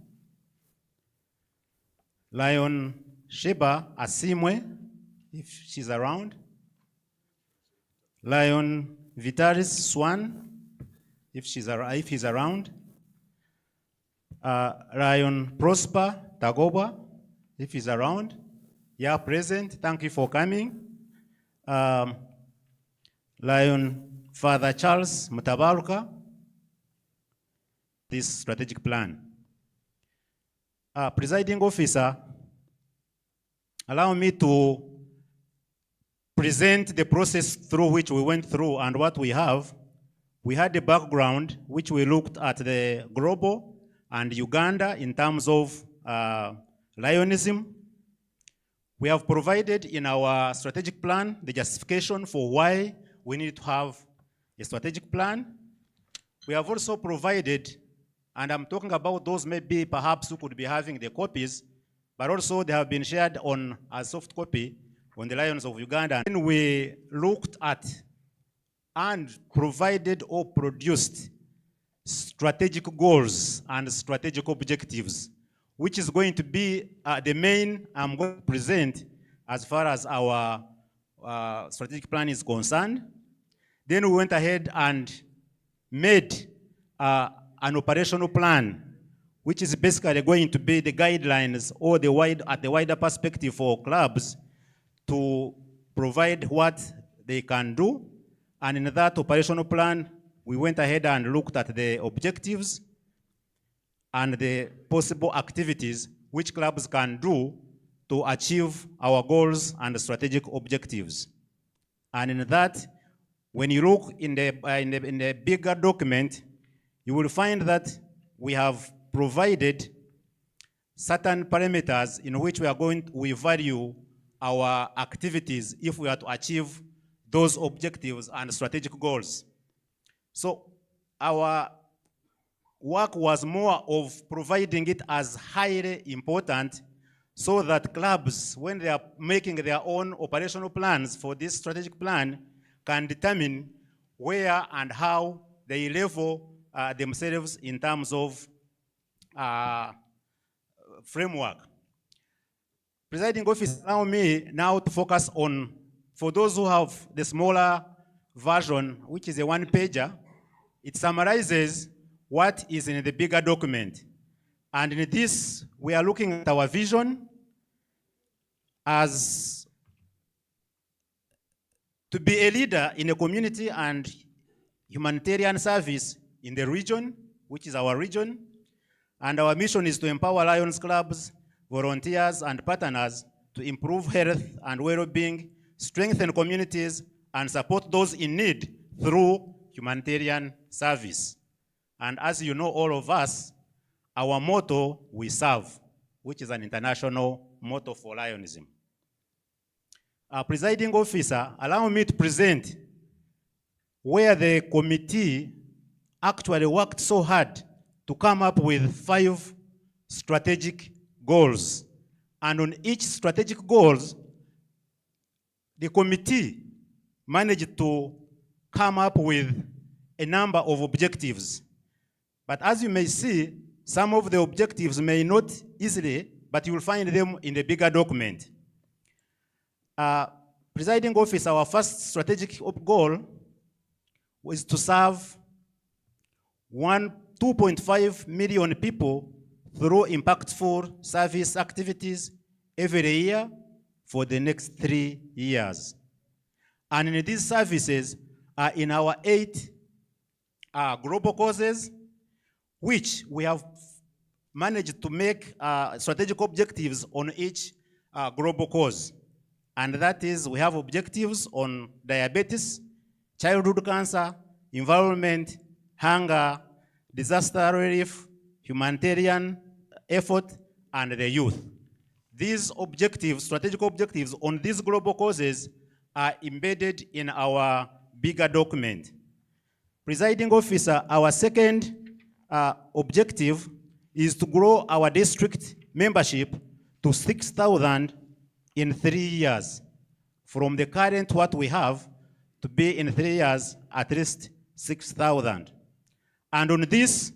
Speaker 3: Lion Sheba Asimwe, if she's around. Lion Vitalis Swan, if he's around. Lion Prosper Tagoba, if he's around. Yeah, present. Thank you for coming. Lion Father Charles Mutabaruka, this strategic plan. Presiding officer, allow me to present the process through which we went through and what we have we had a background which we looked at the global and Uganda in terms of Lionism. We have provided in our strategic plan the justification for why we need to have a strategic plan. We have also provided, and I'm talking about those maybe perhaps who could be having the copies, but also they have been shared on a soft copy on the Lions of Uganda. And we looked at and provided or produced strategic goals and strategic objectives, which is going to be the main I'm going to present as far as our strategic plan is concerned. Then we went ahead and made an operational plan, which is basically going to be the guidelines or at the wider perspective for clubs to provide what they can do. And in that operational plan, we went ahead and looked at the objectives and the possible activities which clubs can do to achieve our goals and strategic objectives. And in that, when you look in the bigger document, you will find that we have provided certain parameters in which we value our activities if we are to achieve those objectives and strategic goals. So our work was more of providing it as highly important so that clubs, when they are making their own operational plans for this strategic plan, can determine where and how they level themselves in terms of framework. Presiding officer, allow me now to focus on, for those who have the smaller version, which is a one-pager, it summarizes what is in the bigger document. And in this, we are looking at our vision as to be a leader in a community and humanitarian service in the region, which is our region. And our mission is to empower Lions clubs, volunteers, and partners to improve health and well-being, strengthen communities, and support those in need through humanitarian service. And as you know, all of us, our motto, we serve, which is an international motto for Lionism. Presiding officer, allow me to present where the committee actually worked so hard to come up with 5 strategic goals. And on each strategic goals, the committee managed to come up with a number of objectives. But as you may see, some of the objectives may not easily, but you will find them in the bigger document. Presiding officer, our first strategic goal was to serve 2.5 million people through impactful service activities every year for the next 3 years. And in these services are in our 8 global causes, which we have managed to make strategic objectives on each global cause. And that is, we have objectives on diabetes, childhood cancer, environment, hunger, disaster relief, humanitarian effort, and the youth. These objectives, strategic objectives on these global causes are embedded in our bigger document. Presiding officer, our second objective is to grow our district membership to 6,000 in 3 years. From the current what we have to be in 3 years at least 6,000. And on this,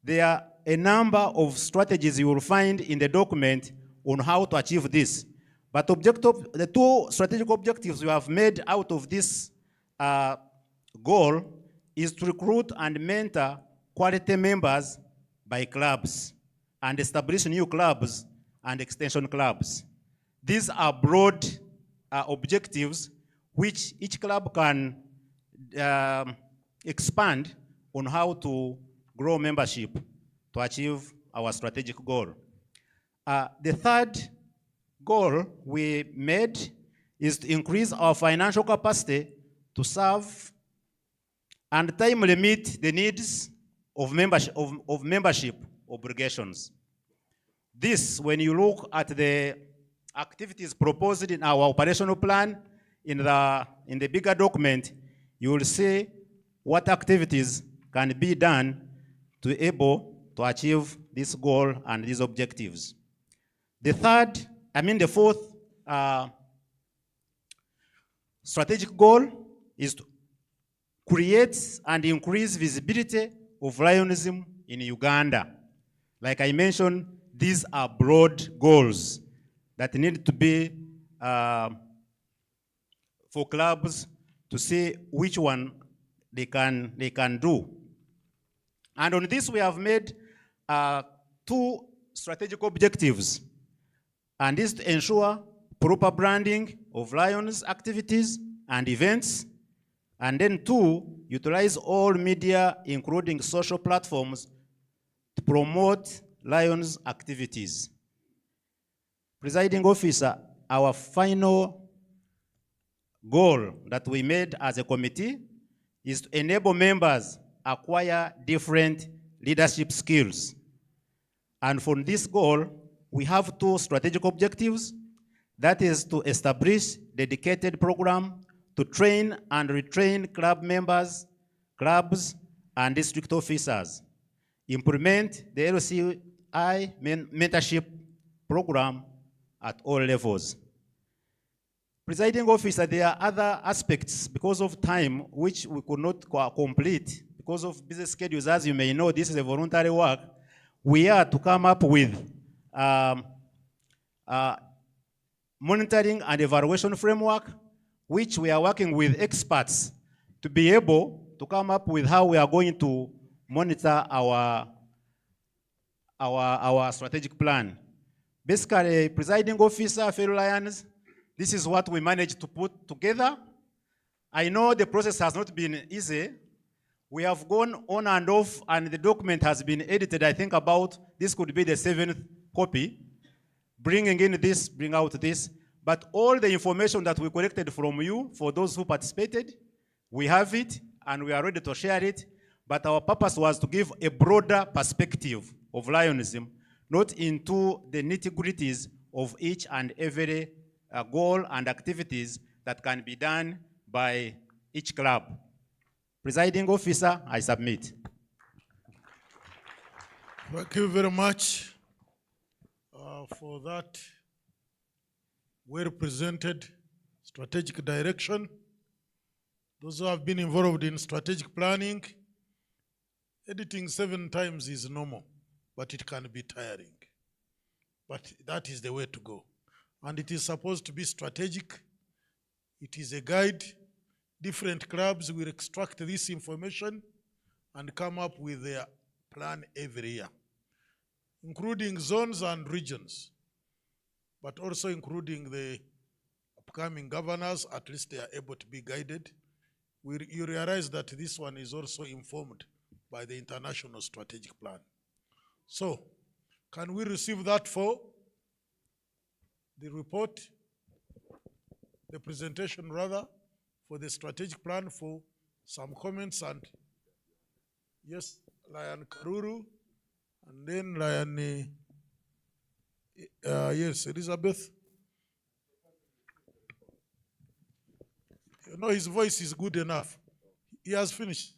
Speaker 3: there are a number of strategies you will find in the document on how to achieve this. But the 2 strategic objectives we have made out of this goal is to recruit and mentor quality members by clubs and establish new clubs and extension clubs. These are broad objectives which each club can expand on how to grow membership to achieve our strategic goal. The third goal we made is to increase our financial capacity to serve and timely meet the needs of membership obligations. This, when you look at the activities proposed in our operational plan, in the bigger document, you will see what activities can be done to able to achieve this goal and these objectives. The fourth strategic goal is to create and increase visibility of Lionism in Uganda. Like I mentioned, these are broad goals that need to be for clubs to see which one they can do. And on this, we have made 2 strategic objectives. And this to ensure proper branding of Lions activities and events. And then 2, utilize all media, including social platforms, to promote Lions activities. Presiding officer, our final goal that we made as a committee is to enable members acquire different leadership skills. And for this goal, we have 2 strategic objectives. That is to establish dedicated program to train and retrain club members, clubs, and district officers. Implement the LCI mentorship program at all levels. Presiding officer, there are other aspects because of time which we could not complete because of busy schedules. As you may know, this is a voluntary work. We are to come up with monitoring and evaluation framework, which we are working with experts to be able to come up with how we are going to monitor our strategic plan. Basically, presiding officer, fellow Lions, this is what we managed to put together. I know the process has not been easy. We have gone on and off, and the document has been edited, I think this could be the 7th copy. Bringing in this, bring out this. But all the information that we collected from you, for those who participated, we have it, and we are ready to share it. But our purpose was to give a broader perspective of Lionism, not into the nitty-gritties of each and every goal and activities that can be done by each club. Presiding officer, I submit.
Speaker 2: Thank you very much for that well-presented strategic direction. Those who have been involved in strategic planning, editing 7 times is normal, but it can be tiring. But that is the way to go. And it is supposed to be strategic. It is a guide. Different clubs will extract this information and come up with their plan every year, including zones and regions, but also including the upcoming governors. At least they are able to be guided. You realize that this one is also informed by the international strategic plan. So, can we receive that for the report, the presentation rather, for the strategic plan, for some comments? And yes, Lion Karuru, and then Lion, yes, Elizabeth. You know, his voice is good enough. He has finished.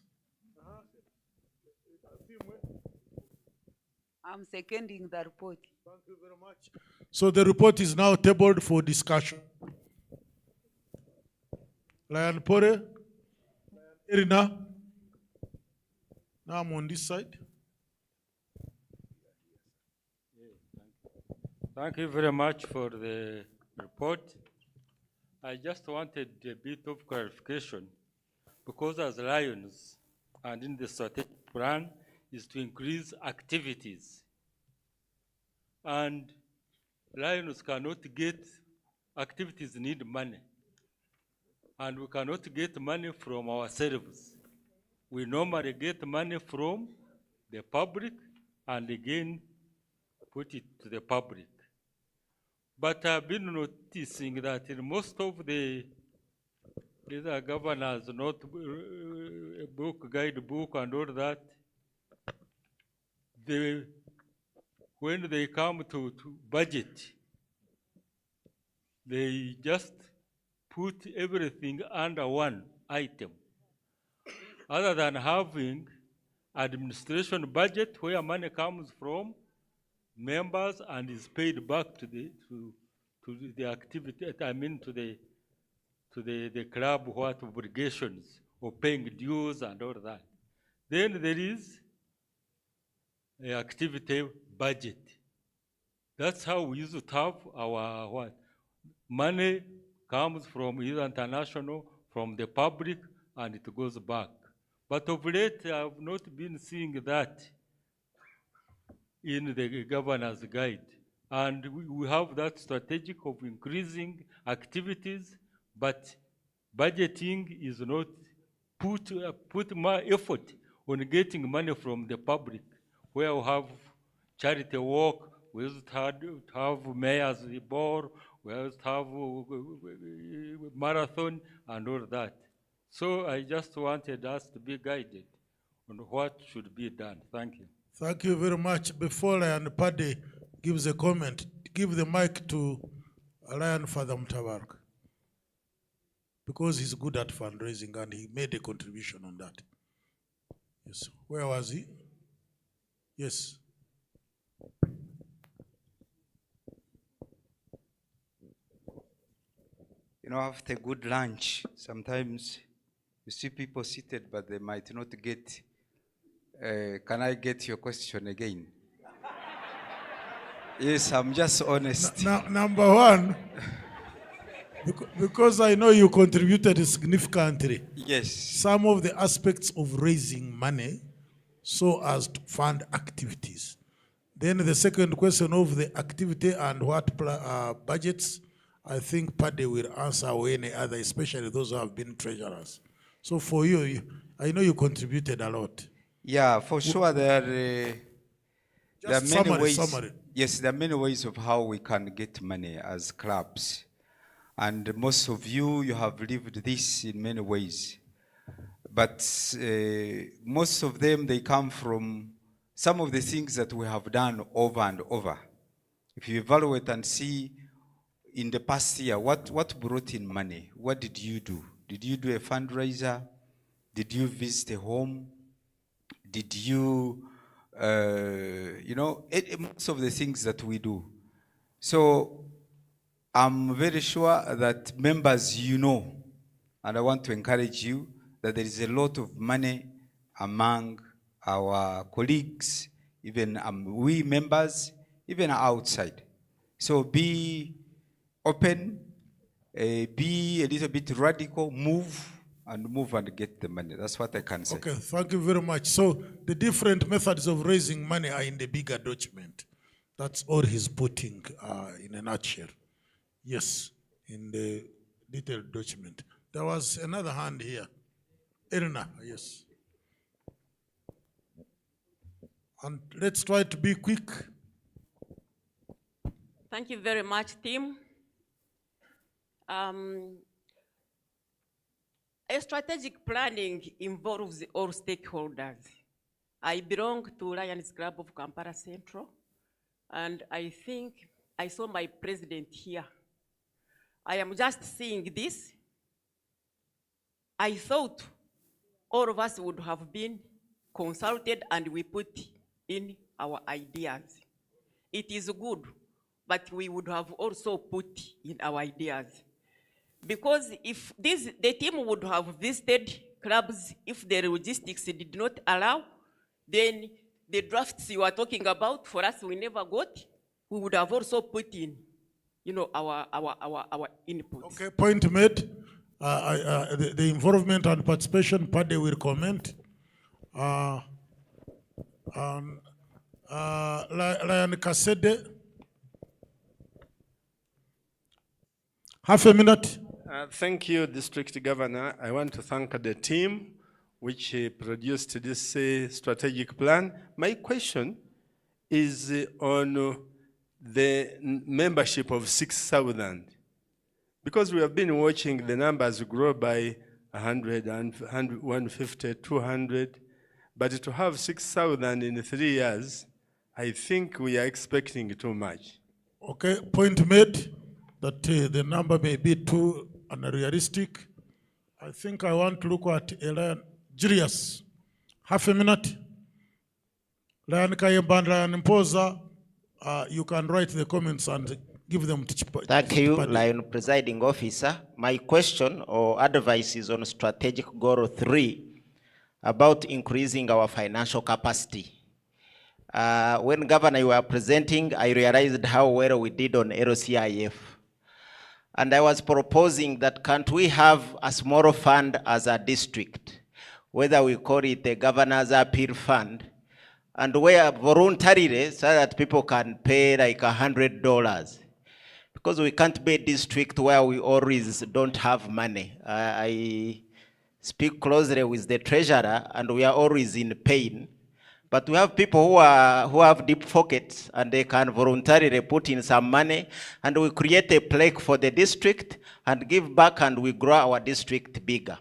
Speaker 6: I'm seconding the report.
Speaker 2: Thank you very much. So the report is now tabled for discussion. Lion Pore, Irina. Now I'm on this side.
Speaker 17: Thank you very much for the report. I just wanted a bit of clarification, because as Lions and in the strategic plan is to increase activities. And Lions cannot get, activities need money. And we cannot get money from ourselves. We normally get money from the public and again put it to the public. But I've been noticing that in most of the Either governor's not a book, guidebook, and all that. When they come to budget, they just put everything under one item, other than having administration budget where money comes from members and is paid back to the activity. I mean to the club what obligations or paying dues and all that. Then there is an activity budget. That's how we used to have our what money comes from either international, from the public, and it goes back. But of late, I have not been seeing that in the governor's guide. And we have that strategic of increasing activities, but budgeting is not put more effort on getting money from the public, where we have charity work, we used to have mayor's ball, we used to have marathon and all that. So I just wanted us to be guided on what should be done. Thank you.
Speaker 2: Thank you very much. Before Ryan Paddy gives a comment, give the mic to Ryan Father Mtawark, because he's good at fundraising and he made a contribution on that. Yes. Where was he? Yes.
Speaker 4: You know, after a good lunch, sometimes you see people seated, but they might not get. Can I get your question again? Yes, I'm just honest.
Speaker 2: Number one, because I know you contributed significantly.
Speaker 4: Yes.
Speaker 2: Some of the aspects of raising money so as to fund activities. Then the second question of the activity and what budgets, I think Paddy will answer, or any other, especially those who have been treasurers. So for you, I know you contributed a lot.
Speaker 4: Yeah, for sure there are many ways.
Speaker 2: Summary.
Speaker 4: Yes, there are many ways of how we can get money as clubs. And most of you have lived this in many ways. But most of them, they come from some of the things that we have done over and over. If you evaluate and see in the past year, what brought in money? What did you do? Did you do a fundraiser? Did you visit a home? Did you, most of the things that we do. So I'm very sure that members, and I want to encourage you that there is a lot of money among our colleagues, even we members, even outside. So be open, be a little bit radical, move and get the money. That's what I can say.
Speaker 2: Okay, thank you very much. So the different methods of raising money are in the bigger document. That's all he's putting in a nutshell. Yes, in the detailed document. There was another hand here. Irina, yes. And let's try to be quick.
Speaker 10: Thank you very much, team. A strategic planning involves all stakeholders. I belong to Lions Club of Kampala Central, and I think I saw my president here. I am just seeing this. I thought all of us would have been consulted and we put in our ideas. It is good, but we would have also put in our ideas. Because if the team would have visited clubs, if the logistics did not allow, then the drafts you are talking about, for us we never got, we would have also put in, our inputs.
Speaker 2: Okay, point made. The involvement and participation, Paddy will comment. Ryan Kasede. Half a minute.
Speaker 11: Thank you, District Governor. I want to thank the team which produced this strategic plan. My question is on the membership of 6,000. Because we have been watching the numbers grow by 100, 150, 200, but to have 6,000 in 3 years, I think we are expecting too much.
Speaker 2: Okay, point made that the number may be too unrealistic. I think I want to look at Elian Julius. Half a minute. Lion Kayemba and Lion Mpoza, you can write the comments and give them to
Speaker 12: Thank you,
Speaker 2: Chipadi.
Speaker 12: Lion Presiding Officer. My question or advice is on strategic goal 3 about increasing our financial capacity. When Governor, you were presenting, I realized how well we did on LCIF. And I was proposing that can't we have a small fund as a district, whether we call it the Governor's Appeal Fund, and where voluntarily so that people can pay like $100. Because we can't be a district where we always don't have money. I speak closely with the treasurer and we are always in pain. But we have people who have deep pockets and they can voluntarily put in some money and we create a plaque for the district and give back and we grow our district bigger.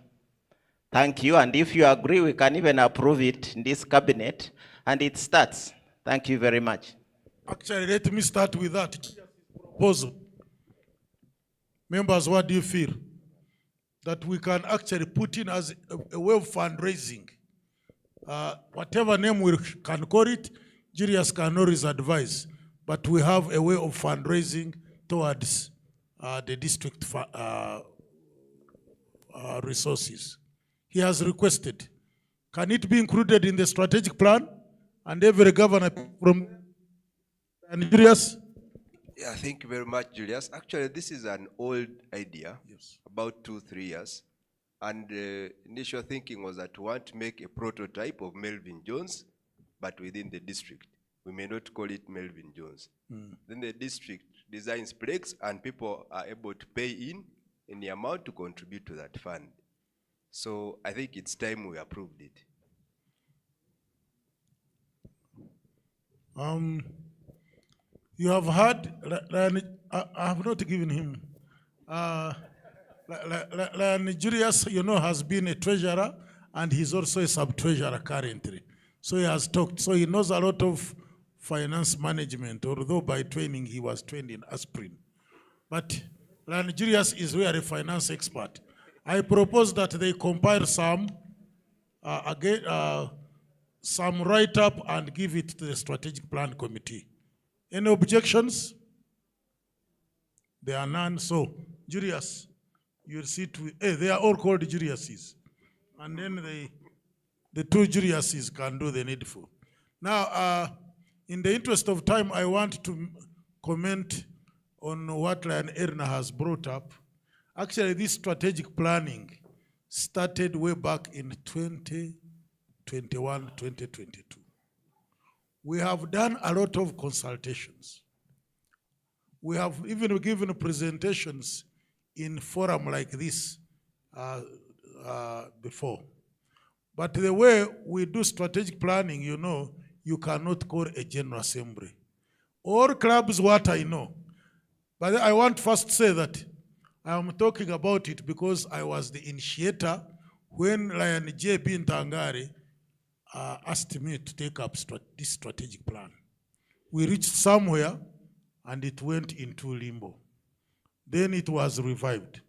Speaker 12: Thank you. And if you agree, we can even approve it in this cabinet and it starts. Thank you very much.
Speaker 2: Actually, let me start with that proposal. Members, what do you feel? That we can actually put in as a way of fundraising. Whatever name we can call it, Julius can always advise, but we have a way of fundraising towards the district resources. He has requested. Can it be included in the strategic plan? And every governor from Julius?
Speaker 13: Yeah, thank you very much, Julius. Actually, this is an old idea, about 2-3 years. And initial thinking was that we want to make a prototype of Melvin Jones, but within the district. We may not call it Melvin Jones. Then the district designs plaques and people are able to pay in the amount to contribute to that fund. So I think it's time we approved it.
Speaker 2: You have heard, I have not given him. Julius, you know, has been a treasurer and he's also a sub-treasurer currently. So he has talked, so he knows a lot of finance management, although by training he was trained in aspirin. But Julius is really a finance expert. I propose that they compile some write-up and give it to the strategic plan committee. Any objections? There are none. So, Julius, you'll see they are all called Juliuses. And then the 2 Juliuses can do the needful. Now, in the interest of time, I want to comment on what Lion Erna has brought up. Actually, this strategic planning started way back in 2021, 2022. We have done a lot of consultations. We have even given presentations in forum like this before. But the way we do strategic planning, you know, you cannot call a general assembly. All clubs, what I know. But I want first to say that I am talking about it because I was the initiator when Lion J.B. Ntangare asked me to take up this strategic plan. We reached somewhere and it went into limbo. Then it was revived.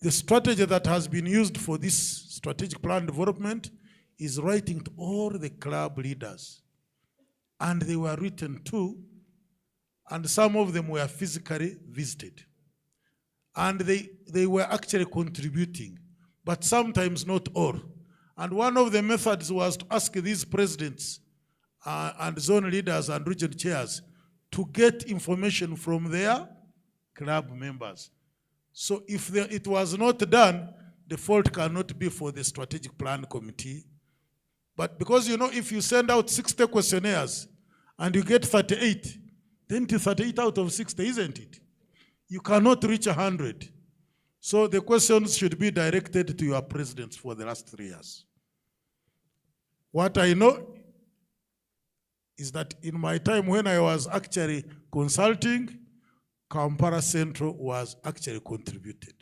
Speaker 2: The strategy that has been used for this strategic plan development is writing to all the club leaders. And they were written to, and some of them were physically visited. And they were actually contributing, but sometimes not all. And one of the methods was to ask these presidents and zone leaders and region chairs to get information from their club members. So if it was not done, the fault cannot be for the strategic plan committee. But because, you know, if you send out 60 questionnaires and you get 38, then it is 38 out of 60, isn't it? You cannot reach 100. So the questions should be directed to your presidents for the last 3 years. What I know is that in my time when I was actually consulting, Kampala Central was actually contributed.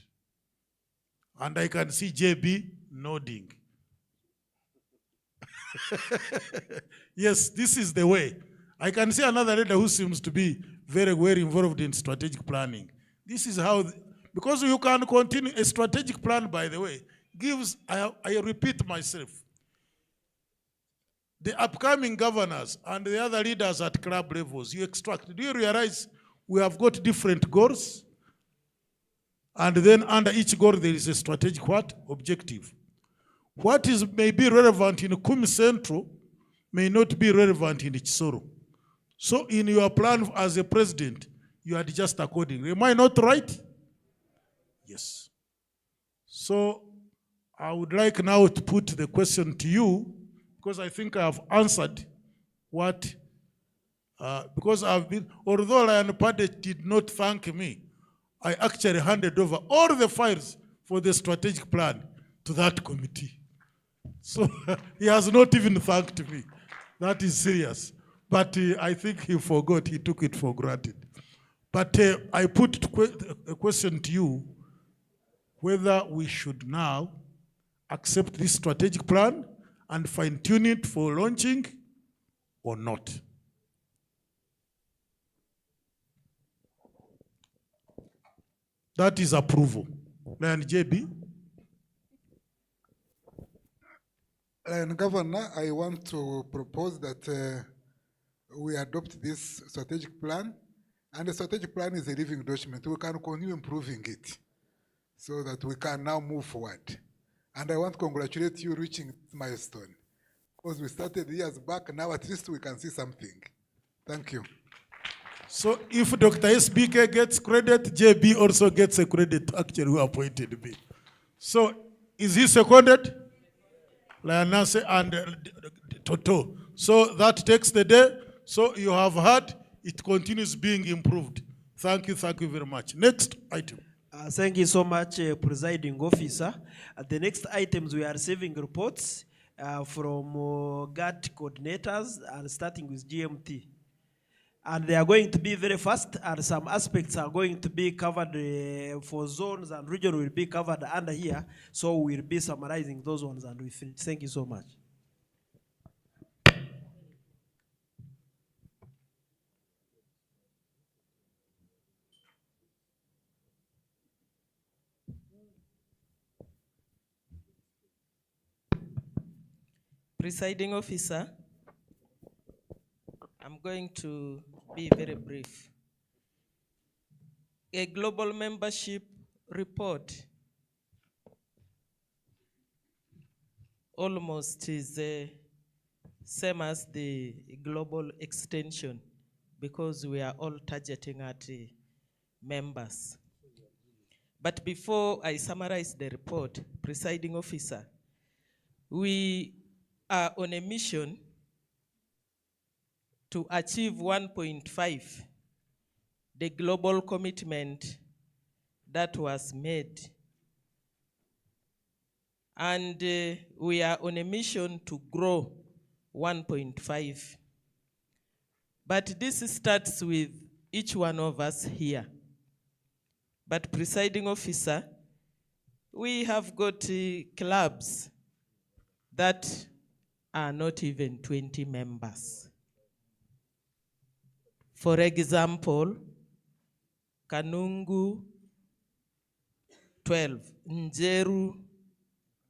Speaker 2: And I can see JB nodding. Yes, this is the way. I can see another leader who seems to be very well involved in strategic planning. This is how, because you can continue, a strategic plan, by the way, gives, I repeat myself, the upcoming governors and the other leaders at club levels, you extract. Do you realize we have got different goals? And then under each goal, there is a strategic what? Objective. What is may be relevant in Kumi Central may not be relevant in Chisoro. So in your plan as a president, you adjust accordingly. Am I not right? Yes. So I would like now to put the question to you, because I think I have answered what, because I've been, although Lion Pade did not thank me, I actually handed over all the files for the strategic plan to that committee. So he has not even thanked me. That is serious. But I think he forgot, he took it for granted. But I put a question to you, whether we should now accept this strategic plan and fine-tune it for launching or not. That is approval. Lion JB?
Speaker 7: And Governor, I want to propose that we adopt this strategic plan, and the strategic plan is a living document. We can continue improving it so that we can now move forward. And I want to congratulate you reaching this milestone, because we started years back, now at least we can see something. Thank you.
Speaker 2: So if Dr. SBK gets credit, JB also gets a credit, actually, who appointed me. So is he seconded? Lionase and Toto. So that takes the day. So you have heard, it continues being improved. Thank you very much. Next item.
Speaker 1: Thank you so much, Presiding Officer. The next items, we are receiving reports from GAT coordinators and starting with GMT. And they are going to be very fast, and some aspects are going to be covered for zones, and region will be covered under here. So we'll be summarizing those ones and we finish. Thank you so much.
Speaker 9: Presiding Officer, I'm going to be very brief. A global membership report almost is the same as the global extension, because we are all targeting at members. But before I summarize the report, Presiding Officer, we are on a mission to achieve 1.5, the global commitment that was made. And we are on a mission to grow 1.5. But this starts with each one of us here. But Presiding Officer, we have got clubs that are not even 20 members. For example, Kanungu, 12, Njeru,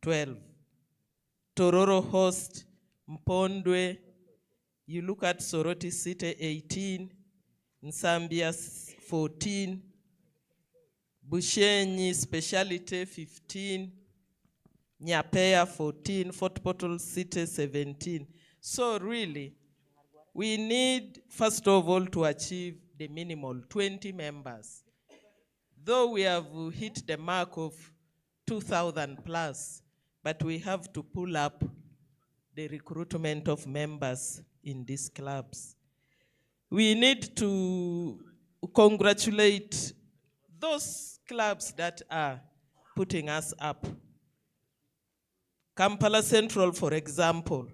Speaker 9: 12, Tororo Host, Mpondwe, you look at Soroti City, 18, Nsambia, 14, Bushenyi Speciality, 15, Nyapea, 14, Fort Portal City, 17. So really, we need, first of all, to achieve the minimal 20 members. Though we have hit the mark of 2,000 plus, but we have to pull up the recruitment of members in these clubs. We need to congratulate those clubs that are putting us up. Kampala Central, for example,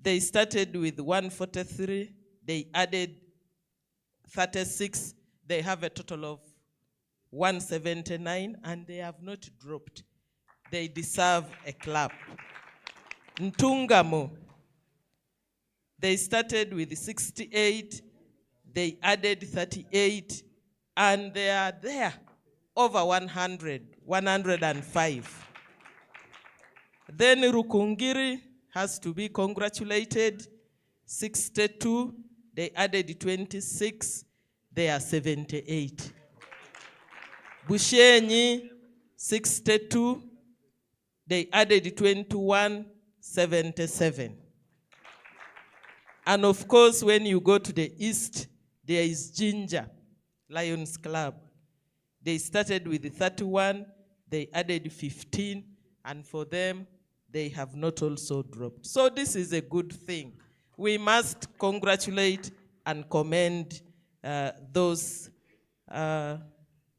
Speaker 9: they started with 143, they added 36, They have a total of 179 and they have not dropped. They deserve a clap. Ntungamo, they started with 68, they added 38, and they are there over 100, 105. Then Rukungiri has to be congratulated, 62, they added 26, they are 78. Bushenyi, 62, they added 21, 77. And of course, when you go to the east, there is Ginger Lions Club. They started with 31, they added 15, and for them, they have not also dropped. So this is a good thing. We must congratulate and commend those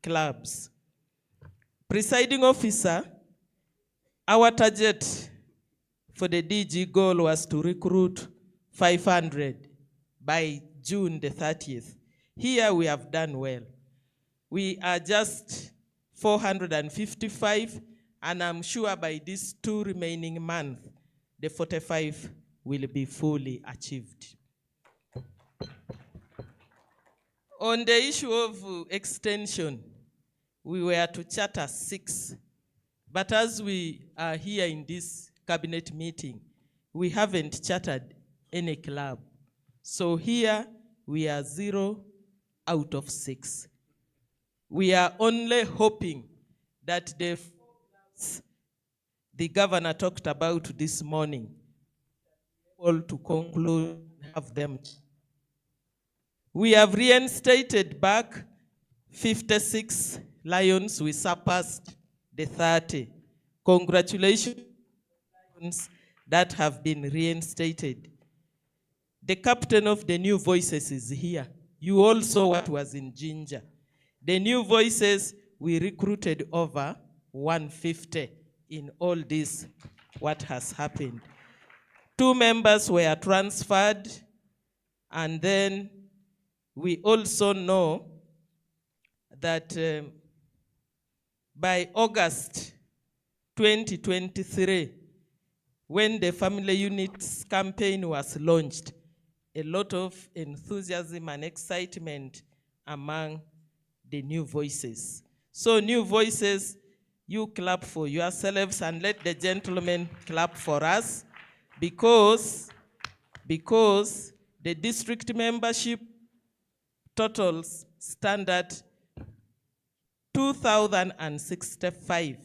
Speaker 9: clubs. Presiding officer, our target for the DG goal was to recruit 500 by June the 30th. Here we have done well. We are just 455, and I'm sure by these 2 remaining months, the 45 will be fully achieved. On the issue of extension, we were to charter 6, but as we are here in this cabinet meeting, we haven't chartered any club. So here we are 0 out of 6. We are only hoping that the governor talked about this morning, all to conclude, have them. We have reinstated back 56 lions. We surpassed the 30. Congratulations lions that have been reinstated. The captain of the New Voices is here. You all saw what was in Ginger. The New Voices, we recruited over 150 in all this, what has happened. 2 members were transferred, and then we also know that by August 2023, when the Family Units campaign was launched, a lot of enthusiasm and excitement among the New Voices. So New Voices, you clap for yourselves and let the gentlemen clap for us, because the district membership totals stand at 2,065.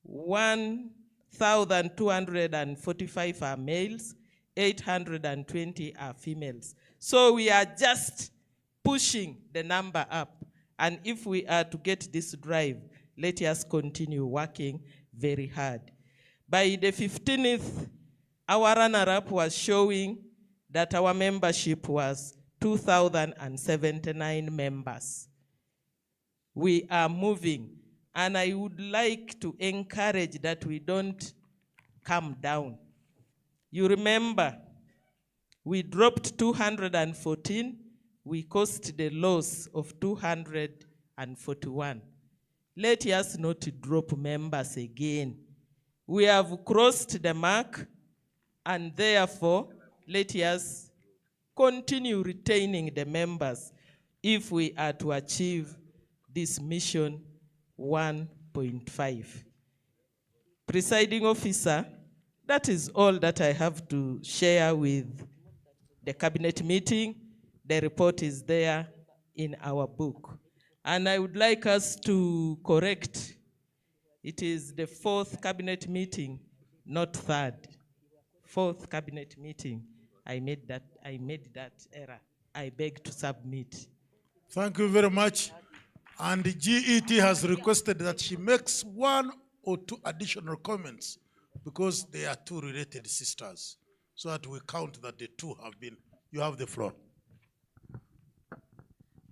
Speaker 9: 1,245 are males, 820 are females. So we are just pushing the number up. And if we are to get this drive, let us continue working very hard. By the 15th, our runner-up was showing that our membership was 2,079 members. We are moving, and I would like to encourage that we don't come down. You remember, we dropped 214, we caused the loss of 241. Let us not drop members again. We have crossed the mark, and therefore, let us continue retaining the members if we are to achieve this mission 1.5. Presiding officer, that is all that I have to share with the cabinet meeting. The report is there in our book. And I would like us to correct, it is the 4th cabinet meeting, not 3rd. 4th cabinet meeting. I made that error. I beg to submit.
Speaker 2: Thank you very much. And the GET has requested that she makes 1 or 2 additional comments, because they are 2 related sisters, so that we count that the 2 have been. You have the floor.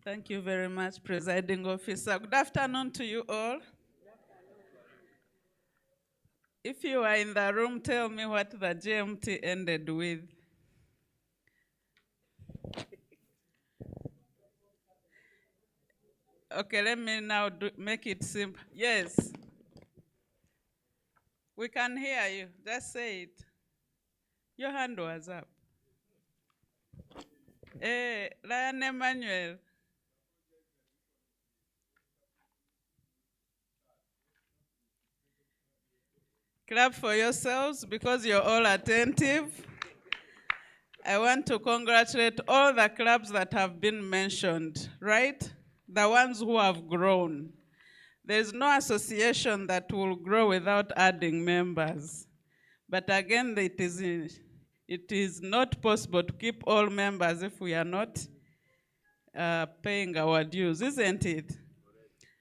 Speaker 5: Thank you very much, Presiding Officer. Good afternoon to you all. If you are in the room, tell me what the GMT ended with. Okay, let me now make it simple. Yes. We can hear you. Just say it. Your hand was up. Lion Emmanuel. Clap for yourselves because you're all attentive. I want to congratulate all the clubs that have been mentioned, right? The ones who have grown. There's no association that will grow without adding members. But again, it is not possible to keep all members if we are not paying our dues, isn't it?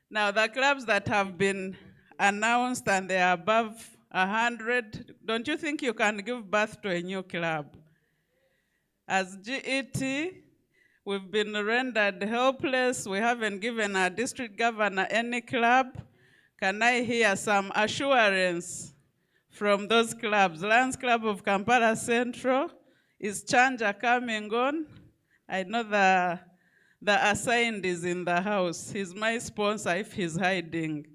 Speaker 5: Now, the clubs that have been announced and they are above 100, don't you think you can give birth to a new club? As GET, we've been rendered helpless. We haven't given our district governor any club. Can I hear some assurance from those clubs? Lions Club of Kampala Central, is Chanja coming on? I know the assigned is in the house. He's my sponsor if he's hiding.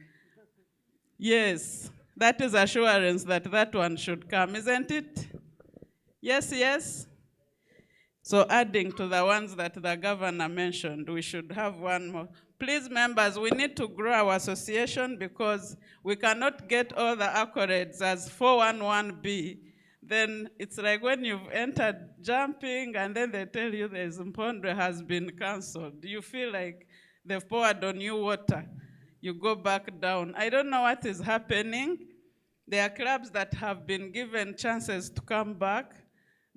Speaker 5: Yes, that is assurance that that one should come, isn't it? Yes, yes. So adding to the ones that the governor mentioned, we should have one more. Please, members, we need to grow our association because we cannot get all the accolades as 411B. Then it's like when you've entered jumping and then they tell you the Zimpondwe has been canceled. You feel like they've poured on you water. You go back down. I don't know what is happening. There are clubs that have been given chances to come back.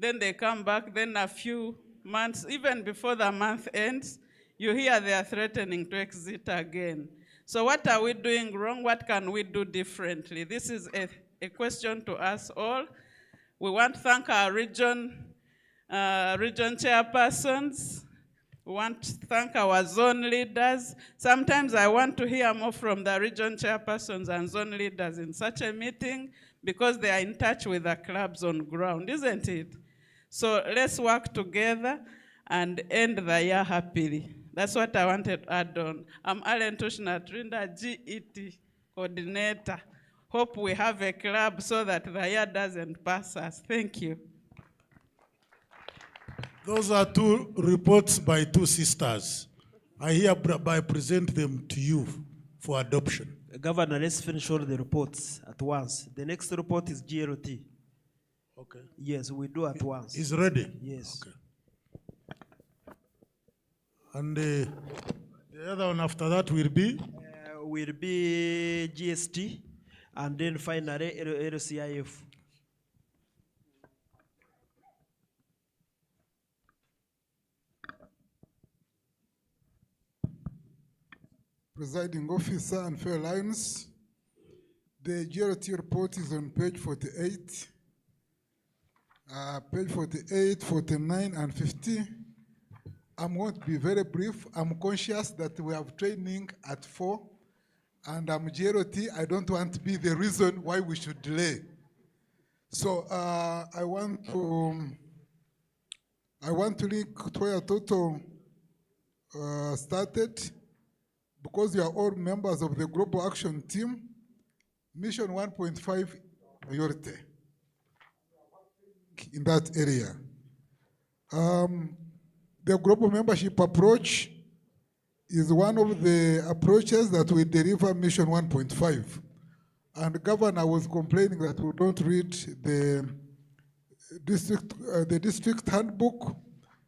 Speaker 5: Then they come back, then a few months, even before the month ends, you hear they are threatening to exit again. So what are we doing wrong? What can we do differently? This is a question to us all. We want to thank our region chairpersons. We want to thank our zone leaders. Sometimes I want to hear more from the region chairpersons and zone leaders in such a meeting because they are in touch with the clubs on ground, isn't it? So let's work together and end the year happily. That's what I wanted to add on. I'm Allen Tushna Trinda, GET coordinator. Hope we have a club so that the year doesn't pass us. Thank you.
Speaker 2: Those are two reports by two sisters. I hereby present them to you for adoption.
Speaker 1: Governor, let's finish all the reports at once. The next report is GLT.
Speaker 2: Okay.
Speaker 1: Yes, we do at once.
Speaker 2: Is ready?
Speaker 1: Yes.
Speaker 2: Okay. And the other one after that will be?
Speaker 1: Will be GST, and then finally LCIF.
Speaker 7: Presiding officer and fellow Lions, the GRT report is on page 48. Page 48, 49, and 50. I'm going to be very brief. I'm conscious that we have training at 4, and I'm GRT. I don't want to be the reason why we should delay. So I want to link to where Toto started, because you are all members of the Global Action Team. Mission 1.5 priority in that area. The global membership approach is one of the approaches that will deliver Mission 1.5. And the governor was complaining that we don't read the district handbook,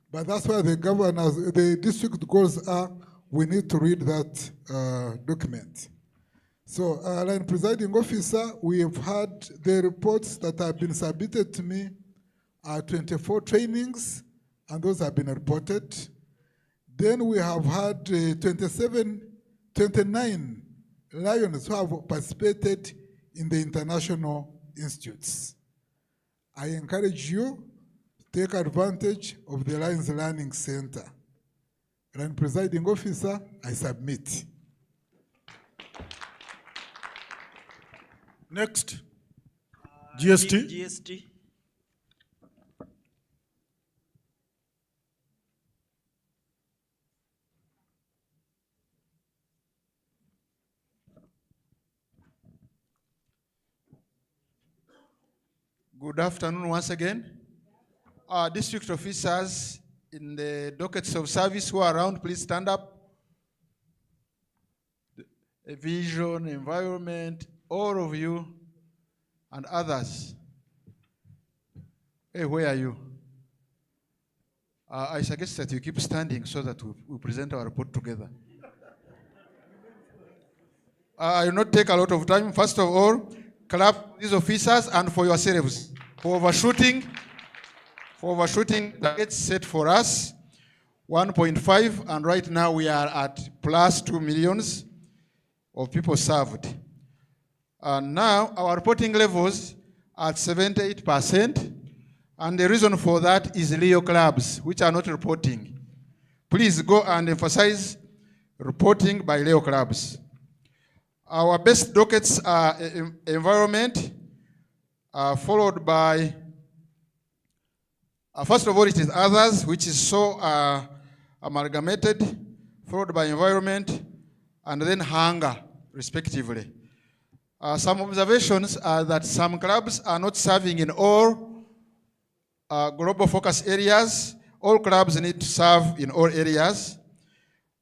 Speaker 7: but that's where the district goals are. We need to read that document. So, Line Presiding Officer, we have had the reports that have been submitted to me are 24 trainings, and those have been reported. Then we have had 29 Lions who have participated in the international institutes. I encourage you to take advantage of the Lions Learning Center. Line Presiding Officer, I submit.
Speaker 2: Next, GST.
Speaker 1: GST.
Speaker 14: Good afternoon once again. Our district officers in the dockets of service who are around, please stand up. Vision, environment, all of you, and others. Hey, where are you? I suggest that you keep standing so that we present our report together. I will not take a lot of time. First of all, clap these officers and for yourselves for overshooting the targets set for us, 1.5, and right now we are at plus 2 millions of people served. And now our reporting levels are at 78%, and the reason for that is Leo clubs, which are not reporting. Please go and emphasize reporting by Leo clubs. Our best dockets are environment, followed by, first of all, it is others, which is so amalgamated, followed by environment, and then hunger, respectively. Some observations are that some clubs are not serving in all global focus areas. All clubs need to serve in all areas.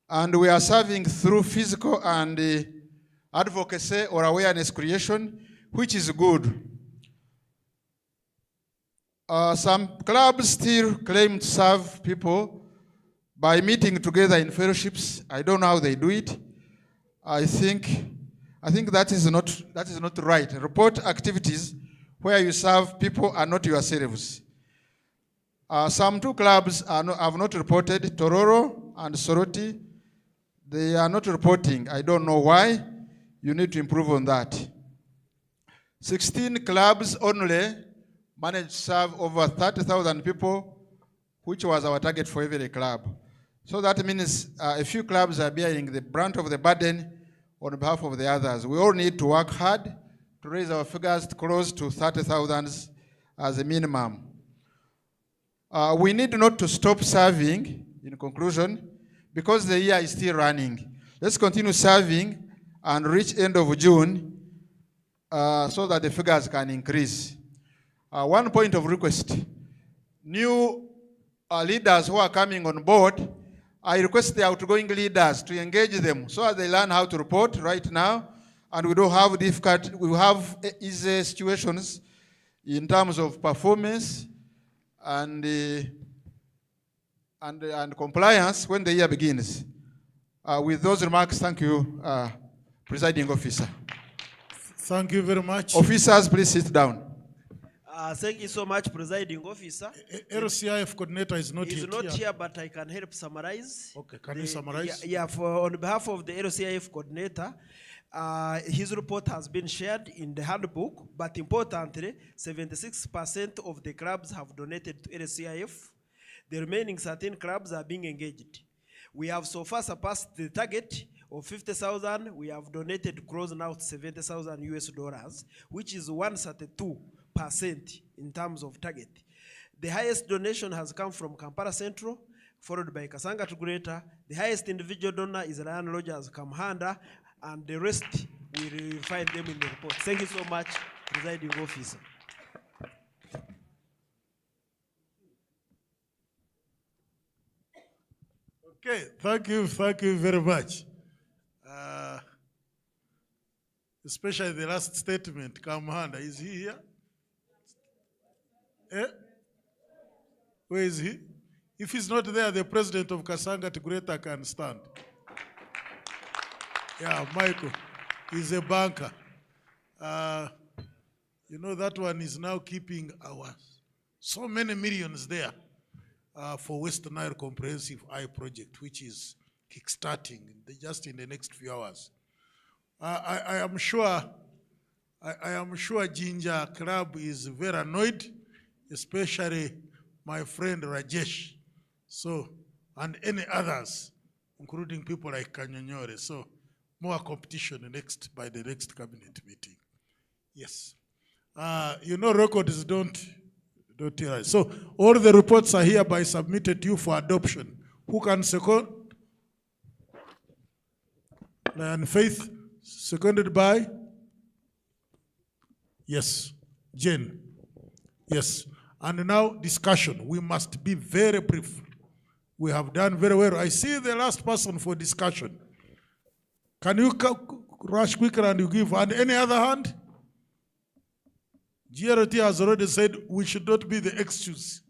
Speaker 14: And we are serving through physical and advocacy or awareness creation, which is good. Some clubs still claim to serve people by meeting together in fellowships. I don't know how they do it. I think that is not right. Report activities where you serve people and not yourselves. Some two clubs have not reported, Tororo and Soroti. They are not reporting. I don't know why. You need to improve on that. 16 clubs only managed to serve over 30,000 people, which was our target for every club. So that means a few clubs are bearing the brunt of the burden on behalf of the others. We all need to work hard to raise our figures close to 30,000 as a minimum. We need not to stop serving, in conclusion, because the year is still running. Let's continue serving and reach end of June so that the figures can increase. One point of request. New leaders who are coming on board, I request the outgoing leaders to engage them so that they learn how to report right now, and we don't have difficult, we have easy situations in terms of performance and compliance when the year begins. With those remarks, thank you, Presiding Officer.
Speaker 2: Thank you very much.
Speaker 14: Officers, please sit down.
Speaker 1: Thank you so much, Presiding Officer.
Speaker 2: LCIF coordinator is not
Speaker 1: He's
Speaker 2: yet
Speaker 1: not
Speaker 2: here.
Speaker 1: here, but I can help summarize.
Speaker 2: Okay, can you summarize?
Speaker 1: Yeah, on behalf of the LCIF coordinator, his report has been shared in the handbook, but importantly, 76% of the clubs have donated to LCIF. The remaining 13 clubs are being engaged. We have so far surpassed the target of 50,000. We have donated close now to $70,000, which is 132% in terms of target. The highest donation has come from Kampala Central, followed by Kasanga to Greater. The highest individual donor is Ryan Rogers Kamhanda, and the rest we will find them in the report. Thank you so much, Presiding Officer.
Speaker 2: Okay, thank you very much. Especially the last statement, Kamhanda, is he here? Eh? Where is he? If he's not there, the president of Kasanga to Greater can stand. Yeah, Michael, he's a banker. You know, that one is now keeping so many millions there for West Nile Comprehensive Eye Project, which is kickstarting just in the next few hours. I am sure Ginger Club is very annoyed, especially my friend Rajesh, and any others, including people like Kanyonyore. So more competition by the next cabinet meeting. Yes. You know, records don't tell us. So all the reports are hereby submitted to you for adoption. Who can second? Lion Faith, seconded by? Yes, Jane. Yes. And now discussion. We must be very brief. We have done very well. I see the last person for discussion. Can you rush quicker and you give? And any other hand? GRT has already said we should not be the excuse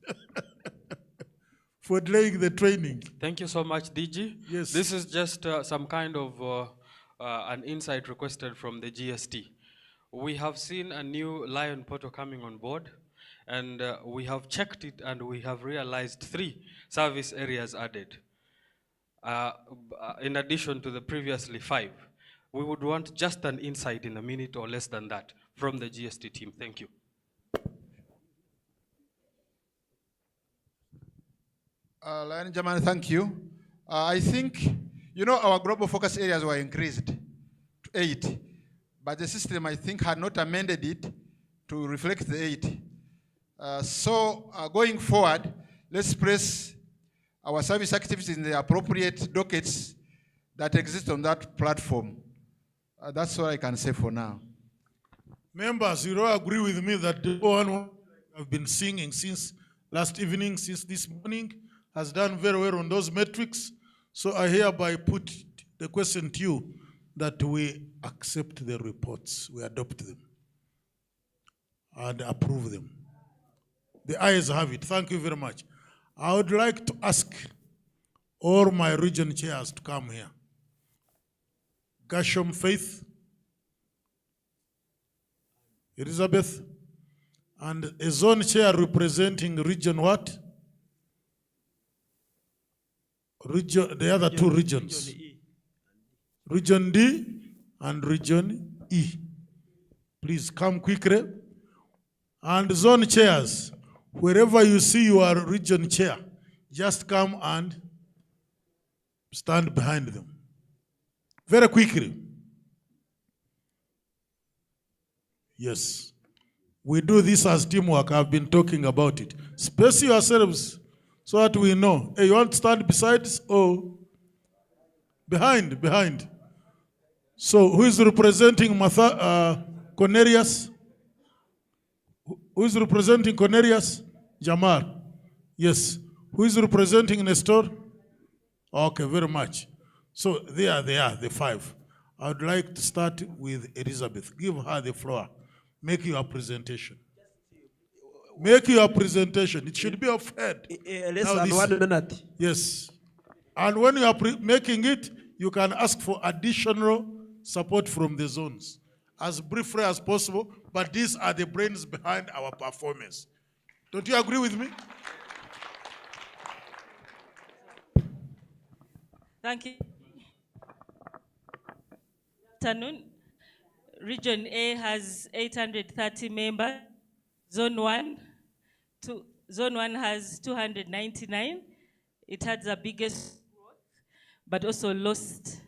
Speaker 2: for delaying the training.
Speaker 21: Thank you so much, DG.
Speaker 2: Yes.
Speaker 21: This is just some kind of an insight requested from the GST. We have seen a new Lion portal coming on board, and we have checked it and we have realized 3 service areas added. In addition to the previously 5. We would want just an insight in a minute or less than that from the GST team. Thank you.
Speaker 14: Lion German, thank you. I think, our global focus areas were increased to 8, but the system, I think, had not amended it to reflect the 8. So going forward, let's place our service activities in the appropriate dockets that exist on that platform. That's all I can say for now.
Speaker 2: Members, you all agree with me that the one I've been singing since last evening, since this morning, has done very well on those metrics. So I hereby put the question to you that we accept the reports, we adopt them, and approve them. The ayes have it. Thank you very much. I would like to ask all my region chairs to come here. Gasham Faith, Elizabeth, and a zone chair representing region what? Region, the other 2 regions. Region D and Region E. Please come quickly. And zone chairs, wherever you see your region chair, just come and stand behind them. Very quickly. Yes. We do this as teamwork. I've been talking about it. Space yourselves so that we know. Hey, you want to stand beside or behind? Behind. So who is representing Cornelius? Who is representing Cornelius? Jamal. Yes. Who is representing Nestor? Okay, very much. So there they are, the 5. I would like to start with Elizabeth. Give her the floor. Make your presentation. Make your presentation. It should be of head.
Speaker 1: Less than 1 minute.
Speaker 2: Yes. And when you are making it, you can ask for additional support from the zones. As briefly as possible, but these are the brains behind our performance. Don't you agree with me?
Speaker 15: Thank you. Good afternoon. Region A has 830 members. Zone 1 has 299. It had the biggest growth, but also lost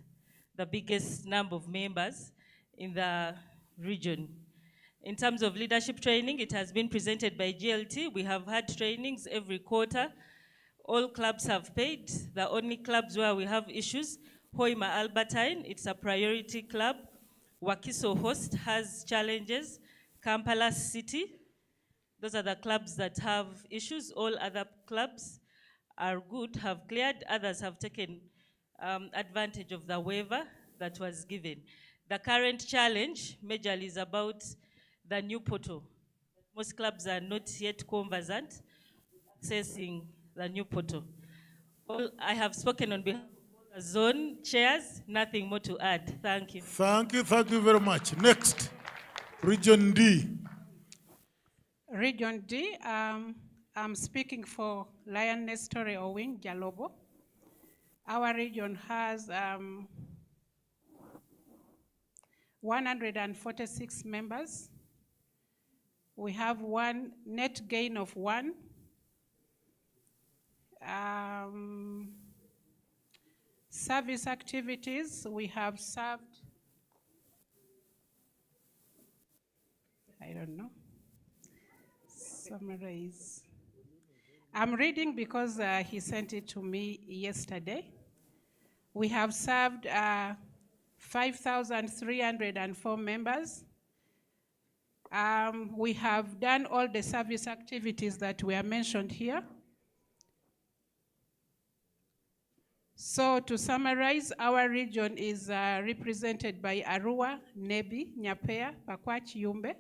Speaker 15: the biggest number of members in the region. In terms of leadership training, it has been presented by GLT. We have had trainings every quarter. All clubs have paid. The only clubs where we have issues, Hoima Albertine, it's a priority club. Wakiso Host has challenges. Kampala City, those are the clubs that have issues. All other clubs are good, have cleared. Others have taken advantage of the waiver that was given. The current challenge majorly is about the new portal. Most clubs are not yet conversant accessing the new portal. I have spoken on behalf of the zone chairs, nothing more to add. Thank you.
Speaker 2: Thank you very much. Next, Region D.
Speaker 16: Region D, I'm speaking for Lioness Story Owing Jalobo. Our region has 146 members. We have one net gain of 1. Service activities, we have served, I don't know, summarize. I'm reading because he sent it to me yesterday. We have served 5,304 members. We have done all the service activities that were mentioned here. So to summarize, our region is represented by Arua, Nebi, Nyapea, Pakwach, Yumbe,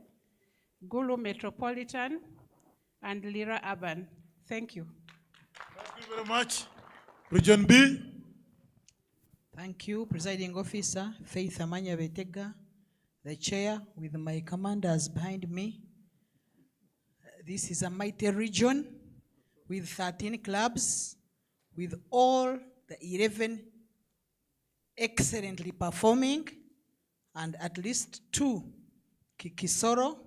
Speaker 16: Gulu Metropolitan, and Lira Urban. Thank you.
Speaker 2: Thank you very much. Region B.
Speaker 18: Thank you, Presiding Officer Faith Amanya Betega, the chair with my commanders behind me. This is a mighty region with 13 clubs, with all the 11 excellently performing, and at least 2 Kisoro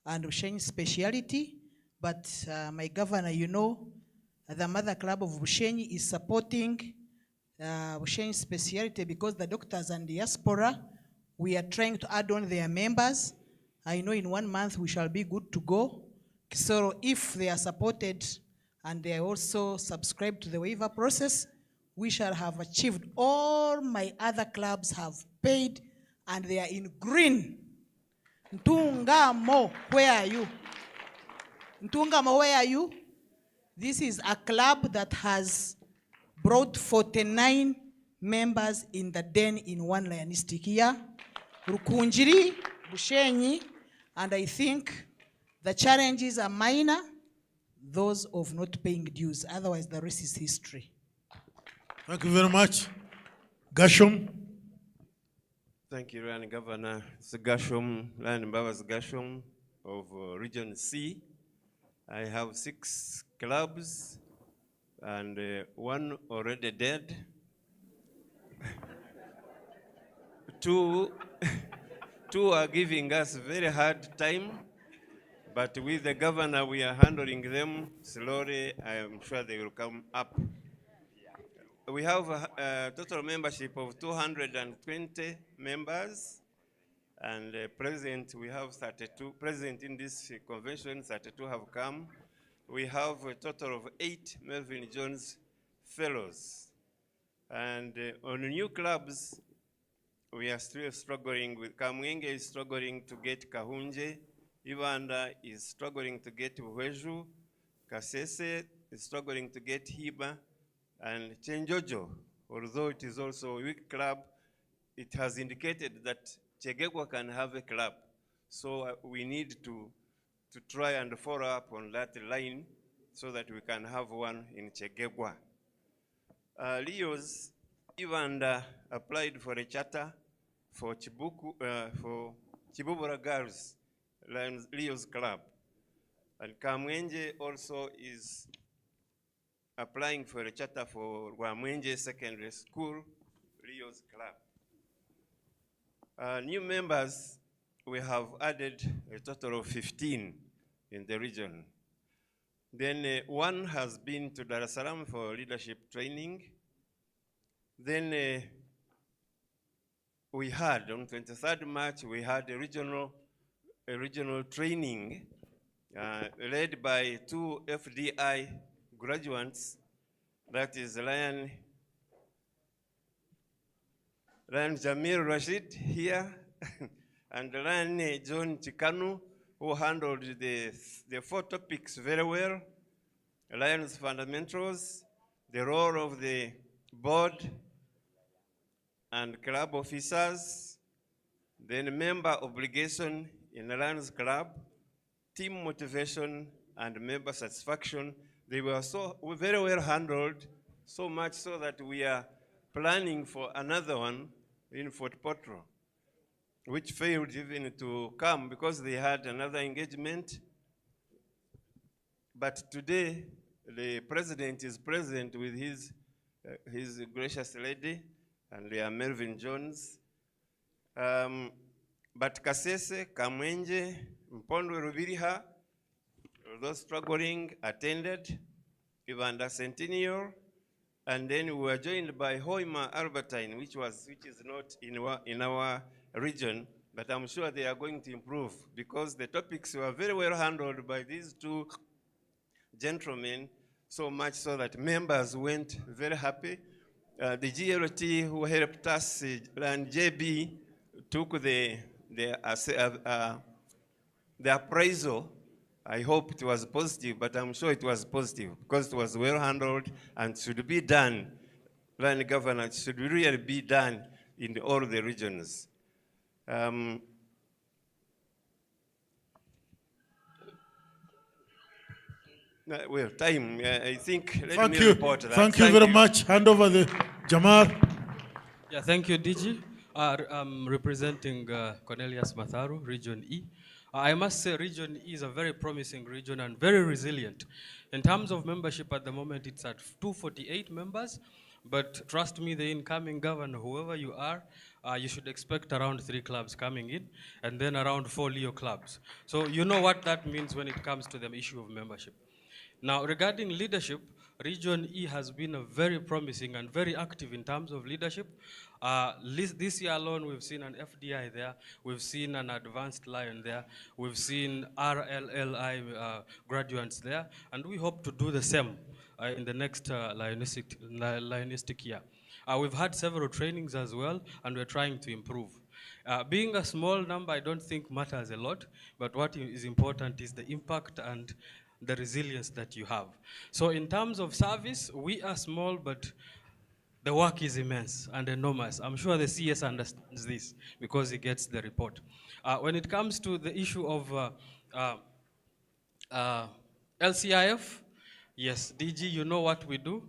Speaker 18: and Bushenyi speciality. But my governor, you know, the mother club of Bushenyi is supporting Bushenyi speciality because the doctors and diaspora, we are trying to add on their members. I know in 1 month we shall be good to go. So if they are supported and they are also subscribed to the waiver process, we shall have achieved. All my other clubs have paid and they are in green. Ntungamo, where are you? Ntungamo, where are you? This is a club that has brought 49 members in the den in 1 lionistic year. Rukunjiri, Bushenyi, and I think the challenges are minor, those of not paying dues. Otherwise, the rest is history.
Speaker 2: Thank you very much. Gashom.
Speaker 19: Thank you, Ryan Governor. It's Gashom, Ryan Mbava's Gashom of Region C. I have 6 clubs and 1 already dead. 2 are giving us very hard time, but with the governor, we are handling them slowly. I am sure they will come up. We have a total membership of 220 members, and present we have 32. Present in this convention, 32 have come. We have a total of 8 Melvin Jones fellows. And on new clubs, we are still struggling with Kamwenge is struggling to get Kahunje, Uganda is struggling to get Uweju, Kasese is struggling to get Hiba, and Chenjojo, although it is also a weak club, it has indicated that Chegegwa can have a club. So we need to try and follow up on that line so that we can have one in Chegegwa. Leo's Uganda applied for a charter for Chibubura Girls, Leo's Club. And Kamwenje also is applying for a charter for Wamwenje Secondary School, Leo's Club. New members, we have added a total of 15 in the region. Then 1 has been to Dar es Salaam for leadership training. Then we had, on 23rd March, we had a regional training led by 2 FDI graduates, that is Ryan Jamil Rashid here, and Ryan John Chikanu, who handled the 4 topics very well. Lion's fundamentals, the role of the board and club officers, then member obligation in the Lions Club, team motivation, and member satisfaction. They were so very well handled, so much so that we are planning for another one in Fort Potro, which failed even to come because they had another engagement. But today, the president is present with his gracious lady, and they are Melvin Jones. But Kasese, Kamwenje, Mpondwe Rubiriha, those struggling attended, Uganda Centennial, and then we were joined by Hoima Albertine, which is not in our region, but I'm sure they are going to improve because the topics were very well handled by these 2 gentlemen, so much so that members went very happy. The GLT who helped us, and JB, took the the appraisal, I hope it was positive, but I'm sure it was positive because it was well handled and should be done. Land governance should really be done in all the regions. Well, time, I think, let
Speaker 2: Thank
Speaker 19: me
Speaker 2: you.
Speaker 19: report that.
Speaker 2: Thank you very much. Hand over the Jamal.
Speaker 21: Yeah, thank you, DG. I'm representing Cornelius Matharu, Region E. I must say Region E is a very promising region and very resilient. In terms of membership at the moment, it's at 248 members, but trust me, the incoming governor, whoever you are, you should expect around 3 clubs coming in, and then around 4 Leo clubs. So you know what that means when it comes to the issue of membership. Now, regarding leadership, Region E has been a very promising and very active in terms of leadership. This year alone, we've seen an FDI there, we've seen an advanced lion there, we've seen RLLI graduates there, and we hope to do the same in the next Lionistic year. We've had several trainings as well, and we're trying to improve. Being a small number, I don't think matters a lot, but what is important is the impact and the resilience that you have. So in terms of service, we are small, but the work is immense and enormous. I'm sure the CS understands this because he gets the report. When it comes to the issue of LCIF, yes, DG, you know what we do.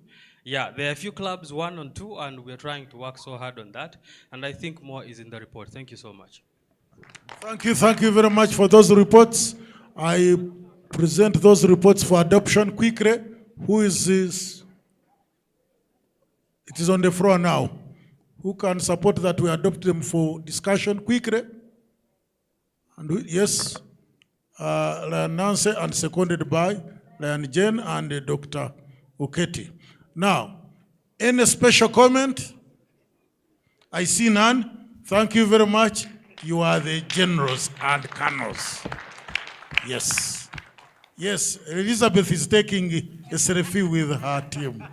Speaker 21: Yeah, there are a few clubs, 1 and 2, and we're trying to work so hard on that. And I think more is in the report. Thank you so much.
Speaker 2: Thank you very much for those reports. I present those reports for adoption quickly. Who is this? It is on the floor now. Who can support that we adopt them for discussion quickly? And yes, Nancy, and seconded by Lion Jane and Dr. Oketi. Now, any special comment? I see none. Thank you very much. You are the generals and colonels. Yes. Yes, Elizabeth is taking a selfie with her team.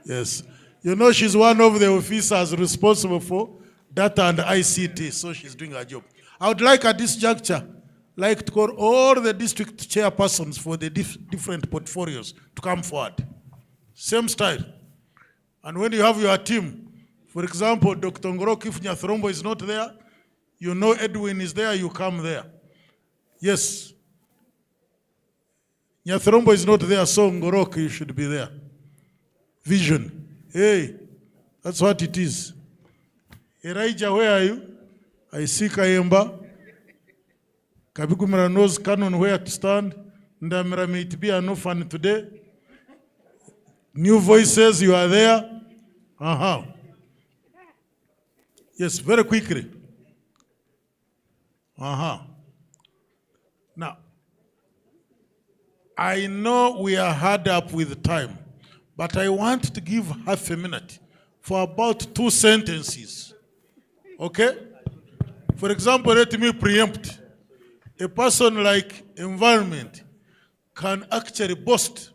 Speaker 2: Yes. You know, she's one of the officers responsible for data and ICT, so she's doing her job. I would like at this juncture, to call all the district chairpersons for the different portfolios to come forward. Same style. And when you have your team, for example, Dr. Ngorok, if Nyathrombo is not there, you know Edwin is there, you come there. Yes. Nyathrombo is not there, so Ngorok, you should be there. Vision. Hey, that's what it is. Elijah, where are you? I see Kayemba. Kabigumira knows Canon where to stand. Ndamira may it be an orphan today. New voices, you are there. Yes, very quickly. Now, I know we are hard up with time, but I want to give half a minute for about 2 sentences. Okay? For example, let me preempt. A person like environment can actually boast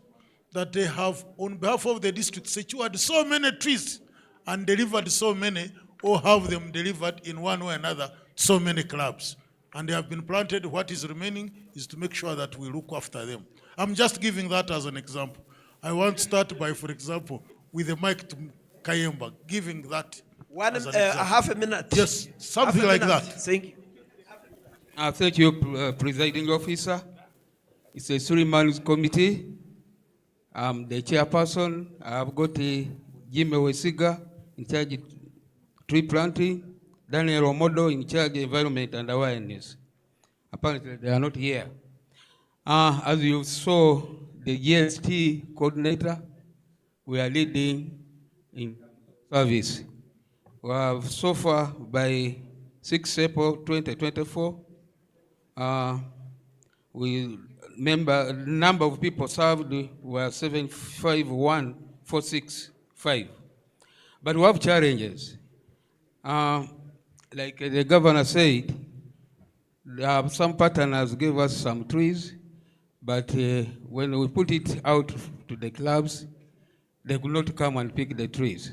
Speaker 2: that they have, on behalf of the district, secured so many trees and delivered so many, or have them delivered in one way or another, so many clubs. And they have been planted. What is remaining is to make sure that we look after them. I'm just giving that as an example. I want to start by, for example, with the mic to Kayemba, giving that as an example.
Speaker 1: Half a minute.
Speaker 2: Yes, something like that.
Speaker 1: Thank you.
Speaker 8: Thank you, Presiding Officer. It's a 3-man committee. I'm the chairperson. I've got Jimmy Wesiga in charge of tree planting, Daniel Omodo in charge of environment and awareness. Apparently, they are not here. As you saw, the GST coordinator, we are leading in service. We have so far, by 6 April 2024, number of people served were 751,465. But we have challenges. Like the governor said, some partners gave us some trees, but when we put it out to the clubs, they could not come and pick the trees.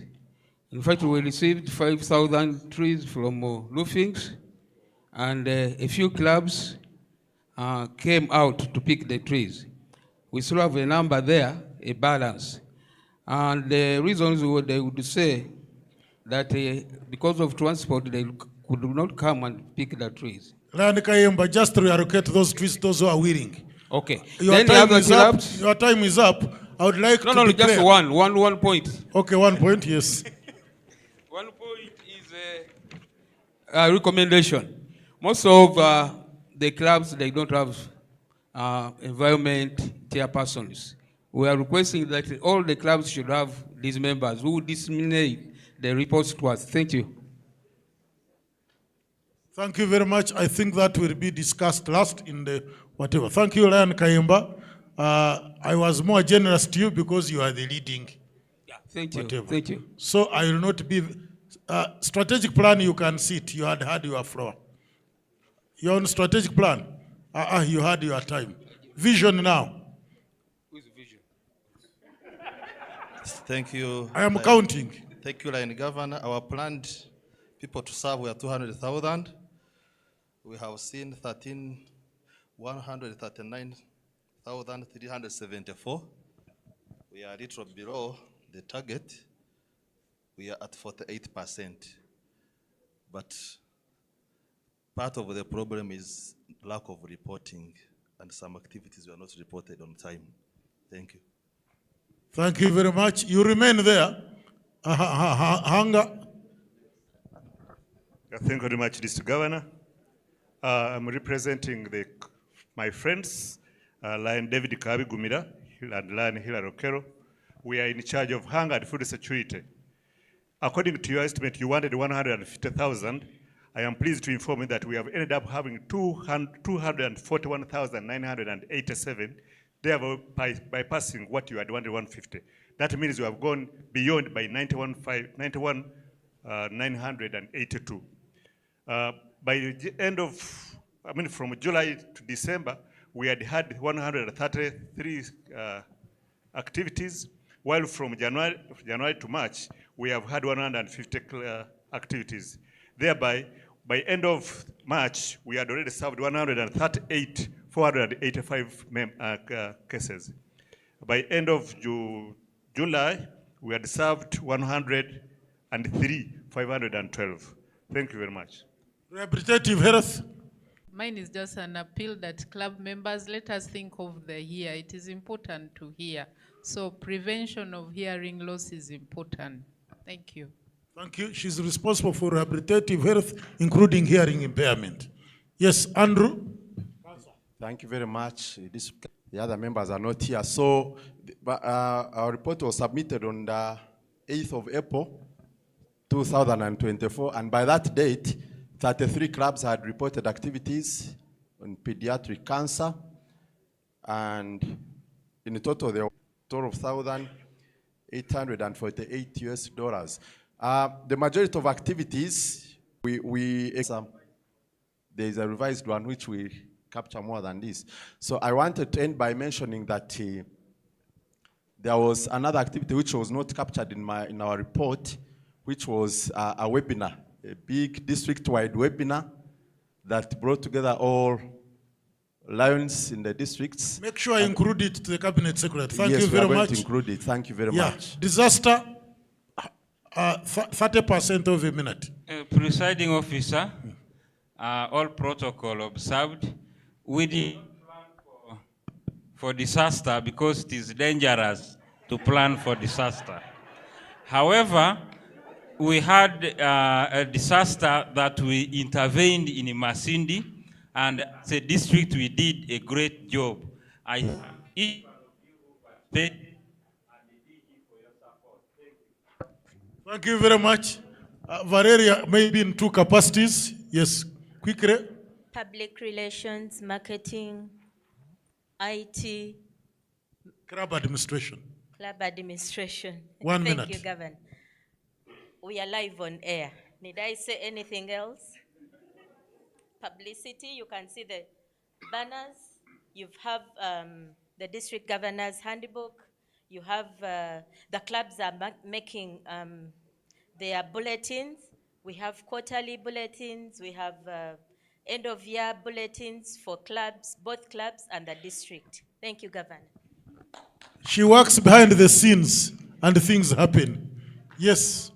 Speaker 8: In fact, we received 5,000 trees from roofings, and a few clubs came out to pick the trees. We still have a number there, a balance. And the reasons they would say that because of transport, they could not come and pick the trees.
Speaker 2: Lion Kayemba, just to reallocate those trees, those who are willing.
Speaker 8: Okay.
Speaker 2: Your
Speaker 8: Then you
Speaker 2: time
Speaker 8: have the
Speaker 2: is up.
Speaker 8: clubs.
Speaker 2: Your time is up. I would like
Speaker 8: No,
Speaker 2: to
Speaker 8: no, just
Speaker 2: declare.
Speaker 8: one point.
Speaker 2: Okay, 1 point, yes.
Speaker 8: One point is a recommendation. Most of the clubs, they don't have environment chairpersons. We are requesting that all the clubs should have these members who disseminate the reports to us. Thank you.
Speaker 2: Thank you very much. I think that will be discussed last in the whatever. Thank you, Lion Kayemba. I was more generous to you because you are the leading.
Speaker 8: Thank you.
Speaker 2: Whatever.
Speaker 8: Thank you.
Speaker 2: So I will not be. Strategic plan, you can sit. You had had your floor. You're on strategic plan. You had your time. Vision now.
Speaker 20: Thank you.
Speaker 2: I am counting.
Speaker 20: Thank you, Lion Governor. Our planned people to serve were 200,000. We have seen 139,374. We are a little below the target. We are at 48%. But part of the problem is lack of reporting, and some activities were not reported on time. Thank you.
Speaker 2: Thank you very much. You remain there. Hanga.
Speaker 22: Thank you very much, Mr. Governor. I'm representing my friends, Lion David Kabi Gumira and Lion Hilary Okero. We are in charge of hunger and food security. According to your estimate, you wanted 150,000. I am pleased to inform you that we have ended up having 241,987, thereby bypassing what you had wanted 150. That means you have gone beyond by 91,982. By the end of, from July to December, we had 133 activities, while from January to March, we have had 150 activities. Thereby, by end of March, we had already served 485 cases. By end of July, we had served 512. Thank you very much.
Speaker 2: Rehabilitative health.
Speaker 23: Mine is just an appeal that club members, let us think of the hear. It is important to hear. So prevention of hearing loss is important. Thank you.
Speaker 2: Thank you. She's responsible for rehabilitative health, including hearing impairment. Yes, Andrew.
Speaker 24: Thank you very much. The other members are not here. So our report was submitted on the 8th of April, 2024. And by that date, 33 clubs had reported activities on pediatric cancer. And in total, there were $12,848 US. The majority of activities, there is a revised one which we capture more than this. So I wanted to end by mentioning that there was another activity which was not captured in our report, which was a webinar, a big district-wide webinar that brought together all lions in the districts.
Speaker 2: Make sure I include it to the cabinet secretary. Thank
Speaker 24: yes,
Speaker 2: you very
Speaker 24: we are
Speaker 2: much.
Speaker 24: Going to include it. Thank you very much.
Speaker 2: Disaster, 30% of a minute.
Speaker 25: Presiding officer, all protocol observed. We didn't plan for disaster because it is dangerous to plan for disaster. However, we had a disaster that we intervened in Masindi, and as a district we did a great job. I thank
Speaker 2: Thank you very much. Valeria, maybe in two capacities. Yes, quickly.
Speaker 26: Public relations, marketing, IT.
Speaker 2: Club administration.
Speaker 26: Club administration.
Speaker 2: 1 minute.
Speaker 26: Thank you, Governor. We are live on air. Need I say anything else? Publicity, you can see the banners. You have the district governor's handbook. You have the clubs are making their bulletins. We have quarterly bulletins. We have end of year bulletins for clubs, both clubs and the district. Thank you, Governor.
Speaker 2: She works behind the scenes and things happen. Yes,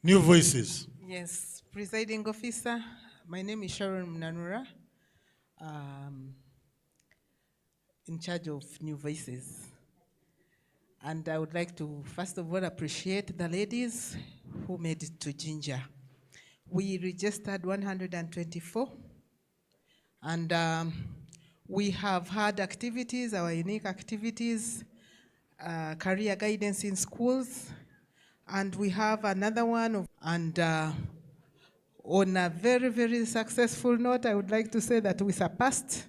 Speaker 2: new voices.
Speaker 18: Yes, presiding officer, my name is Sharon Mnanura, in charge of New Voices. And I would like to, first of all, appreciate the ladies who made it to Ginger. We registered 124, and we have had activities, our unique activities, career guidance in schools, and we have another one, on a very, very successful note, I would like to say that we surpassed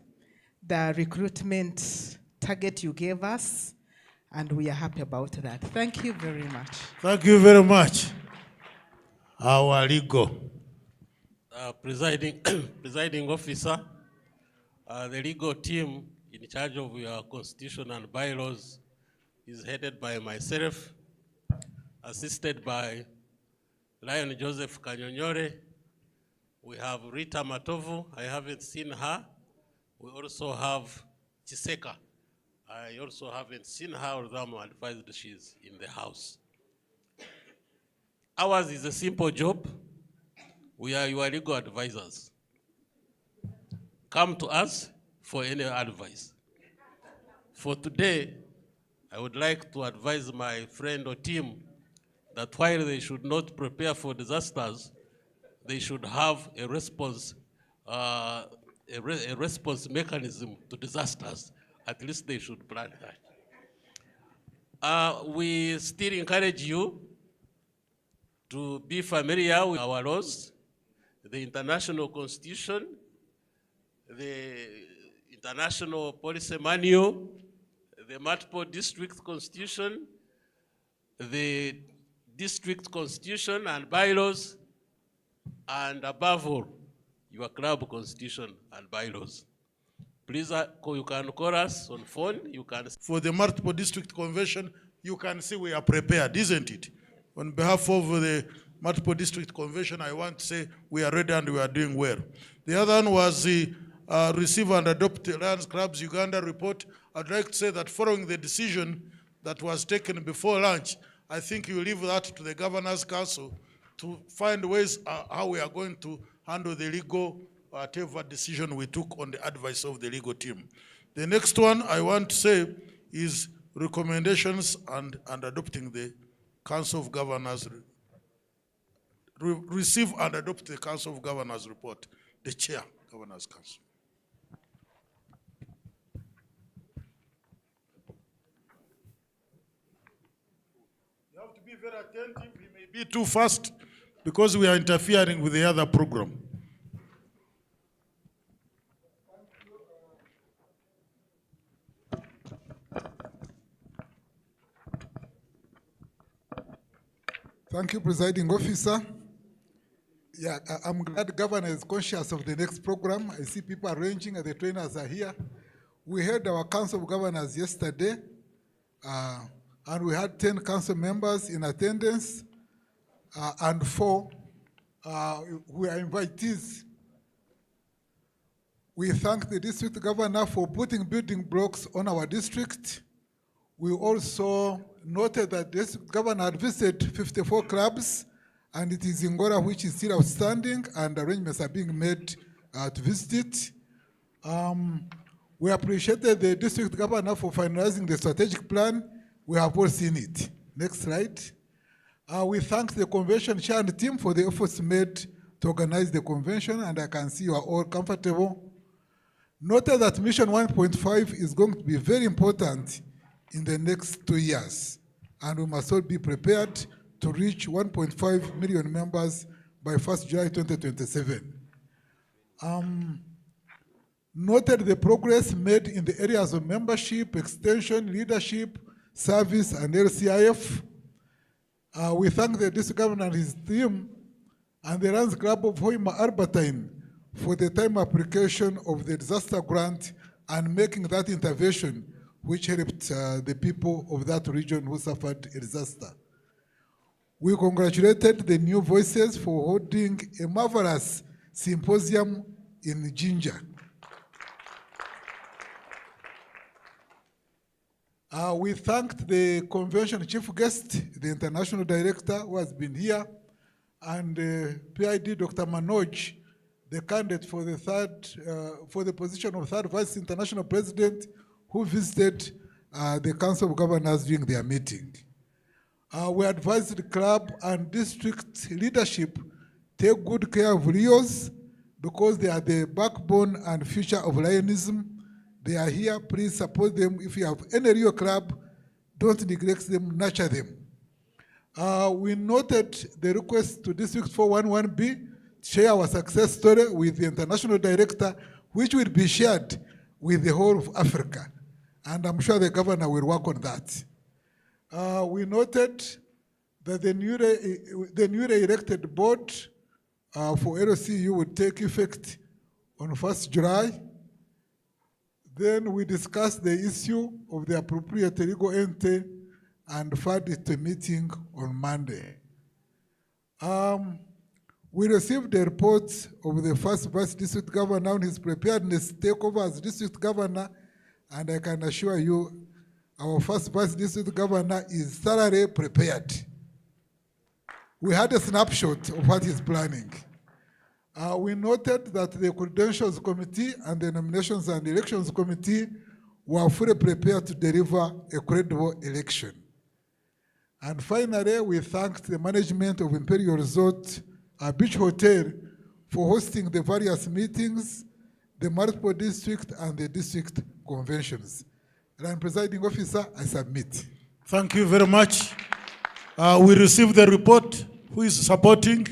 Speaker 18: the recruitment target you gave us, and we are happy about that. Thank you very much.
Speaker 2: Thank you very much. Our legal.
Speaker 3: Presiding officer, the legal team in charge of your constitution and bylaws is headed by myself, assisted by Lion Joseph Kanyonyore. We have Rita Matovu. I haven't seen her. We also have Chiseka. I also haven't seen her, although I'm advised she's in the house. Ours is a simple job. We are your legal advisors. Come to us for any advice. For today, I would like to advise my friend or team that while they should not prepare for disasters, they should have a response, response mechanism to disasters. At least they should plan that. We still encourage you to be familiar with our laws, the international constitution, the international policy manual, the multiple district constitution, the district constitution and bylaws, and above all, your club constitution and bylaws. Please, you can call us on phone. You can.
Speaker 2: For the multiple district convention, you can see we are prepared, isn't it? On behalf of the multiple district convention, I want to say we are ready and we are doing well. The other one was the receive and adopt Lions Clubs Uganda report. I'd like to say that following the decision that was taken before lunch, I think you leave that to the Governor's Council to find ways how we are going to handle the legal, whatever decision we took on the advice of the legal team. The next one I want to say is recommendations and adopting the Council of Governors, receive and adopt the Council of Governors report, the Chair, Governors Council. You have to be very attentive. We may be too fast because we are interfering with the other program.
Speaker 7: Thank you, Presiding Officer. Yeah, I'm glad the Governor is conscious of the next program. I see people arranging and the trainers are here. We had our Council of Governors yesterday, and we had 10 council members in attendance, and 4 who are invitees. We thank the district governor for putting building blocks on our district. We also noted that this governor had visited 54 clubs, and it is Ngora which is still outstanding, and arrangements are being made to visit it. We appreciated the district governor for finalizing the strategic plan. We have all seen it. Next slide. We thank the convention chair and team for the efforts made to organize the convention, and I can see you are all comfortable. Noted that Mission 1.5 is going to be very important in the next 2 years, and we must all be prepared to reach 1.5 million members by 1st July 2027. Noted the progress made in the areas of membership, extension, leadership, service, and LCIF. We thank the district governor and his team and the Lions Club of Hoima Albertine for the time application of the disaster grant and making that intervention which helped the people of that region who suffered a disaster. We congratulated the New Voices for holding a marvelous symposium in Ginger. We thanked the convention chief guest, the international director who has been here, and PID Dr. Manoj, the candidate for the position of third vice international president, who visited the Council of Governors during their meeting. We advised the club and district leadership take good care of Rios because they are the backbone and future of Lionism. They are here, please support them. If you have any Rio club, don't neglect them, nurture them. We noted the request to District 411B to share our success story with the international director, which will be shared with the whole of Africa. And I'm sure the governor will work on that. We noted that the newly elected board for LCU would take effect on 1st July. Then we discussed the issue of the appropriate legal entity and filed it to a meeting on Monday. We received the reports of the first vice district governor on his preparedness to take over as district governor, and I can assure you our first vice district governor is thoroughly prepared. We had a snapshot of what he's planning. We noted that the Credentials Committee and the Nominations and Elections Committee were fully prepared to deliver a credible election. And finally, we thanked the management of Imperial Resort Beach Hotel for hosting the various meetings, the multiple district and the district conventions. And presiding officer, I submit.
Speaker 2: Thank you very much. We received the report. Who is supporting?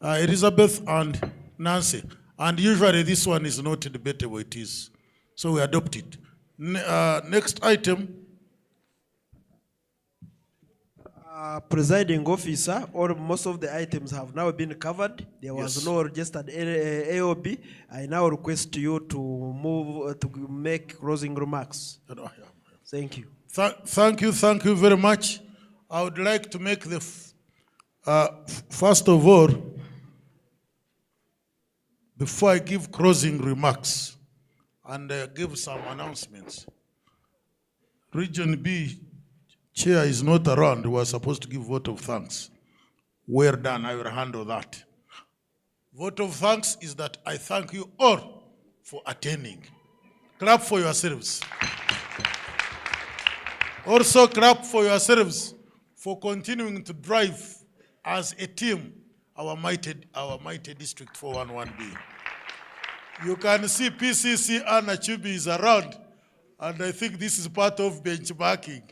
Speaker 2: Elizabeth and Nancy. And usually this one is not debatable, it is. So we adopt it. Next item.
Speaker 1: Presiding officer, most of the items have now been covered. There was no registered AOB. I now request you to move to make closing remarks. Thank you.
Speaker 2: Thank you very much. I would like to make the first of all, before I give closing remarks and give some announcements. Region B chair is not around. We are supposed to give vote of thanks. Well done, I will handle that. Vote of thanks is that I thank you all for attending. Clap for yourselves. Also clap for yourselves for continuing to drive as a team our mighty District 411B. You can see PCC Anna Chubi is around, and I think this is part of benchmarking.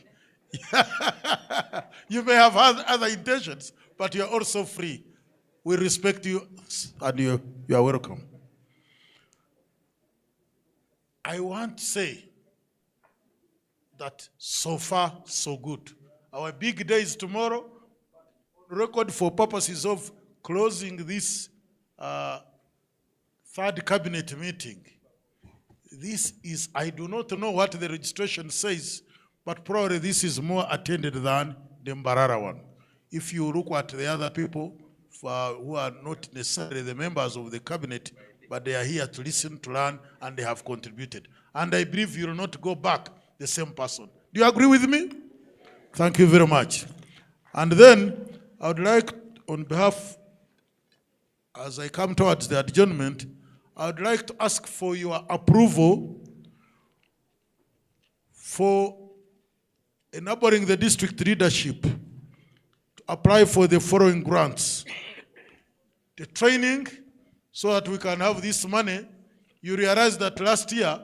Speaker 2: You may have had other intentions, but you're also free. We respect you, and you are welcome. I want to say that so far, so good. Our big day is tomorrow. Record for purposes of closing this third cabinet meeting. This is, I do not know what the registration says, but probably this is more attended than the Mbarara one. If you look at the other people who are not necessarily the members of the cabinet, but they are here to listen, to learn, and they have contributed. And I believe you will not go back the same person. Do you agree with me? Thank you very much. And then I would like, on behalf, as I come towards the adjournment, I would like to ask for your approval for enabling the district leadership to apply for the following grants. The training, so that we can have this money. You realize that last year,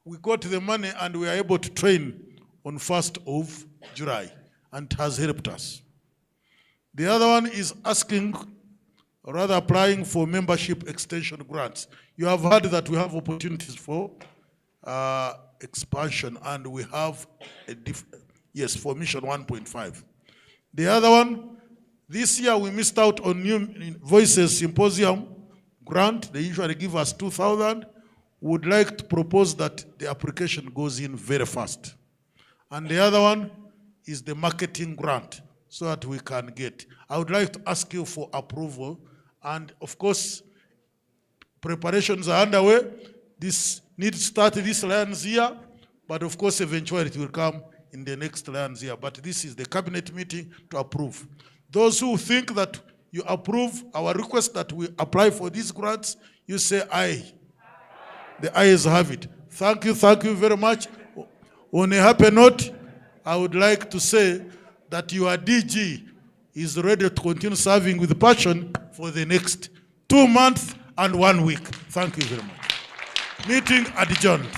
Speaker 2: we got the money and we are able to train on 1st of July, and it has helped us. The other one is asking, or rather applying for membership extension grants. You have heard that we have opportunities for expansion, and we have, for Mission 1.5. The other one, this year we missed out on New Voices Symposium grant. They usually give us 2,000. Would like to propose that the application goes in very fast. And the other one is the marketing grant, so that we can get. I would like to ask you for approval, and of course, Preparations are underway. This needs to start this Lions year, but of course, eventually it will come in the next Lions year. But this is the cabinet meeting to approve. Those who think that you approve our request that we apply for these grants, you say aye. The ayes have it. Thank you very much. On a happy note, I would like to say that your DG is ready to continue serving with passion for the next 2 months and 1 week. Thank you very much. Meeting adjourned.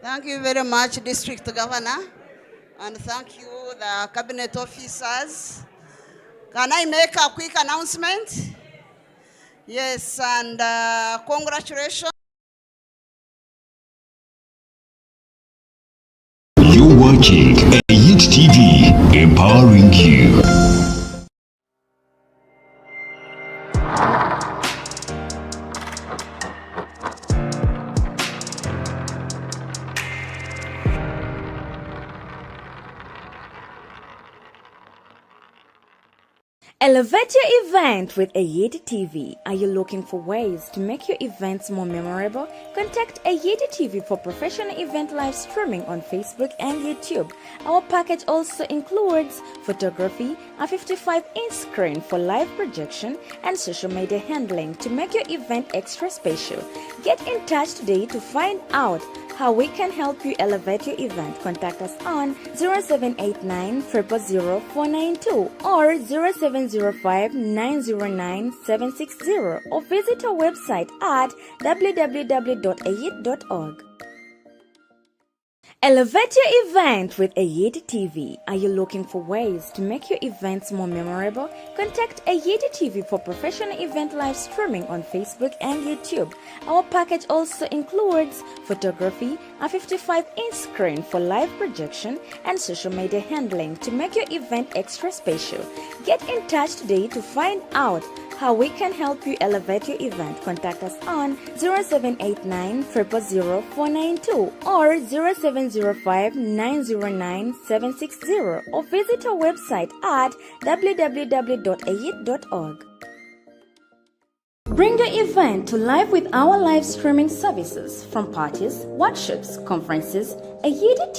Speaker 4: Thank you very much, District Governor, and thank you, the cabinet officers. Can I make a quick announcement? Yes, and congratulations.
Speaker 6: You're watching AYIT TV, empowering you.
Speaker 10: Elevate your event with AYIT TV. Are you looking for ways to make your events more memorable? Contact AYIT TV for professional event live streaming on Facebook and YouTube. Our package also includes photography, a 55-inch screen for live projection, and social media handling to make your event extra special. Get in touch today to find out how we can help you elevate your event. Contact us on 0789 000 492 or 0705 909 760 or visit our website at www.ayit.org. Elevate your event with AYIT TV. Are you looking for ways to make your events more memorable? Contact AYIT TV for professional event live streaming on Facebook and YouTube. Our package also includes photography, a 55-inch screen for live projection, and social media handling to make your event extra special. Get in touch today to find out how we can help you elevate your event. Contact us on 0789 000 492 or 0705 909 760 or visit our website at www.ayit.org. Bring your event to life with our live streaming services from parties, workshops, conferences. AYIT